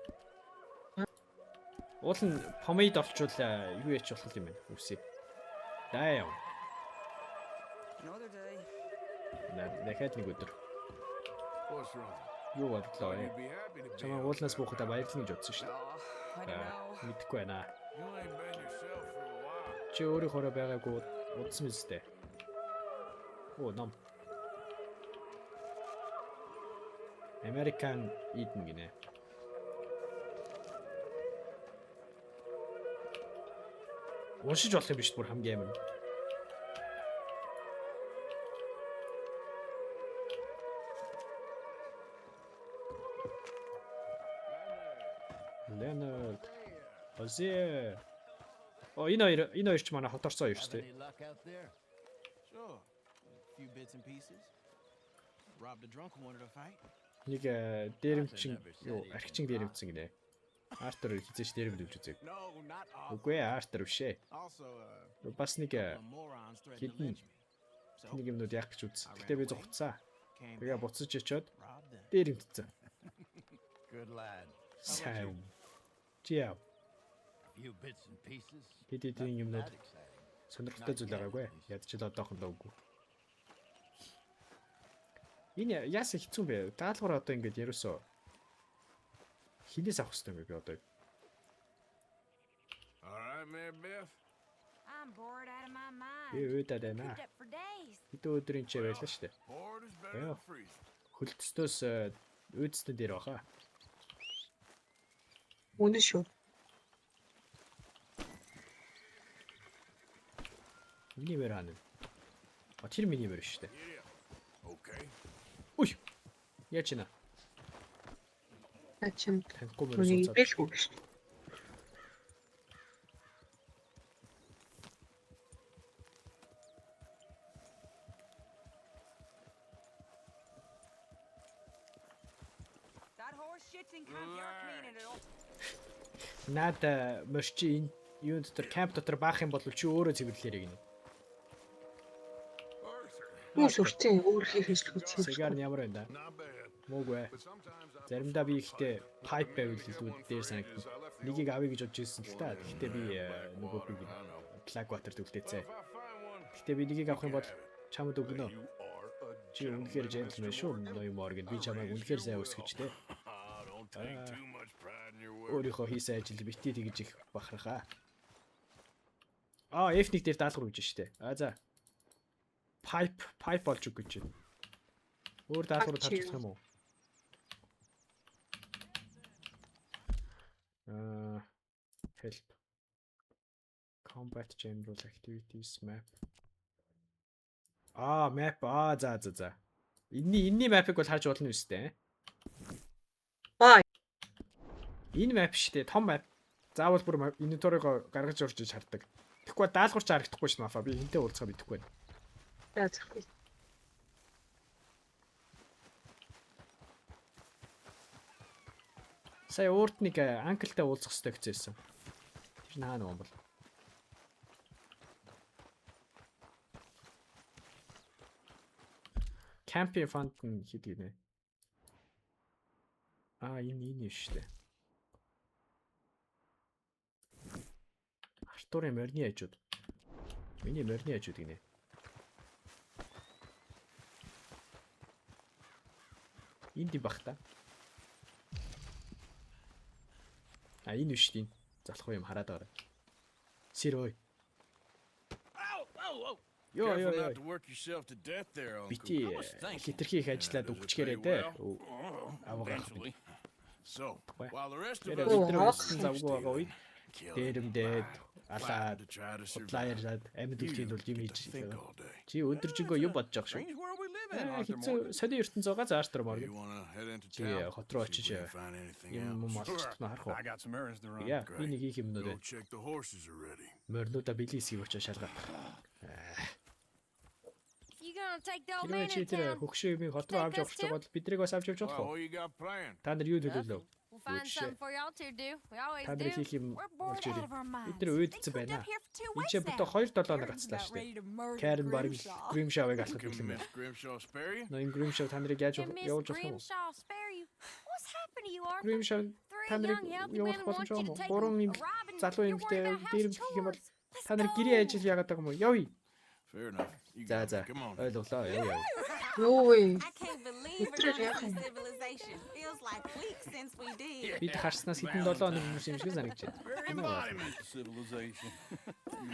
Уул нь помид олчвол юу яач болох юм бэ? Үсээ. Даа. Another day. Дахиад нэг өдөр. What's wrong? Юу бодлоо вэ? You'd be happy to be Чамаа out уулнаас there. буухадаа баярлна гэж бодсон шүү Oh, I don't дээ. know. Мэдхгүй байна. You ain't been yourself for a while. Чи өөрийнхөө байгаагүй удсан мэт. Ном. American Eden гинэ. Уншиж болох юм биш бүр хамгийн амар. Leonard. Озе. Энэ хоёр ч манай хоторцоо хоёр шүү дээ. Any luck out there? Sure. A few bits and pieces. Robbed a drunk who wanted to fight. Нэг дээрэмчин юу архичин дээрэмцэн гинэ. Артер хизээч дээрэмдүүлж үзэг. No, not all. Үгүй Артер биш ээ. Also, Бас нэг the morons threatened to hidden. lynch me. So, нэг юмнууд яах гэж үзсэн. Гэтэ би зугцсан. came Тэгээ back, буцаж очиод robbed them. дээрэмдсэн. Good lad. Сайн. Жиа. Few bits and pieces. Хэдийн юмнууд That exciting. сонирхолтой зүйл байгаагүй. Ядчил одоохондоо үгүй. Энэ яасан хэцүү бэ? Даалгавар одоо ингэж ярөөсөө хинээс авах хэрэгтэй юм бэ би одоо. All right, Mary Beth. I'm bored out of my mind. Би өөдөө байна. Cooped up for days. Хэдэн өдрийн ч байлаа шүү дээ. Bored is better Yeah. than freezing. Хөлтөстөөс өөдснөө дээр баха. Үнэн шүү. Миний мөр хана. Тэр миний мөр шүү дээ. Yeah. Okay. Үй. Яаж ийна? Ачим Танихгүй үнийг мөрөс бэлгүй гэж. That horse shit's in camp. You're cleaning it up. Наад мөрчи энэ юун дотор камп дотор баах юм бол чи өөрөө цэвэрлээрэй гинэ. Юу сүртэй өөр хийх хэлгүй. Сигар нь ямар байна да? Not bad. Муугүй. But sometimes I Заримдаа би ихтэй pipe байвал илүү дээр санагдана. Нэгийг авъя гэж бодож ирсэн л та. Гэхдээ би нөгөө би Blackwater төвлөцөө. if I find one, Гэхдээ би нэгийг авах юм бол чамд өгнө. you are a Чи үнэхээр gentleman шүү. Ноён Морган би чамайг үнэхээр сайн өсгөжтэй. don't take too much pride in your work. Өөрийнхөө хийсэн ажил бити тэгж их бахархаа. F1 дээр даалгавар өгч штэ. За. Pipe болж үг гэж байна. Өөр даалгавар татчих юм уу? Help. Combat general activities map. Map. За. Энийний map-ыг бол харж болно үстэй. Энэ map штэ, том map. Заавал бүр инвентарийгоо гаргаж орж иж хардаг. Тэгэхгүй даалгавар ч харагдахгүй ш мафа. Би энтэй уулзах мэдэхгүй байна. За захгүй. Сая өөрт нэг анклтай уулзах хэрэгтэй гэжсэн. Тэр наа нэг юм бол. Camping fund нь хэд гинэ? Энэ шүү дээ. Артурын морины хажууд. Миний морины хажууд гинэ. Энд бах та. Энэ биш тийм. Залах юм хараад байгаа. Сэр ой. Careful not to work yourself to death there, Uncle. Бити хитрхи их ажиллаад өгчгээрээ дээ. Аваагаах. Eventually. So, Why? while the rest of Тэр us өдрөө Oh, уусан завгүй байгаа үед kill дээрэмдээд алаад to try to survive. флайераад амьд үлдэхин тулд юм You хийж think байгаа. all day. Чи өдөржингөө юу бодож байгаа шүү? Strange world we live in, Arthur Хэцүү Morgan. сони ертөнц байгаа за Артур You Морган. wanna head into Чи town? хот руу See if очиж we can find anything юм else. олчих нь харах уу? I got some errands to run. Яа, би нэг хийх юмнууд Go байна. check the horses are ready. Морнуудаа билисийг очиж шалгаад. You gonna take the old Хэрвээ man чи in тэр town? хөгшөө юмыг хот руу авч явах гэж бол бидрийг бас авч явж Well, болох уу? what you got planned? Та нар юу төлөвлөө? We'll find Good shit. something for y'all two to do. We always Та do. нар хийх юм We're болж bored out ирээ. of our minds. Бид нар уйдцсан байна. Энд чи бүтэн 2-7 нар гацлаа шүү дээ. Karen бараг Grimshaw-ыг алхах Can гэх юм байна. Miss Grimshaw spare you? Ноён Grimshaw та нарыг яаж Can Miss явуулж болох юм? Grimshaw spare you? What's happened to you, Arthur? Grimshaw Three та нарыг young healthy явуулах men want боломж you байгаа to мó? take 3 a юм ride and залуу you're эмэгтэй worried about дээрэмдэх house юм бол chores. та нар гэрийн ажил яагаад байгаа юм бэ? Явъя. Fair enough. You За got за. it. Come on. Ойлголоо. Явъя. Юу вэ? I can't believe we're Өдрөөр going яах through юм? civilization. Feels like weeks since we did. Бид харснаас хэдэн 7 хоног хүмүүс юм шиг санагдаж байна. Very embodiment of civilization.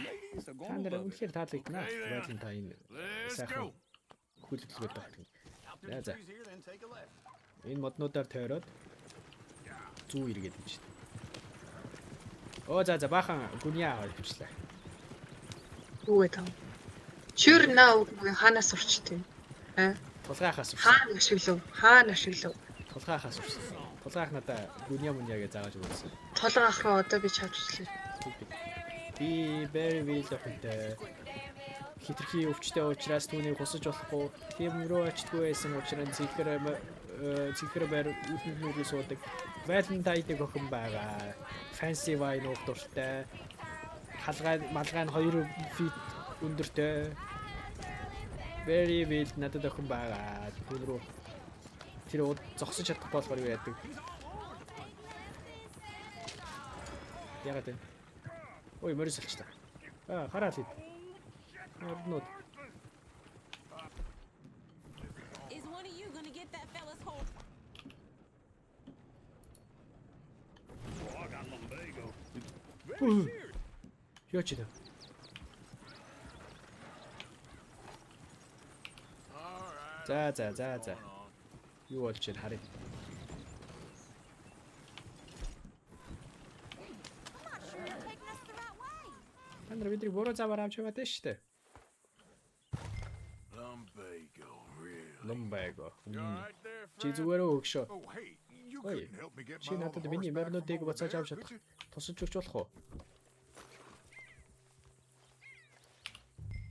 Ladies are Та going to нар love it. үнэхээр таалагдана. Okay, then. Байдлын та энэ Let's сайхан go. хүлээлгээд байна. Out Yeah, through the за. trees here, then take a left. Энэ моднуудаар тойроод зүү эргээд байж байна. За баахан гүниа авчихлаа. Юу вэ тав? Чүр наа үгүй хаанаас урчтэй. Тулгайхаас урсан. Хаана ашиглав? Хаана ашиглав? Тулгайхаас урсан. Тулгайх надаа гүниа мунягээ зааж өгсөн. Толгоох руу одоо би чавчлаа. Би very well охинтой. Хитрхи өвчтэй учраас түүнийг хусаж болохгүй. Тийм рүү очтгүй байсан учраас зихэр байр үхнүүдийг суудаг. Valentine-ыг охин байгаа. Fancy wine уух дуртай. Малгай нь 2 feet өндөртэй. Very well надад охин байгаа. Түүн рүү тэр зогсож чадахгүй болохоор юу яадаг. Ягаад вэ? Ой, морис алчтаа. Хараад ид. Орнод. Is one of you gonna get that fella's horse? Юу ч юм. All right. За. Юу болж байна харъя. I'm not sure you're taking us the right way. Та нар бидний буруу заваар авч яваад байна шүү дээ. Lumbago, really. Lumbago. You all right there, Чи friend? зүгээр өгшөө. Oh, hey, you Ой. couldn't help me get Чи my надад old миний horse back моринуудыг from over буцааж there, авч чадах could you? тусаж өгч болох уу?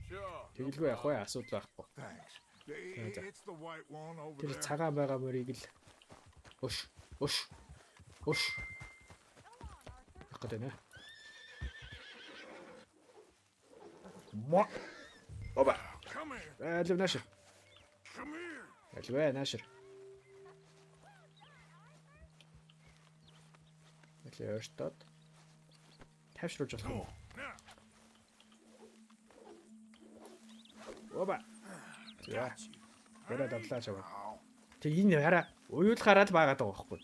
Sure. Тэгэлгүй яах вэ? Асуудал байхгүй. Thanks. За. It's the white one over Тэр there. цагаан байгаа мөрийг л өш. Ах гэдэг нэ. Мо. Оба. Come here. Алив наашир. Come here. Аливэ наашир. Алив өртөд. Тавшруулж болох юм. Now. Оба. За. Гэрэ давлаач аваа. Ow. Тэг энэ хараа уйлахаараа л байгаад байгаа байхгүй.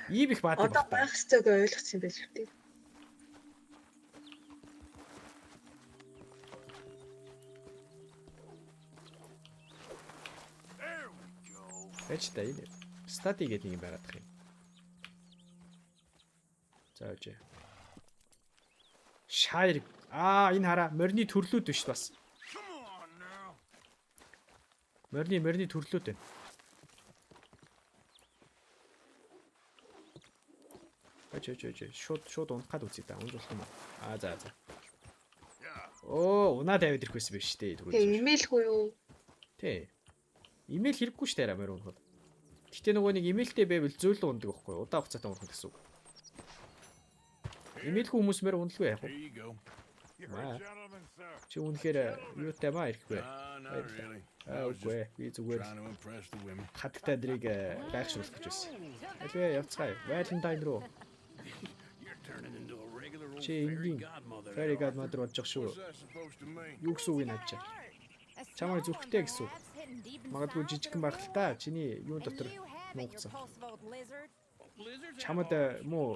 Ийм их баадаг Одоо байна. байх ёстойг ойлгосон юм байж үү? There we go.Эж та энэ стати гэдэг нэг юм байгаад байгаа юм. За үжи. Шайр. Энэ хараа морины төрлүүд биш бас. Come on now. Морины төрлүүд байна. Очоо. Шууд унахад үзье та. Унж болох юм аа. За. Оо, унаа давид ирэх байсан биш дээ. Тэгээ имэйлгүй юу? Тий. Имэйл хэрэггүй шүү дээ морь унахад. Гэтэ нөгөө нэг имэйлтэй байвал зөөлөн ундаг байхгүй. Удаан хугацаатай унах гэсэн үг. Имэйлгүй хүмүүс морь ундалгүй яах вэ? Here you go. You're Wow. a gentleman, sir. Чи үнэхээр юутай маа ирэхгүй. Not really. I was Үгүй. just Би зүгээр trying to impress the women. хаттай дрийг гайхшруулах гэж байсан. Алвэ явцгаая. Valentine руу. You're turning into a regular old Чи fairy энгийн godmother. fairy now. godmother болж байгаа шүү. What's that supposed to mean? Юу гэсэн үг энэ ачаа? Чамайг зүрхтэй гэсэн үг. Магадгүй жижигхэн байх л та. Чиний юу дотор нуугдсан. Чамд муу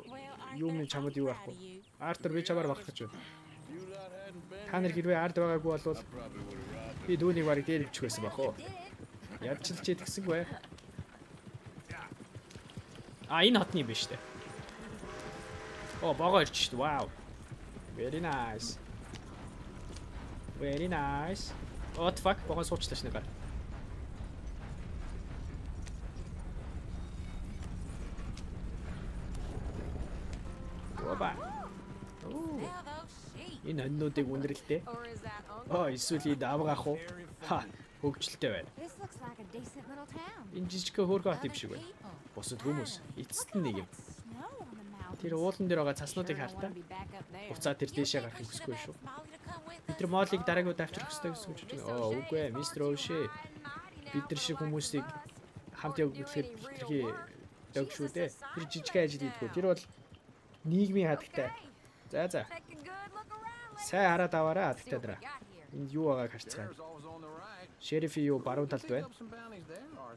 юуны чамд юу байхгүй. Артер би чамаар багах гэж байна. You lot hadn't been Та нар хэрвээ ард байгаагүй бол probably would have robbed би дүүнийг барыг дээр өвчих байсан бах уу. Ядчилж идэгсэн бай. Энэ хотны юм биш үү? Богоо ирч шүү. Вау. Very nice. Very nice. What the fuck? Богоо суучлаа шнэ гар. Оба. Энэ хоньнуудыг үнэрлээ. Эсвэл энэ авгаах уу? Хөгжилтэй байна. This looks like a decent little town. Энэ жижиг хөөргөө хот юм шиг байна. Бусад хүмүүс эцэст нь нэг юм. Snow on the mountains. Тэр уулан дээр байгаа цаснуудыг хартаа. Буцаа тэр дээшээ гарах хүсэхгүй шүү. Бид нар моолыг дараагийн авчрах хэрэгтэй гэсэн үг чинь. Үгүй ээ, мистер Оуши. Бид нар шиг хүмүүсийг хамт явуулахад хитрхи дог шүү дээ. Тэр жижиг ажил хийдгүү. Тэр бол нийгмийн хатагтай. За. Сайн хараад аваарай хатагтай даа. Энд юу байгааг харцгаая. Шерифи юу баруун талд байна.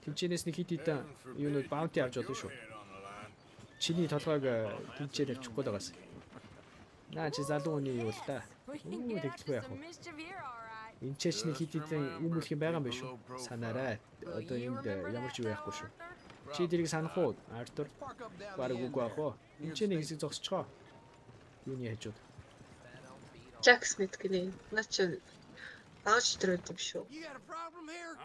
Тинчэнээс нэг хит хитэн юунууд баунти авч болно шүү. Чиний толгойг тинчээр авчихгүй байгаас. Наа чи залуу хүний юу л та. Тэглэхгүй яах вэ? Энд ч нэг хит хитэн юм үлх юм байгаа юм биш үү? Санаарай. Одоо энд ямар ч юу яахгүй шүү. Чи дэрийг санах уу? Артур баг үгүй ах уу? Энд ч нэг хэсэг зогсчихоо. Юуны хажууд. Jack Smith гинэ. Наа чи багш төрөд юм шүү. You got a problem here?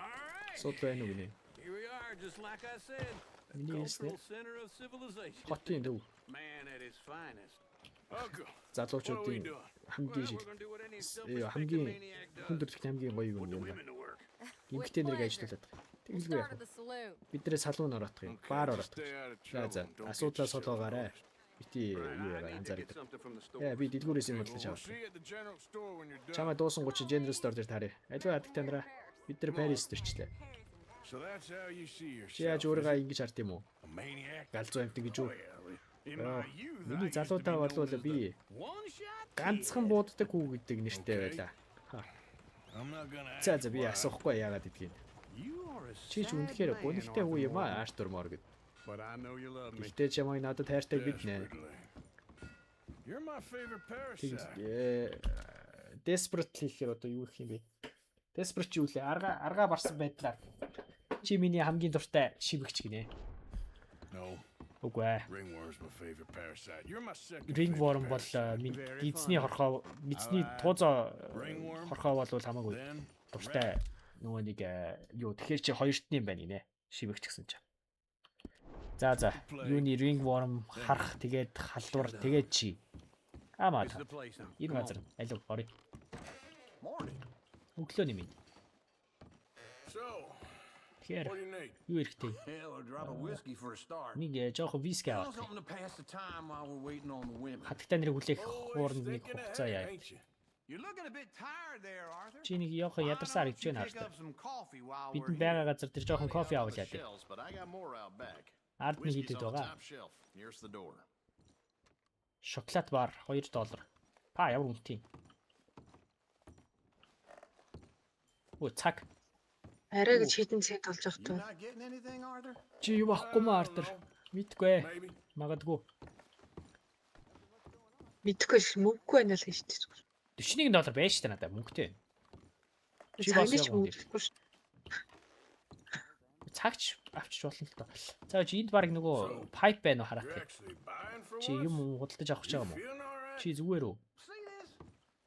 Сууд байна уу гинэ? Here we are, just like I said. Миний хэлснээр Cultural center of civilization. хотын төв. Man at his finest. Uncle, what are we Залуучуудын doing? хамгийн шиг We're gonna do what any хамгийн self-respecting maniac does. хүндрэлт хамгийн гоё юм Put the юм байна. women to work. Эмэгтэй нэрийг ажилуулад. Тэгэлгүй яах вэ? Биднээ салуун ороодох юм. Баар ороодох. Stay out of За. trouble. Don't get Асуудлаас yourself олоогаарай. lost. Бити юу Right, I яагаад need to get анзаардаг. something from the store. Яа би дэлгүүрээс юм бодлож We'll авах. see you at the general store when you're done. Чамаа дуусан 30 General Store дээр таарэ. Аливаа хадагтай нараа. Бид нар Парис төрчлээ. So that's how you see Чи яаж yourself. өөрийгөө ингэж хард юм уу? A maniac. Галзуу амтан гэж юу? Well, in my youth, I Миний used to be залуутай known болвол as the би One shot. ганцхан бууддаг хүү гэдэг нэртэй байлаа. I'm not gonna За ask би why. асуухгүй яагаад гэдгийг. You are a Чи ч sad үнэхээр man, гонхтой хүү юм Arthur аа Артур Мор гэд. But I know you love me. Гэхдээ чамайг надад хайртай биднэ. Desperately. You're my favorite Тэг parasite. desperately гэхээр одоо юу гэх юм бэ? Desperate ч юу лээ? Аргаа барсан байдлаар чи миний хамгийн дуртай шивгч гинэ. No, Үгүй ээ. ringworm's my favorite parasite. You're my second. Ringworm favorite бол parasite. гидсний хорхоо, гидсний туузоо хорхоо бол хамаагүй Then дуртай нөгөө нэг юу тэгэхээр чи хоёрт нь юм байна гинэ. Шивгч гэсэн чинь. За. Юуны ringworm харах тэгээд халдвар тэгээд чи. Амаа. This is the place now. Энэ газар алив орё. Morning. Өглөө нэмий. So, Тэгэхээр what do you need? юу хэрэгтэй? Hell, a drop of whiskey for a start. Нэг жоохон виски You know, авах. something to pass the time while we're waiting on the women. Хатагтай нэр хүлээх Always хууранд нэг thinking хугацаа ahead, яа. ain't you? You're looking a bit tired there, Arthur. Чи нэг явах Why ядарсаар don't гэж you байна pick хартай. up some coffee while Бид we're нь байгаа here? газар тэр жоохон кофе авал яа. But I got more out back. Ард нэг Whiskey's идэд on the байгаа. top shelf, nearest the door. Шоколад бар $2. Па ямар үнэтэй. Оо цаг. Арай гэж хідэн цент олж явах You туу. not getting anything, Arthur? Чи юу ахгүй маа Артер? Мэдгүй. Maybe. Магадгүй. Мэдхгүй ш мөнгөгүй байна л гэж дээ. $41 байж та надад мөнгөтэй. Чи бас Цагнийч яг үнэ. мөнгөгүй ш. Цагч авчиж болно л доо. За чи энд баг нөгөө pipe байна уу You're хараад. actually buying for Чи once? юм худалдаж авах гэж байгаа юм уу? Feeling all right? Чи зүгээр үү? See this?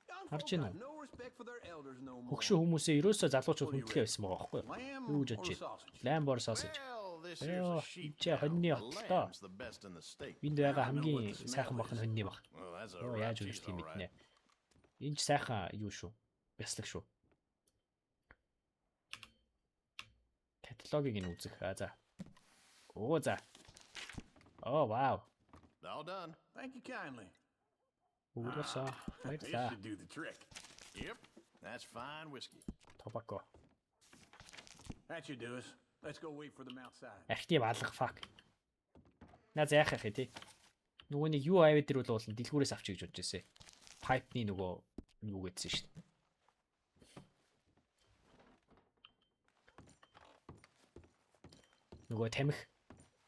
Young Харж folk байна got уу? no respect for their elders no more. Хөгшин хүмүүсээ ерөөсөө залуучууд хүндлээ байсан байгаа байхгүй юу? Lamb Юу гэж or бодож байна? sausage? Lamb sausage. Well, this Well, here's a sheep энэ cow. хоньны The хот л доо. lamb's the best in the state. Энд байгаа I know хамгийн what the smell сайхан бах нь is. хоньны бах. Well, that's a Оо rat яаж cheese, үлдэх юм all right. мэднэ. Энэ ч сайхан юу шүү. Бяслаг шүү. Каталогийг нь үзэх. За. Оо за. Оо вау. All done. Thank you kindly. Бүгдээрсаа This баярлалаа. should do the trick. Yep, that's fine whiskey. Тобако. That should do us. Let's go wait for them outside. Актив алга фак. На заах яах тий. Нөгөө нэг юу аваад ирвэл болно. Дэлгүүрээс авчих гэж бодож байсан. Pipe-ны нөгөө юу гэдсэн шүү дээ. Нөгөө тамхи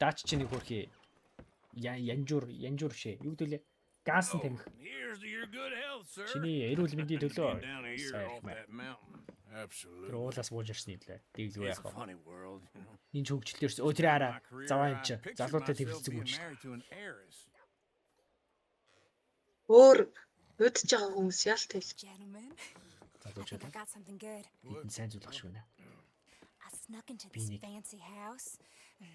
даач чи нэг хөрхи янжуур шээ. Юу гэдэлээ? Гаасан тамхи. Here's to your good health, sir. Чиний эрүүл мэндийн төлөө. Get down here Сайх off мэ. that mountain. Тэр Absolutely. уулаас бууж ирсэн юм лээ. Дэглүү It's яах a вэ? funny world, you know. Энд ч хөгжлөөрс өө тэр араа My career, заваа I энэ чи pictured залуутай myself төвлөцөг being юм шиг. married to an heiress. Өөр өдөж байгаа хүмүүс яалт хэл. Gentlemen, Залуучууд I got something good. бидний сайн зүйл ах шүү нэ. I snuck into Би this нэг fancy house.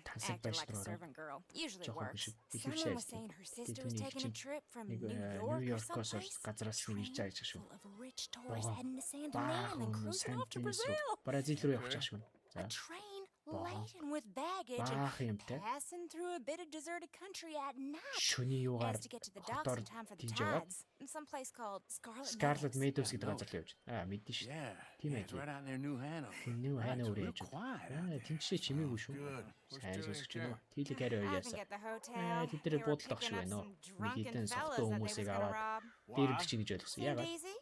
тансаг Acted байж like a руу servant girl. Usually жоохон works. биш Someone бэлэвшээ was saying her sister Тэд was түүний taking a чинь trip from нэг New Нью York or Йоркоос someplace. газраас A нэг ирж train байгаа гэж шүү. full of rich tourists Бага heading to San Diego баахан and then хүмүүс cruising off to Сан-Дениз руу Brazil. Бразил руу явах гэж шүү. За A train Бага laden with baggage баахан and юмтай passing through a bit of deserted country at night. шөний юугаар Has to get to the docks хотоор in time for the тийж яваад tides. In some place called Scarlet Scarlet Meadows. Meadows гэдэг газар руу явж. Мэдэн шүү. Yeah. Тийм Yeah, ээ. it's right out near New Hanover. New Hanover Real яаж. quiet out there. Тэнцээ чимээгүй шүү. Good. We're Сайн still in сонсож байна уу? town. Тийлэг хариу I яасан. can get the hotel. Тэд They нэр were буудалд picking авах up шүү some байна. Нэг drunken хитэн fellas сохтой that they was хүмүүсийг gonna аваад rob. дээрдэж чинь гэж байлгасан. Seemed Яагаад? easy.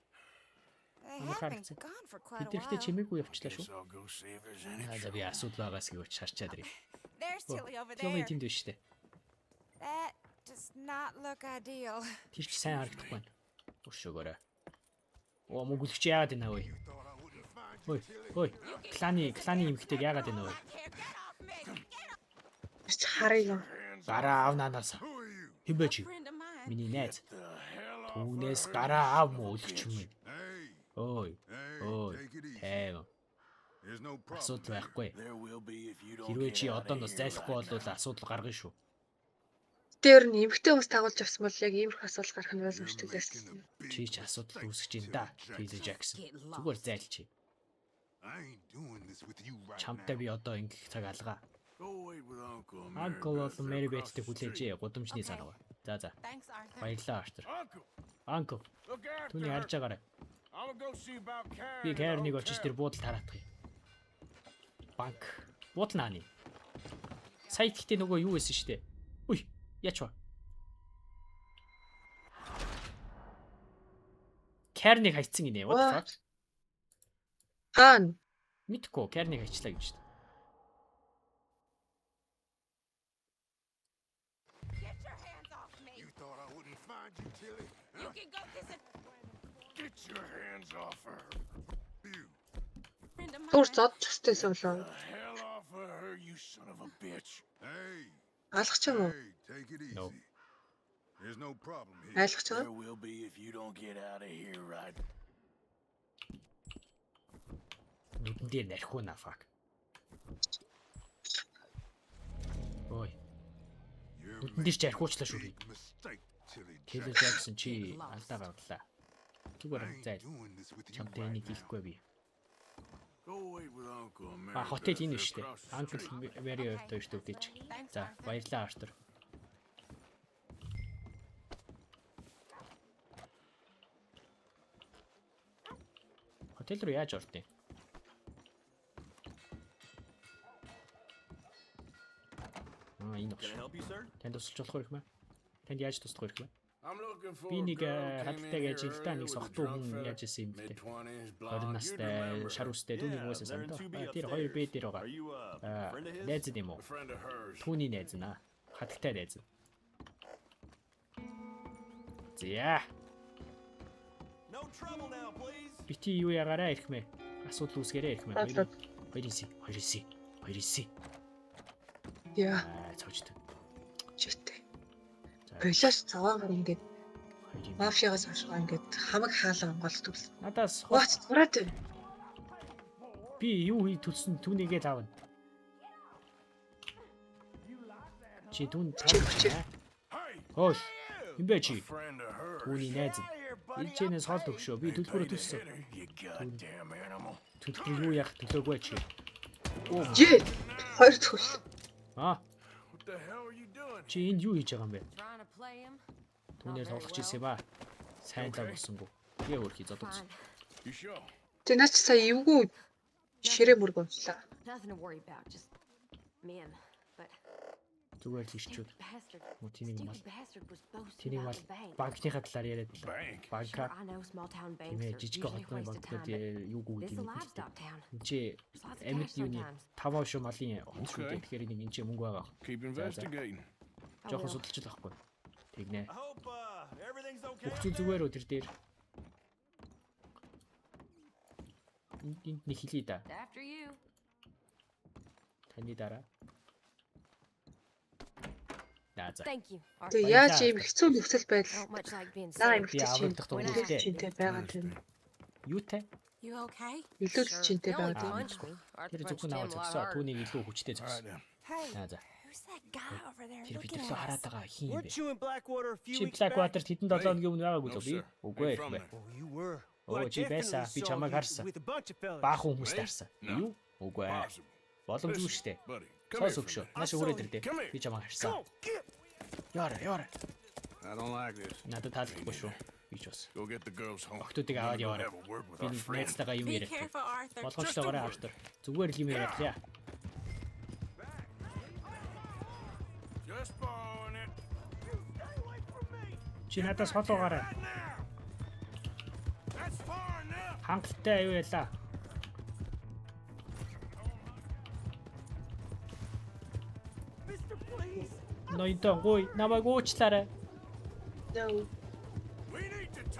They Амар had been харагдсан. gone for quite a Бид ихтэй while. чимээгүй явчлаа шүү. Guess I'll go see if there's any За би асуудал байгаас гэвч шарчаад ирээ. There's Tilly over Tilly there. тэнд биш үү? That does not look ideal. Тэр ч сайн харагдахгүй байна. Өшөөгөөрэй. Оо мөнгөлөгч яагаад байна вэ? Ой. Кланы эмхтэйг яагаад байна вэ? Чи харъя. Гараа ав наанаас. Хэн бэ чи? Friend of mine. Миний найз. the hell off Түүнээс her. гараа ав мó үлч юм. Hey, Ой. Ой. take it easy. Тэм. There's no problem. Асуудал байхгүй. There will be if you don't Хэрвээ get чи out одоо of нас here зайлахгүй right бол now. асуудал гаргана шүү. Тэр нь эмхтэй хүмүүс дагуулж авсан бол яг иймэрхүү асуудал гарах нь ойлгомжтой байсан. Чи ч асуудал үүсгэж ин да. Taylor Jackson. Зүгээр зайлчи. I ain't doing this with you right Чамтай now. би одоо ингэх цаг алгаа. Go wait with Uncle Uncle бол Mary Mary Beth Beth-тэй across the хүлээж гудамжны санаа. За. Thanks, Arthur. Баярлалаа Артер. Uncle, Uncle. look after Түүний her. харж байгаарай. I'm gonna go see about Karen. Би at the Кайрныг очиж hotel. тэр буудалд хараадах юм. Банк. Буудал нааны. Сая ихтэй нөгөө юу байсан штэ. Үй, яач вэ? Кайрныг хайцсан гинэ. What the fuck? Хаана? Мэдгүй, Кайрныг хайчлаа гэж штэ. Get your hands off me. You thought I wouldn't find you, Tilly? You can go visit Get your hands off her. You. friend of mine. Түр зод цустай суулаа. The hell off of her, you son of a bitch. Hey, Алгах юм уу? hey, take it easy. No. There's no problem here. Айлгах There юм. will be if you don't get out of here right. Нүдэн дээр нархуу на fuck. Ой. Хүнтэн дээр ч архиучлаа шүү би. Келли Джексон чи алдаа гаргалаа. Зүгээр зайл. Чамтай энийг хийхгүй би. Хотел энэ биш үү? Uncle Mary хоёр төвдөөч. За, баярлалаа Артур. Хотел руу яаж ордیں۔ Энэ танд тусалж болох юм байна. Танд яаж туслах юм бэ? Би нэг хаттай ажилдаа нэг сохтуу хүн яаж исэн юм бэ? 20 настай, шар үстэй түүний хүмүүсээс санаа. Тэр хоёр бие дээр байгаа. Найз юм уу? Түүний найз наа. Хаттай найз. Зя. Бити юу ягаараа ирэх мэ? Асуудал үүсгээрэй ирэх мэ. Хоёр иси. Яа. Цоочтой. Читэй. Болоос цагаагаар ингээд мафиагаас хашгаа ингээд хамаг хаалга онголдог. Надаас Ваач зураад байна. Би юу хий төлсөн түүнийгээ таавна. Чи түүн чи. Хөөс. Юм бэ чи? Түүний найз. Ичэнээс хол төгшөө. Би төлбөрөө төлсөн. Төлбөр юу яах төлөөгүй чи? Жи. Хоёр төгс. Чи энд юу хийж байгаа юм бэ? Түүнээс олох чийсэ ба. Сайн лав болсонгүй. Би өөрхий зодож. Тэ наач сая эвгүй ширээ мөргөө уншлаа. Зүгээр л ирчүүд. Тэнийг мал банкныхаа талаар яриад байлаа. Банка. Тэмээ жижиг хотны банкнууд юу гүгд юм бэ? Чи амьд юуны 5 шүү малын хот шүү дээ. Тэгэхээр нэг энэ чи мөнгө байгаа. Жохон судалж л байхгүй. Тэгнэ. Бүгд зүгээр үү тэр дээр. Энд нэг хэлий да. Таны дараа. Тэг яаж ийм хэцүү нөхцөл байдал. Наа юм хэцүү чинтэй байгаа юм. Юутай? Илүү л чинтэй байгаа юм. Тэр зөвхөн аваад зогсоо. Түүнийг илүү хүчтэй зогсоо. За. Тэр бидэрлээ хараад байгаа хин юм бэ? Чи Blackwater хэдэн 7 хоногийн өмнө байгаагүй л би? Үгүй ээ. Оо чи байсан. Би чамайг харсан. Баахан хүмүүс тарсан. Юу? Үгүй ээ. Боломжгүй шүү дээ. Цаас өгшөө. Нааш хүрээд ирдэ. Би чамайг харсан. Яра. Надад таалахгүй шүү. Би ч бас. Охтуудыг аваад яваарай. Би найзтайгаа юм яриад. Болгоомжтойгоорой Артур. Зүгээр л юм яриад. Чи надаас холоогоорой. Хангалттай аюу ялаа. Ноёдон гой намайг уучлаарай.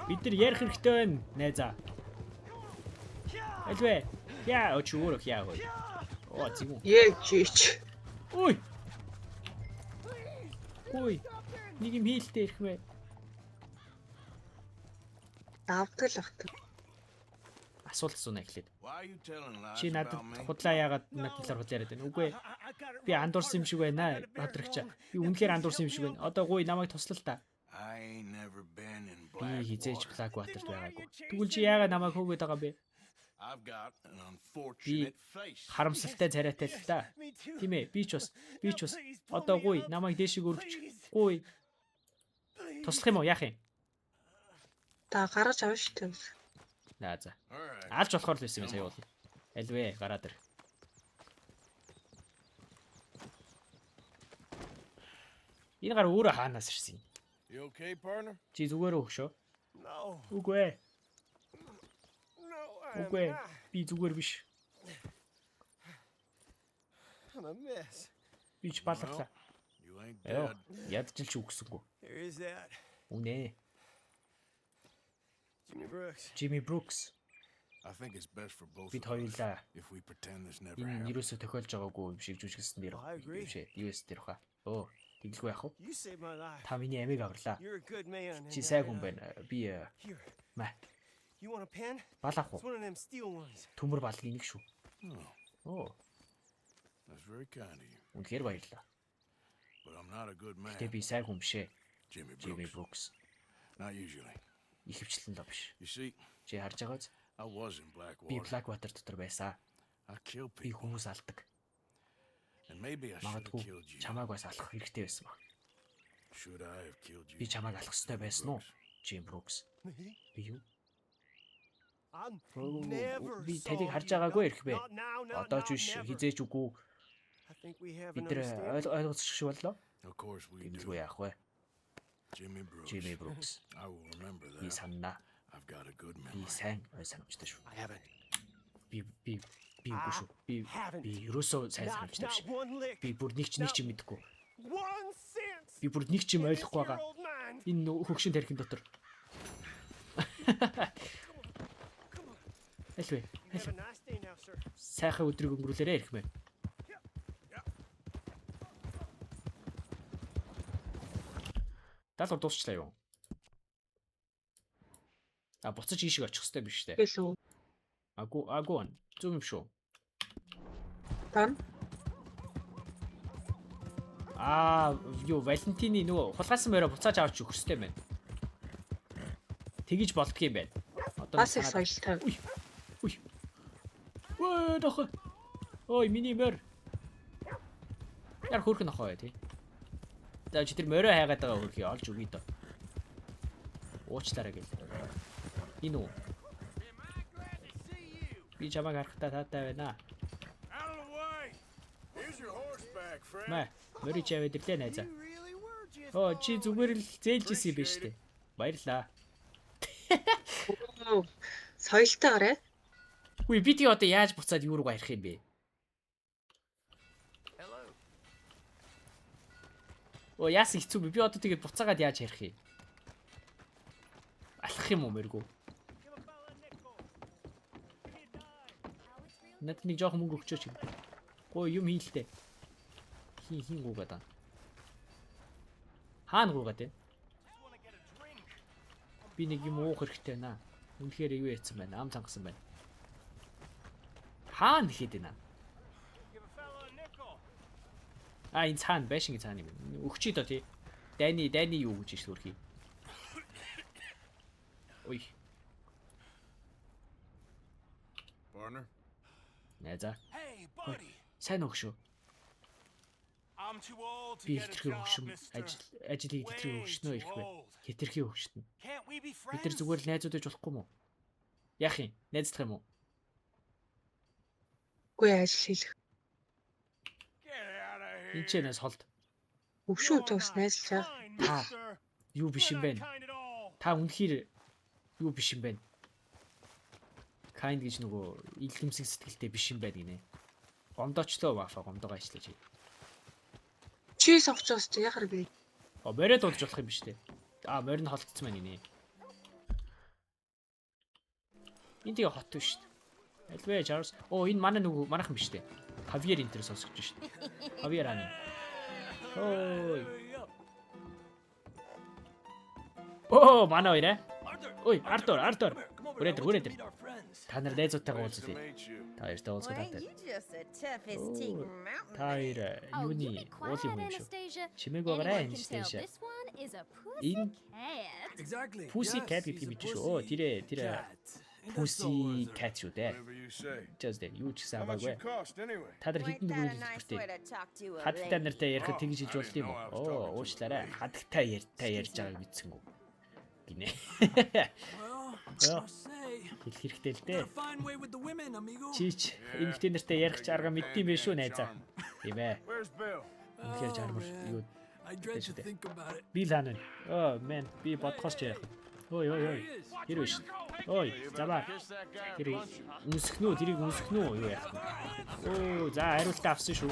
Бид нар ярих хэрэгтэй байна, найзаа. Альвэ. Яа, очиурах яа. Оо, зигүн. Чич. Ой. Нэг юм хийлтэй ирэх мэ. Давтал ахт. Асуулт асууна эхлээд. Чи надад худлаа яагаад надад талаар хул яриад байна? Үгүй. Би андуурсан юм шиг байна. Бадрагчаа. Би үнэхээр андуурсан юм шиг байна. Одоо гуй намайг туслал та. Би хизээж Blackwater-т байгаагүй. Тэгвэл чи яагаад намайг хөөгд байгаа бэ? Би харамсалтай царайтай л та. Тийм ээ. Би ч бас одоо гуй намайг дээшиг өргөч. Гуй. Туслах юм уу? Яах юм? Та гаргаж авна шүү дээ. За. Алж болохоор л байсан юм сая бол. Альвэ гараад ир. Энэ гар өөрөө хаанаас ирсэн юм? Чи зүгээр өгшөө? Үгүй. Би зүгээр биш. Би ч баларлаа. Ядчилж үгсэнгүү. Үнэ. Jimmy Brooks. Бид хоёулаа энэ юусоо тохиолж байгаагүй юм шиг жүжигсэн дээр юм шиг. US дээр хаа. Оо, тэгэлгүй яах вэ? Та миний амийг аварлаа. Чи сайн хүн байна. Би балах уу? Төмөр балгийн нэг шүү. Оо. Үнэхээр баярлалаа. but I'm not a good man. Гэтэ би сайн хүн биш ээ. Jimmy Jimmy Brooks. Brooks. Not usually. Ихэвчлэн л биш. You see, Чи харж байгаач. I was in Би Blackwater. Blackwater дотор байсан. I killed Би people. хүмүүс алдаг. And maybe I should have Магадгүй killed you. чамааг бас алах хэрэгтэй байсан баг. Should I have killed you? Би чамааг алах ёстой байсан уу? Jim Brooks. Би юу? Би таныг харж байгаагүй ирэх бэ. Одоо ч биш, хизээч үгүй. Бид нэр ойлгоцчих боллоо. Of course we Гэмзгүй do. яах вэ? Jimmy Brooks. Jimmy Brooks. I will remember Би that. санаа. I've got a good Би memory. сайн ой санамжтай шүү. I haven't. Би үгүй шүү. Би ерөөсөө сайн санамжтай биш. Би бүр нэг ч мэдэхгүй. Би бүр нэг ч юм ойлгохгүй байгаа. Энэ хөгшин тархин дотор. Аль вэ? Сайхан өдрийг өнгөрүүлээрэй ирэх мэ. Даалгавар дуусчлаа юу? Буцаж ийшээ очих хэрэгтэй биш үү? Гэлөө. Агуу. Зүг юм шүү. Тан. Юу Валентины нөгөө хулгайсан мороо буцааж авч өгөх хэрэгтэй байна. Тэгэж болдго юм байна. Одоо Бас их соёлтой. Үй. Ой, дохо. Ой, миний мөр. Яар хөрх нохоо бай тий. За чи тэр мороо хайгаад байгаа хөрхий олж өгье доо. Уучлаарай гэл. Энэ үү? Би чамайг харахтаа таатай байна. Out of the way. Here's your horseback, friend. Мэ, мөрий чавд ирлээ найзаа. Оо, чи зүгээр л зээлж исэн юм биш үү? Баярлаа. Соёлтой гараа. Үгүй би тий одоо яаж буцаад юу руу гарах юм бэ? Оо яасан хэцүү бэ? Би одоо тэгээд буцаагаад яаж ярих юм? Алах юм уу мэргүү? Надад нэг жоох мөнгө өгчөөч. Гоо юм хийлтэй. Хин гуугаад аа. Хаана гуугаад вэ? Би нэг юм уух хэрэгтэй байна. Үнэхээр юу яцсан байна? Ам цангасан байна. Хаана хэд байна? Энэ цаана байшингийн цаана юм. Өгчий доо тий. Дайны юу гэж иш төрхий. Ой. Partner. Найзаа. Hey, buddy. Сайн өгш үү? I'm too old to Би get a хитрхи job, өгшин mister. ажлыг хитрхи өгшнөө их бэ. Хитрхи өгшнө. Can't we be Бид нар friends? зүгээр л найзууд гэж болохгүй мó? Яах юм? Найзлах юм уу? Үгүй ажил хийх. Get out of here. Энд ч нас холд. Өвшөө төгс найзлж байгаа. Fine, Ah. mister. Юу биш юм бэ? You're not kind at all. Та үнэхээр юу биш юм бэ? Kind гэж нөгөө илгэмсэг сэтгэлтэй биш юм байна гинэ. Гомдоочлоо бафа гомдоогоо ажиллаж. Чи совчоос чи яхаар би. Морой дуудаж болох юм биш үү? Морь нь холдсон байна гинэ. Энд тэгээ хот биш шүү дээ. Альвэ Чарлз. Энэ манай нөгөө манайхан биш үү? Хавьер интер сонсож шүү дээ. Хавьер ани. Манай хоёраа. Ой, Артур. Хүрээдэр. Та нар найзуудтайгаа уулзъя. Та хоёртай уулзах таатай. Та хоёр юуны уулын хүн шүү. Чимээг байгаарай Анастейша. Энэ Exactly. Pussy Cat гэдэг юм биш шүү. Тэр Pussy Cat шүү дээ. Whatever you say. Just дээ. Юу ч гэсэн How much хамаагүй. it cost anyway? Та нар хэдэн төгрөг хэлбэртэй. Хадтай нартай ярихад тэгж хийж болд юм уу? Уучлаарай. Хадтай ярьж байгааг мэдсэнгүү. Гинэ. Well, I say, Хэлэх хэрэгтэй л дээ. a fine way with the women, amigo. Чич эмэгтэй нартай ярих арга мэддэм байх шүү найзаа. Тийм ээ. Where's Bill? Үнэхээр жармар юу. I dread to think about it. Би лаана. Man, би бодхоос ч яах. Ой. Тэр биш. Ой, замаа. Тэр тэрийг үнсэх нүү юу яах вэ? За хариултаа авсан шүү.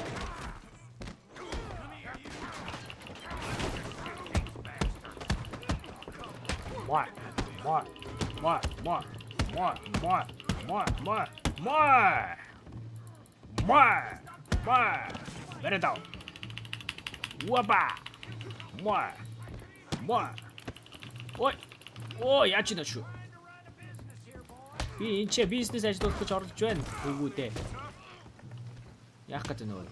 Бередал. Уапа. Ой, яач нэ шүү. Би энэ ч бизнес ажиллах гэж оролж байна. Үгүй дээ. Яах гэж нөө.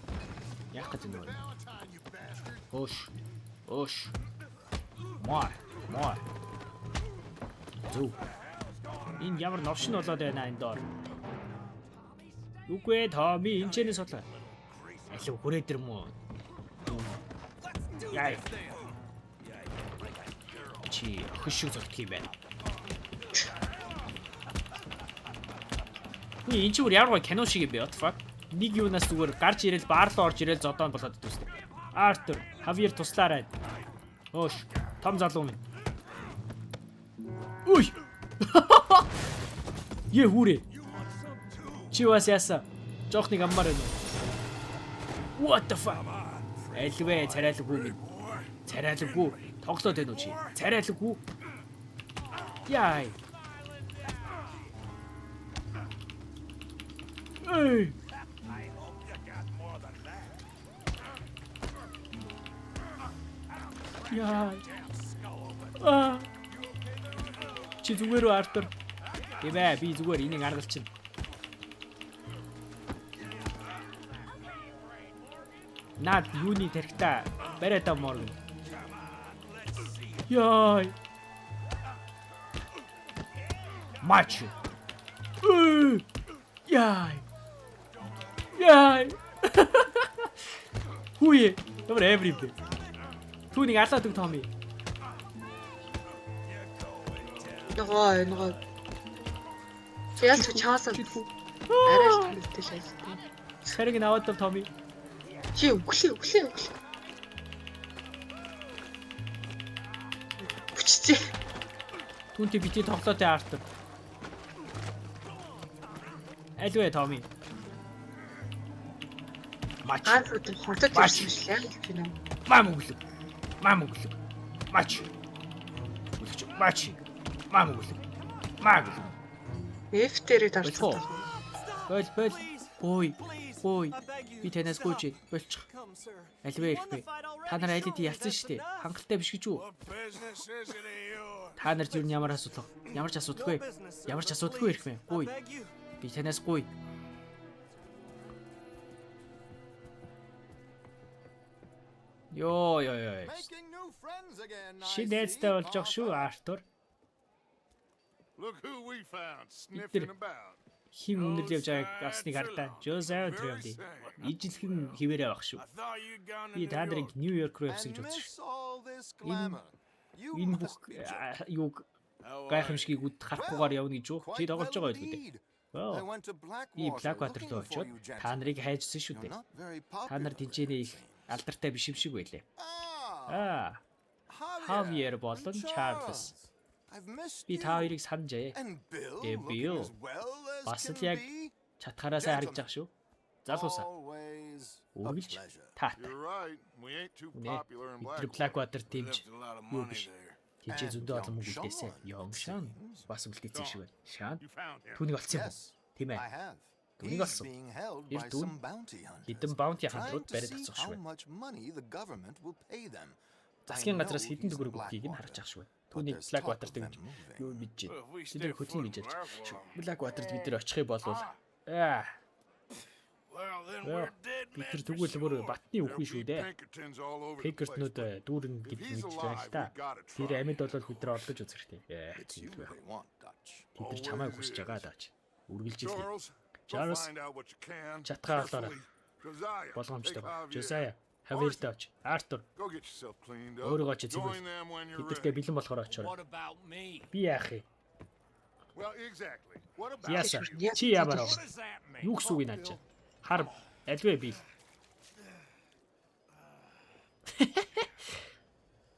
Өөш. Маа. Зүг. Энэ ямар новшин болоод байна энэ доор. Үгүй Томи энэ ч судлаа. Алив хүрээд ирмүү. Яй. Чи хөшиг зогтх юм байна. Энэ ч бүр ямар гой кино шиг юм бэ? What the fuck? Нэг юунаас зүгээр гарч ирэл баарлуу орж ирэл зодоон болоод идвэстэй. Артур, Хавьер туслаарай. Өөш, том залуу минь. Уй. Е хүрээ. Чи бас яасан? Жохныг аммаар байна. What the fuck? Элвэ царайлгүй минь. Царайлгүй. Тоглоод байна уу чи? Царайлгүй. Яй. Эй. Яа. Чи зүгээр үү Артур? Ивэ би зүгээр энийг аргалчихна. Наад юуны тархита бариата морг. Яй. Мач. Яй. Хүйе. Ямар everything. Түүнийг алаад өг Томи. Нөгөө. Яаж ч чаасан. Арай л төлөвтэй шалтай. Сарыг наваад Томи. Чи өглөө. Хүчтэй. Түүнтэй бити тоглоотой Артур. Алвэ Томи. Мач. Гаалууд хотод ирсэн шүү дээ кино. Мам өглөг. Мач. Мам өглөг. F дээрээ дарсан. Бол. Ой. Би танаас гүйж болчих. Алвэ ирэхгүй. Та нар айлд ялцсан шүү дээ. Хангалттай биш гэж үү? Та нарт юу ямар асуудал? Ямар ч асуудалгүй ирэх мэ. Гуй. Би танаас гуй. Йоо. Шинэстэй болж байгаа шүү Артур. Look who we found sniffing about. Хим үнэл явж байгааг асныг хардаа. Жозеф Трэмди. Ижилхэн хിവэрэ байх шүү. Би та нарыг Нью-Йорк руу явсан гэж бодсон шүү. Энэ бүх юуг гайхамшигыг үд харахгүйгээр явна гэж юу? Чи тоглож байгаа байлгүй дээ. Би Blackwater руу очиод та нарыг хайжсан шүү дээ. Та нар тэнцэнэ их алдартай биш юм шиг байлээ. Хавьер болон Чарльз. Би та хоёрыг санджээ. Билл. Бас л яг чатгаараасаа харагдаж байгаа шүү. Залуусаа. Үргэлж таата. Бид Blackwater тимж юу биш. Тинчээ зөндөө олон мөнгө үлдээсэн. Йонгшан бас үлдээсэн шиг байна. Шан. Түүнийг олцсон юм уу? Тийм ээ. Түүнийг олсон. Тэр түүн хэдэн баунти хамтрууд бариад авчих шиг байна. Засгийн газраас хэдэн төгрөг өгөхийг нь харж ах шиг байна. Түүний Blackwater-д юу мэдэж байна. Тэр хөтний гэж ярьж. Blackwater-д бид нар очихыг болвол бид нар тэгвэл бүр батны үхэн шүү дээ. Пекертнүүд дүүрэн гэж мэдж байна л та. Тэр амьд болол хүдрээ олгож үзэх хэрэгтэй. Бид нар чамайг хүсэж байгаа даач. Үргэлж илгээ. Чарльз чатгаалаарай. Болгоомжтой. Жосая Хавьер даач. Артур. Өөрийгөө ч зэвүүл. Бидэртээ бэлэн болохоор очоорой. Би яах юм? Яасан? Чи ямар вэ? Юу гэсэн үг наач? Хар альвэ бил.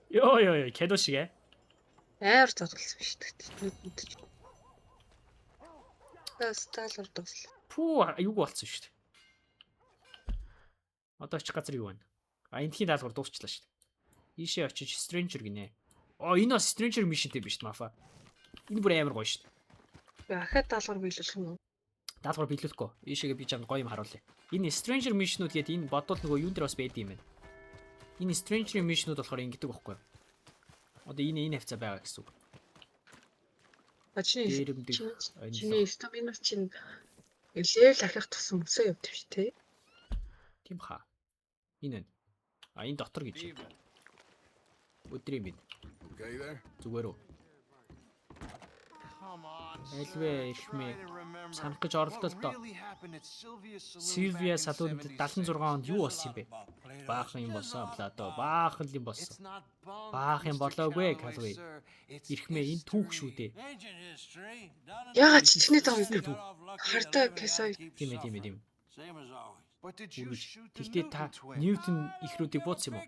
Йоо, кино шиг ээ. Амар зодголсон шүү дээ. Сталер досл. Пүү, юу болсон шүү дээ. Одоо очих газар юу байна? Эндхийн даалгавар дуусчлаа шүү дээ. Ийшээ очиж Stranger гинэ. Энэ бас Stranger Mission-тэй биш үү, мафа. Энэ бүр амар гоё шүү дээ. Ахад даалгавар биелүүлэх юм уу? Даалгавар биелүүлэхгүй. Ийшээгээ би чамд гоё юм харуулъя. Энэ Stranger Mission-ууд гэдэг энэ бодвол нөгөө юун дээр бас байд юм байна. Энэ Stranger Mission-ууд болохоор ингэдэг байхгүй юу? Одоо энэ хавцаа байгаа гэсэн үг. Чиний стаминер чинь левел ахих тусам өсөө явдаг шүү дээ. Тийм хаа. Энэ. А энэ дотор гэж. Өдрийн минь. Okay there? Зүгээр үү? Come on. Элвэ ихмээ Try to remember. санах гэж оролдоо л доо. What really happened at Sylvia's Saloon Сильвия back in салуунд 76? 76 онд юу болсон юм бэ? Баахан юм болсон Плато. Баахан юм болсон. It's not bunk, Баах юм Mr. болоогүй Calloway, Калвей. sir. It's Ирхмээ энэ түүх шүү дээ. Ягаад чичний дом хартаа кесой. Тийм ээ. But did you Үргэлж. shoot the Тэгтээ та Newton twin? Ньютон ихрүүдийг бууцсан юм уу?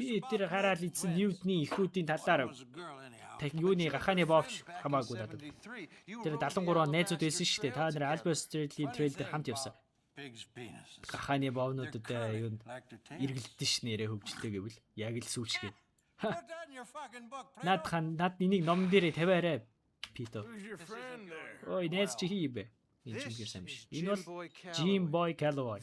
Би тэр хараад ийдсэн Ньютоны ихрүүдийн талаар таг юуны гахааны бовч хамаагүй надад. Тэр 73 он найзууд байсан шүү дээ. Та нэр Albert Stradley трейл дээр хамт явсан. Гахааны бовнуудад юунд эргэлдэн ш нэрээ хөгжлөө гэвэл яг л сүүлчгээ. Над энийг номон дээрээ тавиарай. Пито. Who's your friend there? Ой, найз чи хий бэ? Энэ ч юм сайн биш. Энэ бол Jim Jim Boy Calloway.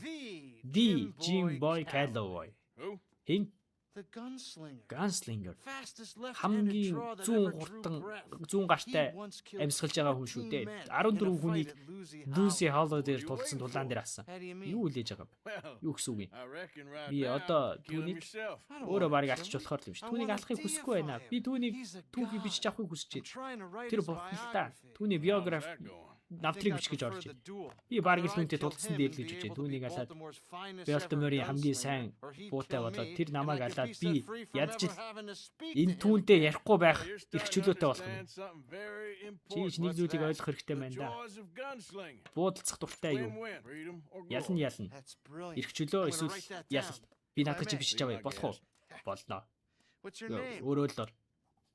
The Jim Boy Calloway. Who? Хин The gunslinger. Gunslinger. Fastest left-handed Хамгийн draw that 100 ever drew хурдан breath. 100 гартай He once killed амьсгалж байгаа хүн шүү 15 дээ. men 14 in a хүнийг fight at Lucy Lucy Hollow. Hollow дээр тулсан тулаан дээр асан. How do you mean? Юу үлээж байгаа юм? Well, Юу гэсэн үг юм? I reckon right Би now одоо you kill him түүнийг yourself. I don't өөрөө wanna барыг kill алчих him. болохоор юм шүү. I Түүнийг wanna алахыг хүсэхгүй байна. deify Би him. түүнийг He's a түүхийг god. бичиж авахыг хүсэж I'm байна. trying to write Тэр his бурхталтаа biography. түүний How's биографи that going? навтрыг I бичих гэж prefer орж the байна. duel. Би бараг л Whether I түүнтэй kill тулцсан him дээр л and гэж be байна. able to Түүнийг be алаад Baltimore's finest Baltimore-ийн ever хамгийн gunslinger, сайн or he'd буутай kill болоод me, тэр намайг and I could алаад be set би free from ядаж ever having to speak to энэ him. түүнтэй ярихгүй байх You're их starting to чөлөөтэй болох юм. understand something very Чи important. нэг зүйлийг ойлгох хэрэгтэй The байна да. joys of gunslinging. Буудалцах дуртай юу? Win-win. Freedom or Ялна glory. ялна. That's brilliant. Ирэх чөлөө I'm gonna эсвэл write that ялалт. down. Би надад чи бичиж авъя. Болох уу? Болно. What's your name? Өөрөө л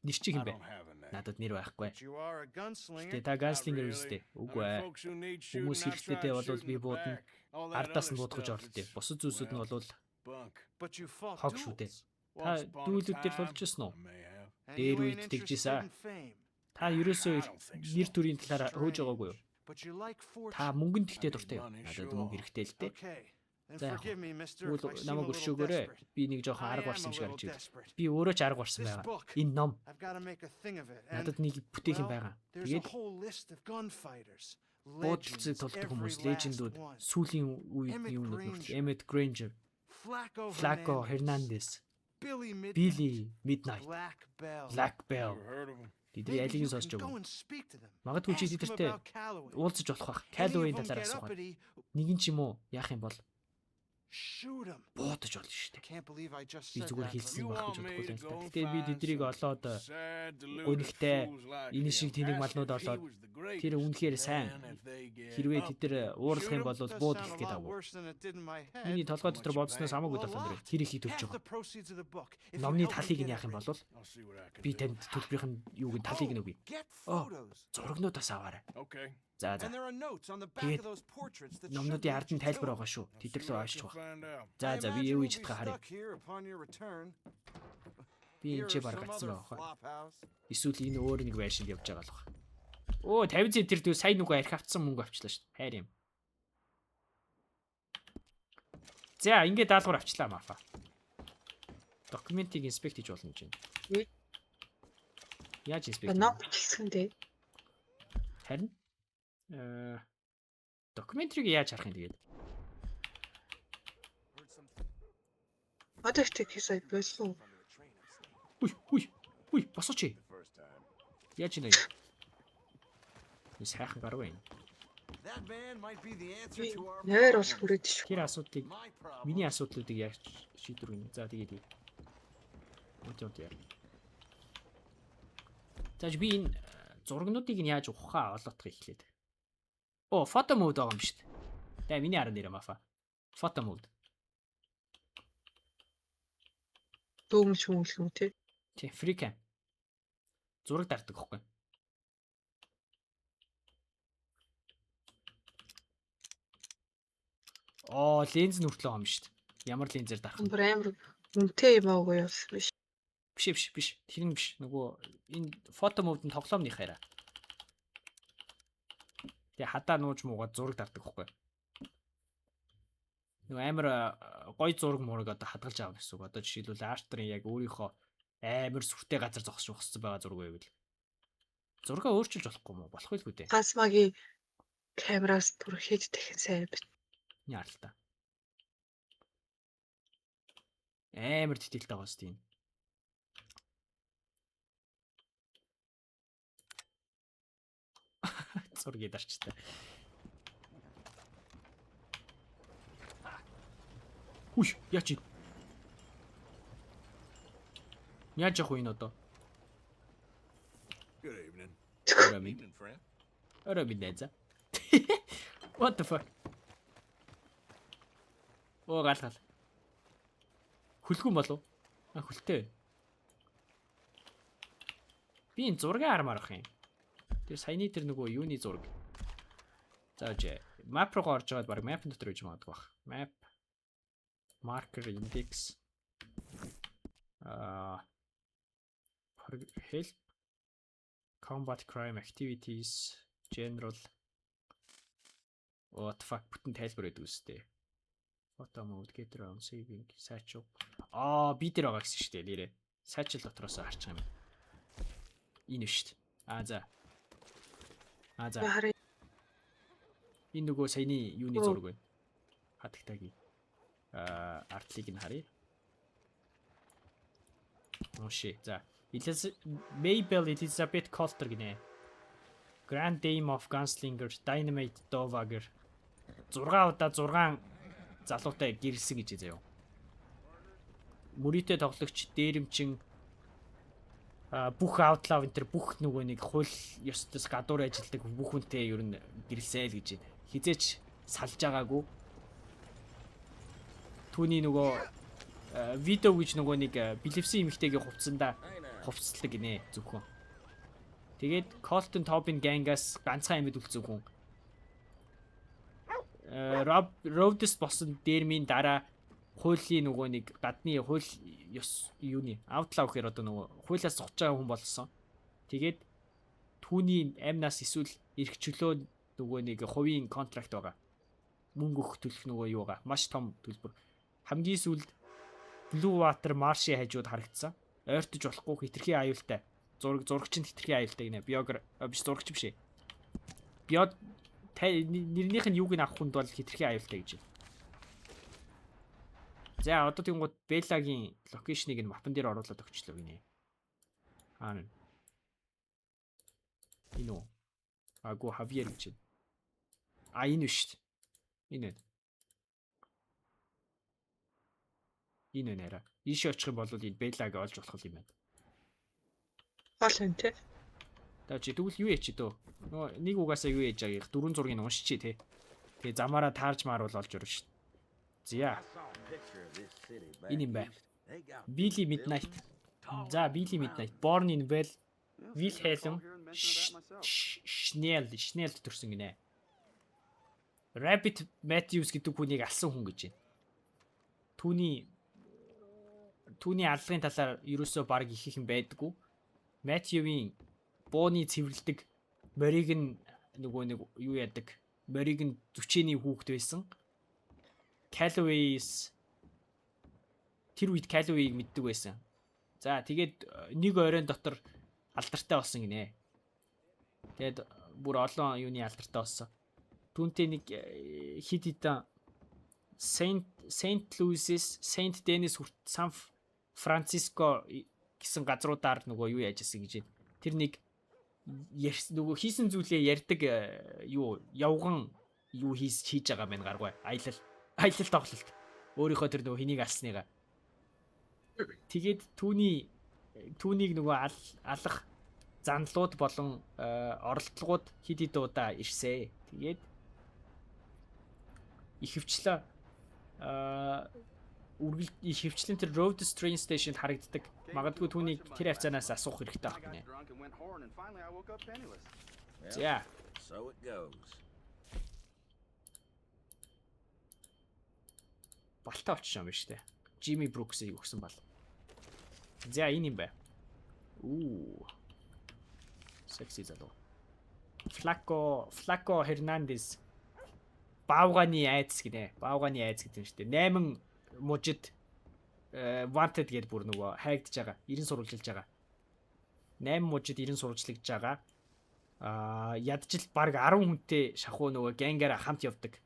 нэр чи I юм бэ? don't have a name. Надад нэр байхгүй. But you are a gunslinger. Гэтэ та ганслингер Not үстэй. really. Үгүй I mean, ээ. folks who need Хүмүүс shooting, I хэрэгтэй tried бол shooting би the буудна. back. All that Ардаас other нь буудах гэж stuff, оролдъё. it's, Бусад зүйлсүүд нь well, бол bunk. But you fought хог шүү дээ. duels. Та Once upon a дүүлүүд дээр time, тулжсэн уу? I may have. And Дээр you үед ain't тэгжсэн. interested in fame. Та ерөөсөө I don't think so. нэр төрийн талаар хөөж байгаагүй юу? But you like Та fortune. мөнгөнд тэгтээ I need дуртай юу? money, Надад sure. мөнгө хэрэгтэй л дээ. Okay. Then За яг forgive me, mister, Үл if I seem a намайг little өршөөгөөрэй. desperate. Би нэг жоохон I арга am барсан a шиг little харж байна. desperate. Би өөрөө ч арга барсан This байгаа. book, Энэ ном I've got to make a thing of it. And надад нэг бүтээх юм well, байгаа. there's a Тэгээд whole list of gunfighters. буудалцыг Legends, тулдаг every хүмүүс, last лежендүүд, one. сүүлийн үед Emmett юмнууд Granger. нүртэл Emmett Granger, Flaco Hernandez, Billy Midnight, Billy Midnight, Black Bell. Black Bell. Never heard of him. Тэдний Maybe алийг you сонсож can go байгаа. and speak to them. Магадгүй чи Ask them тэдэртэй about Calloway. уулзаж болох бах. Any Calloway-ийн of them талаар get асуугаад. uppity, Нэг нь ч юм уу яах юм бол shoot 'em. буудаж болно шүү дээ. Can't believe I just Би said зүгээр that. хэлсэн You байх want гэж me бодохгүй to л go байна. and Гэтэ би find тэднийг some олоод sad, deluded гонигтай fools like энэ him. шиг тэнийг Ask малнууд if he олоод was the greatest. тэр үнэхээр сайн. Then if they get Хэрвээ up, тэд нар уурлах юм бол Does буудах sound a гэдэг lot агуу. worse than it did in my head. Миний толгой дотор бодсноос хамаагүй Well, a долоон lot. дээр тэр их төвч Half the байгаа. proceeds of the book. If you Номны help me талыг get нь яах юм it бол I'll see what I can би do. танд төлбөрийн юуг нь талыг нь өгье. Get Oh. photos. Зурагнуудаас аваарай. Okay. За за. And there are notes on the back Тэгээд of those portraits that should номнуудын ард match нь you тайлбар too. байгаа шүү. I'll Тэд see нар what I авчиж can байгаа. find out. За I за би imagine юу we'll хийж be чадхаа харъя. stuck here upon your return. Би Here энэ чи or бараг some гацсан other байгаа хаа. flop house. Эсвэл энэ өөр нэг байшинд явж байгаа л бах. Оо 50 центр дүү сайн нүгөө арх авцсан мөнгө авчлаа шүү. Хайр юм. За ингээд даалгавар авчлаа мафа. Документыг инспект хийж болно гэж байна. Яаж инспект? Ном бичсэн дээ. Харин докюментарийг яаж харах юм тэгээд? Одоо их хийсэй болсон. Уй, босооч. Яаж юм бэ? Сайхан гарав юм. That man might be the answer to our Нойр бол problems. хүрээд шүү. Тэр асуудлыг My problem. миний асуудлуудыг яаж шийдвэргэнэ. За тэгээд. Өтөд яа. Зааж би энэ зурагнуудыг нь яаж ухахаа олоодох ихлээд. Оо, фото мод байгаа юм шүү дээ. Тэгээ миний харан нэрэ мафа. Фото мод. Дөөмж хүмүүлх юм тий. Тий, фрикэм. Зураг дарддаг хөхгүй. Оо, ленз нүртлээ байгаа юм шүү дээ. Ямар лензээр дарах юм? Бүр амар үнэтэй юм аагүй юу биш. Биш. Тэр нь биш. Нөгөө энэ фото модын тоглоомных хараа. Тэгээ хадаа нууж муугаад зураг дарддаг хөхгүй. Нөгөө амар гой зураг муураг одоо хадгалж аав гэсэн үг. Одоо жишээлбэл Артерын яг өөрийнхөө амар сүртэй газар зогсож ухсан байгаа зураг байвал зургаа өөрчилж болохгүй мó? Болох байлгүй дээ. Гасмагийн камераас бүр хэд дахин сайн бит. Яарлаа. Амар дэтэлтэй байгаа шүү дээ. Зургийг дарчтай. Үш, яач ий. Яаж явах вэ энэ одоо? Good evening. Evening, friend. Орой мэдээ. What the fuck? Оо гал. Хүлгүн болов? А хүлтэй. Би энэ зургийг хармаар ах юм. Тэр саяны тэр нөгөө юуны зураг. За жи. Map руу орж байгаад баг map дотор үж магадгүй бах. Map marker index help combat crime activities general what fuck бүтэн тайлбар өгдөг үстэй. Photo mode get around saving сайч. Би тэр байгаа гэсэн шүү дээ нэрээ. Сайчл дотроос харчих юм. Энэ шүү дээ. За. Энэ нөгөө саяны юуны зураг байна. Хатагтагийн артлыг нь харъя. Оши. За. Mabel Elizabeth Coulter гинэ. Grand Dame of Gunslinger Dynamite Dowager 6 удаа 6 залуутай гэрэлсэн гэж заяа. Мөрийтэй тоглогч дээрэмчин бүх outlaw энэ бүх нөгөө нэг хууль ёстой гадуур ажилладаг бүх хүнтэй ер нь гэрэлсэй л гэж байна. Хизээч салж байгаагүй. Түүний нөгөө видео гэж нөгөө нэг бэлэвсэн эмэгтэйгийн хувцсдаг гинэ зөвхөн. Тэгээд Colton Tobin гангаас ганцхан амьд үлдсэн хүн. Rhodes босон дээрмийн дараа хуулийн нөгөө нэг гадны хууль ёс юуны outlaw гэхээр одоо нөгөө хуулиас зогсож байгаа хүн болсон. Тэгээд түүний амнаас эсвэл эрх чөлөө нөгөө нэг хувийн контракт байгаа. Мөнгө өгөх төлөх нөгөө юу байгаа. Маш том төлбөр. Хамгийн сүүлд Blue Water Marsh хажууд харагдсан. Ойртож болохгүй хитрхи аюултай. Зурагч нь хитрхи аюултай гинэ. Биш зурагч биш. Нэрнийх нь юуг нь авах хүнд бол хитрхи аюултай гэж. За одоо тэнгууд Беллагийн локейшнийг нь мапан дээр оруулаад өгчлөө гинэ. Энэ үү. Агу Хавьер гэж. Энэ шүү дээ. Энэ нэрэ. Ийш очих юм бол энэ Беллаг олж болох юм байна. Гол юм те. Та чи тэгвэл юу яач дөө? Нөгөө нэг угаасаа юу яаж байгааг 4 зургийг уншчих те. Тэгээ замаараа таарж мааруул олж өрнө шүү. Зя. Энэ юм байна. Billy Midnight. За Billy Midnight. Born in Wilhelm Schnell төрсөн гинэ. Rabbit Matthews гэдэг хүнийг алсан хүн гэж байна. Түүний аллагын талаар ерөөсөө баг их юм байдаггүй. Matthew-ийн бооны цэвэрлдэг морийг нь нөгөө нэг юу яадаг. Морийг нь зүчээний хүүхэд байсан. Callaway-с тэр үед Callaway-г мэддэг байсан. За тэгээд нэг оройн дотор алдартай болсон гинэ. Тэгээд бүр олон юуны алдартай болсон. Түүнтэй нэг хид хитэн Saint Louis-с Saint Denis San Francisco гэсэн газруудаар нөгөө юу яажсэн гэж байна. Тэр нэг нөгөө хийсэн зүйлээ ярьдаг юу явган юу хийж байгаа мэн гаргүй. Аялал тоглолт. Өөрийнхөө тэр нөгөө хэнийг алсныгаа. Тэгээд түүнийг нөгөө алах занлууд болон оролдлогууд хид хид удаа ирсэ. Тэгээд ихэвчлэн ихэвчлэн тэр Rhodes train station-д харагддаг. Магадгүй түүнийг тэр хавцаанаас асуух хэрэгтэй байна. За. So it goes. Балта очиж юм байна шүү дээ. Jimmy Brooks-ийг өгсөн бал. За энэ юм бай. Секси залуу. Flaco Hernandez. Баавганы айц гинэ. Баавганы айц гэдэг юм шүү дээ. 8 мужид wanted гэдээ бүр нөгөө хайгдж байгаа. 90 сурвалжилж байгаа. 8 мужид 90 сурвалжлагж байгаа. Ядчил баг 10 хүнтэй шахуу нөгөө гангаараа хамт явдаг.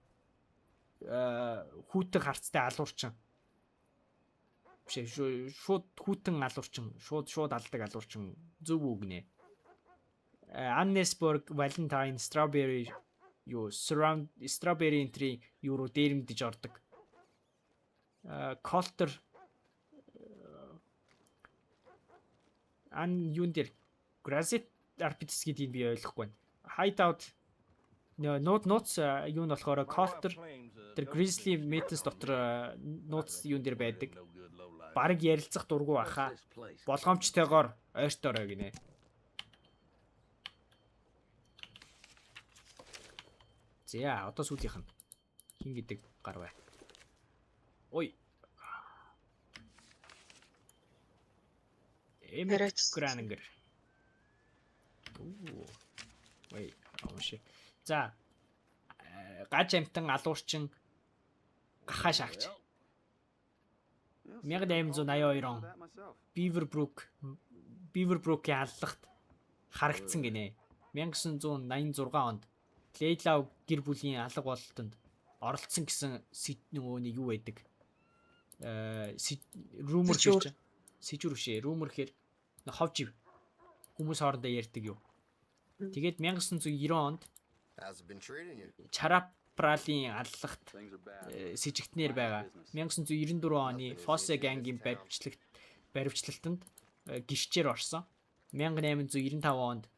Хүүтэн харцтай алуурчин. биш шууд хүүтэн алуурчин, шууд алдаг алуурчин зөв үг нэ. Annesburg, Valentine, Strawberry юу Strawberry entry юу руу дээрэмдэж ордог. Coulter юун дээр Grazit Arpitis гэдгийг би ойлгохгүй байна. Hideout нууц юу нь болохоор Coulter тэр Grizzly Metal дотор нууц юун дээр байдаг. Бараг ярилцах дургу баха. Болгоомжтойгоор ойртоорой гинэ. За одоо сүүлийнх нь хин гэдэг гар бай. Ой. Эмгрэнгэр. Ой, ооши. За гаж амтан алуурчин гахаа шаагч. 1882 он Beaverbrook-ийн аллагт харагдсан гинэ. 1986 онд Лейлав гэр бүлийн алга бололтонд оролцсон гэсэн нөгөө нэг юу байдаг. Rumor гэж. Сэжүр бишээ. Rumor гэхээр ховжив. Хүмүүс хоорондоо ярьдаг юу. Тэгээд 1990 онд Чарапралийн аллагт сэжигтнэр байгаа. 1994 оны Fosse Gang-ийн баривчлалтанд гიშчээр орсон. 1895 онд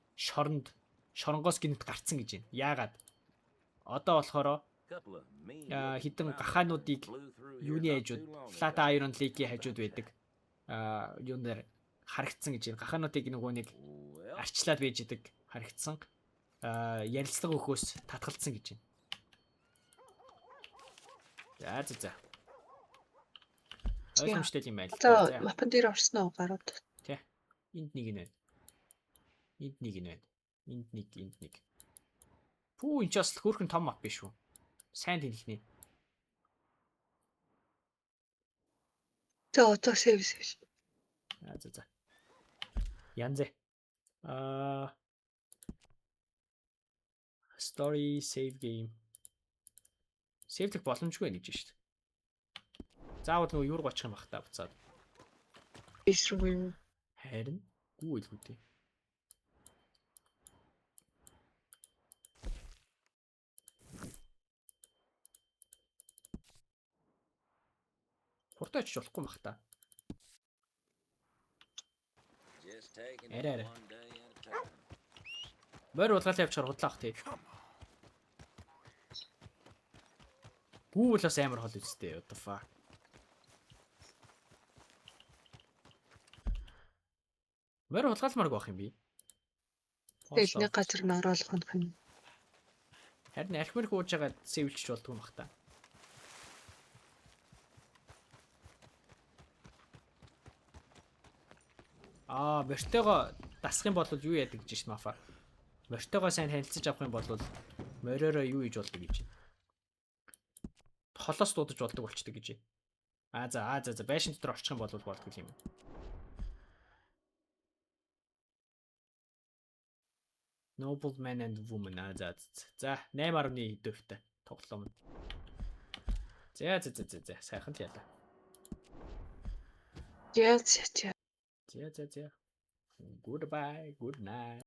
шоронгоос гинт гарцсан гэж байна. Яагаад? Одоо болохоор хитэн гахаануудыг юуны хажууд Flat Iron Lake-ийн хажууд байдаг. Юунаар харагдсан гэж байна. Гахаануудыг нөгөө нэг арчлаад байж идэг харагдсан. Ярилцлага өгөхөөс татгалцсан гэж байна. За. Ойлгомжтой юм байна. За, мапан дээр орсон уу гарууд? Тий. Энд нэг нь байна. Энд нэг нь байна. Энд нэг. Пүү энэ ч бас хөөрхөн том мап биш үү? Сайн тэнхнэ. За, одоо save. За. Янзэ. Story save game. Save-ийг боломжгүй гэж байна шүү дээ. Заавал нөгөө юург очих юм бах та буцаад. Бисргүй. Харин гүү илгүүдээ. Хурдаач болохгүй бах та. Арай. Мөр уулгаалаа явж хурдлаах тий. Гүү л бас амар хол үстэй. What the fuck. Мөр уулгаалмаарг байх юм би. Тэгэл нэг газар нь оруулах нь. Харин архимэр хууж байгаа сэвэлчих болдгүй бах та. Мөртөөгөө дасах юм бол юу яадаг гэж шин мафа. Мөртөөгөө сайн танилцж авах юм бол мориороо юу хийж болдог гэж. Холоос дуудаж болдог болчдөг гэж. За байшин дотор орчих юм бол болдгүй юм. Noble man and woman. За 8.1 дэвтэй тоглоом. За сайхан ялаа. За. Goodbye, good night.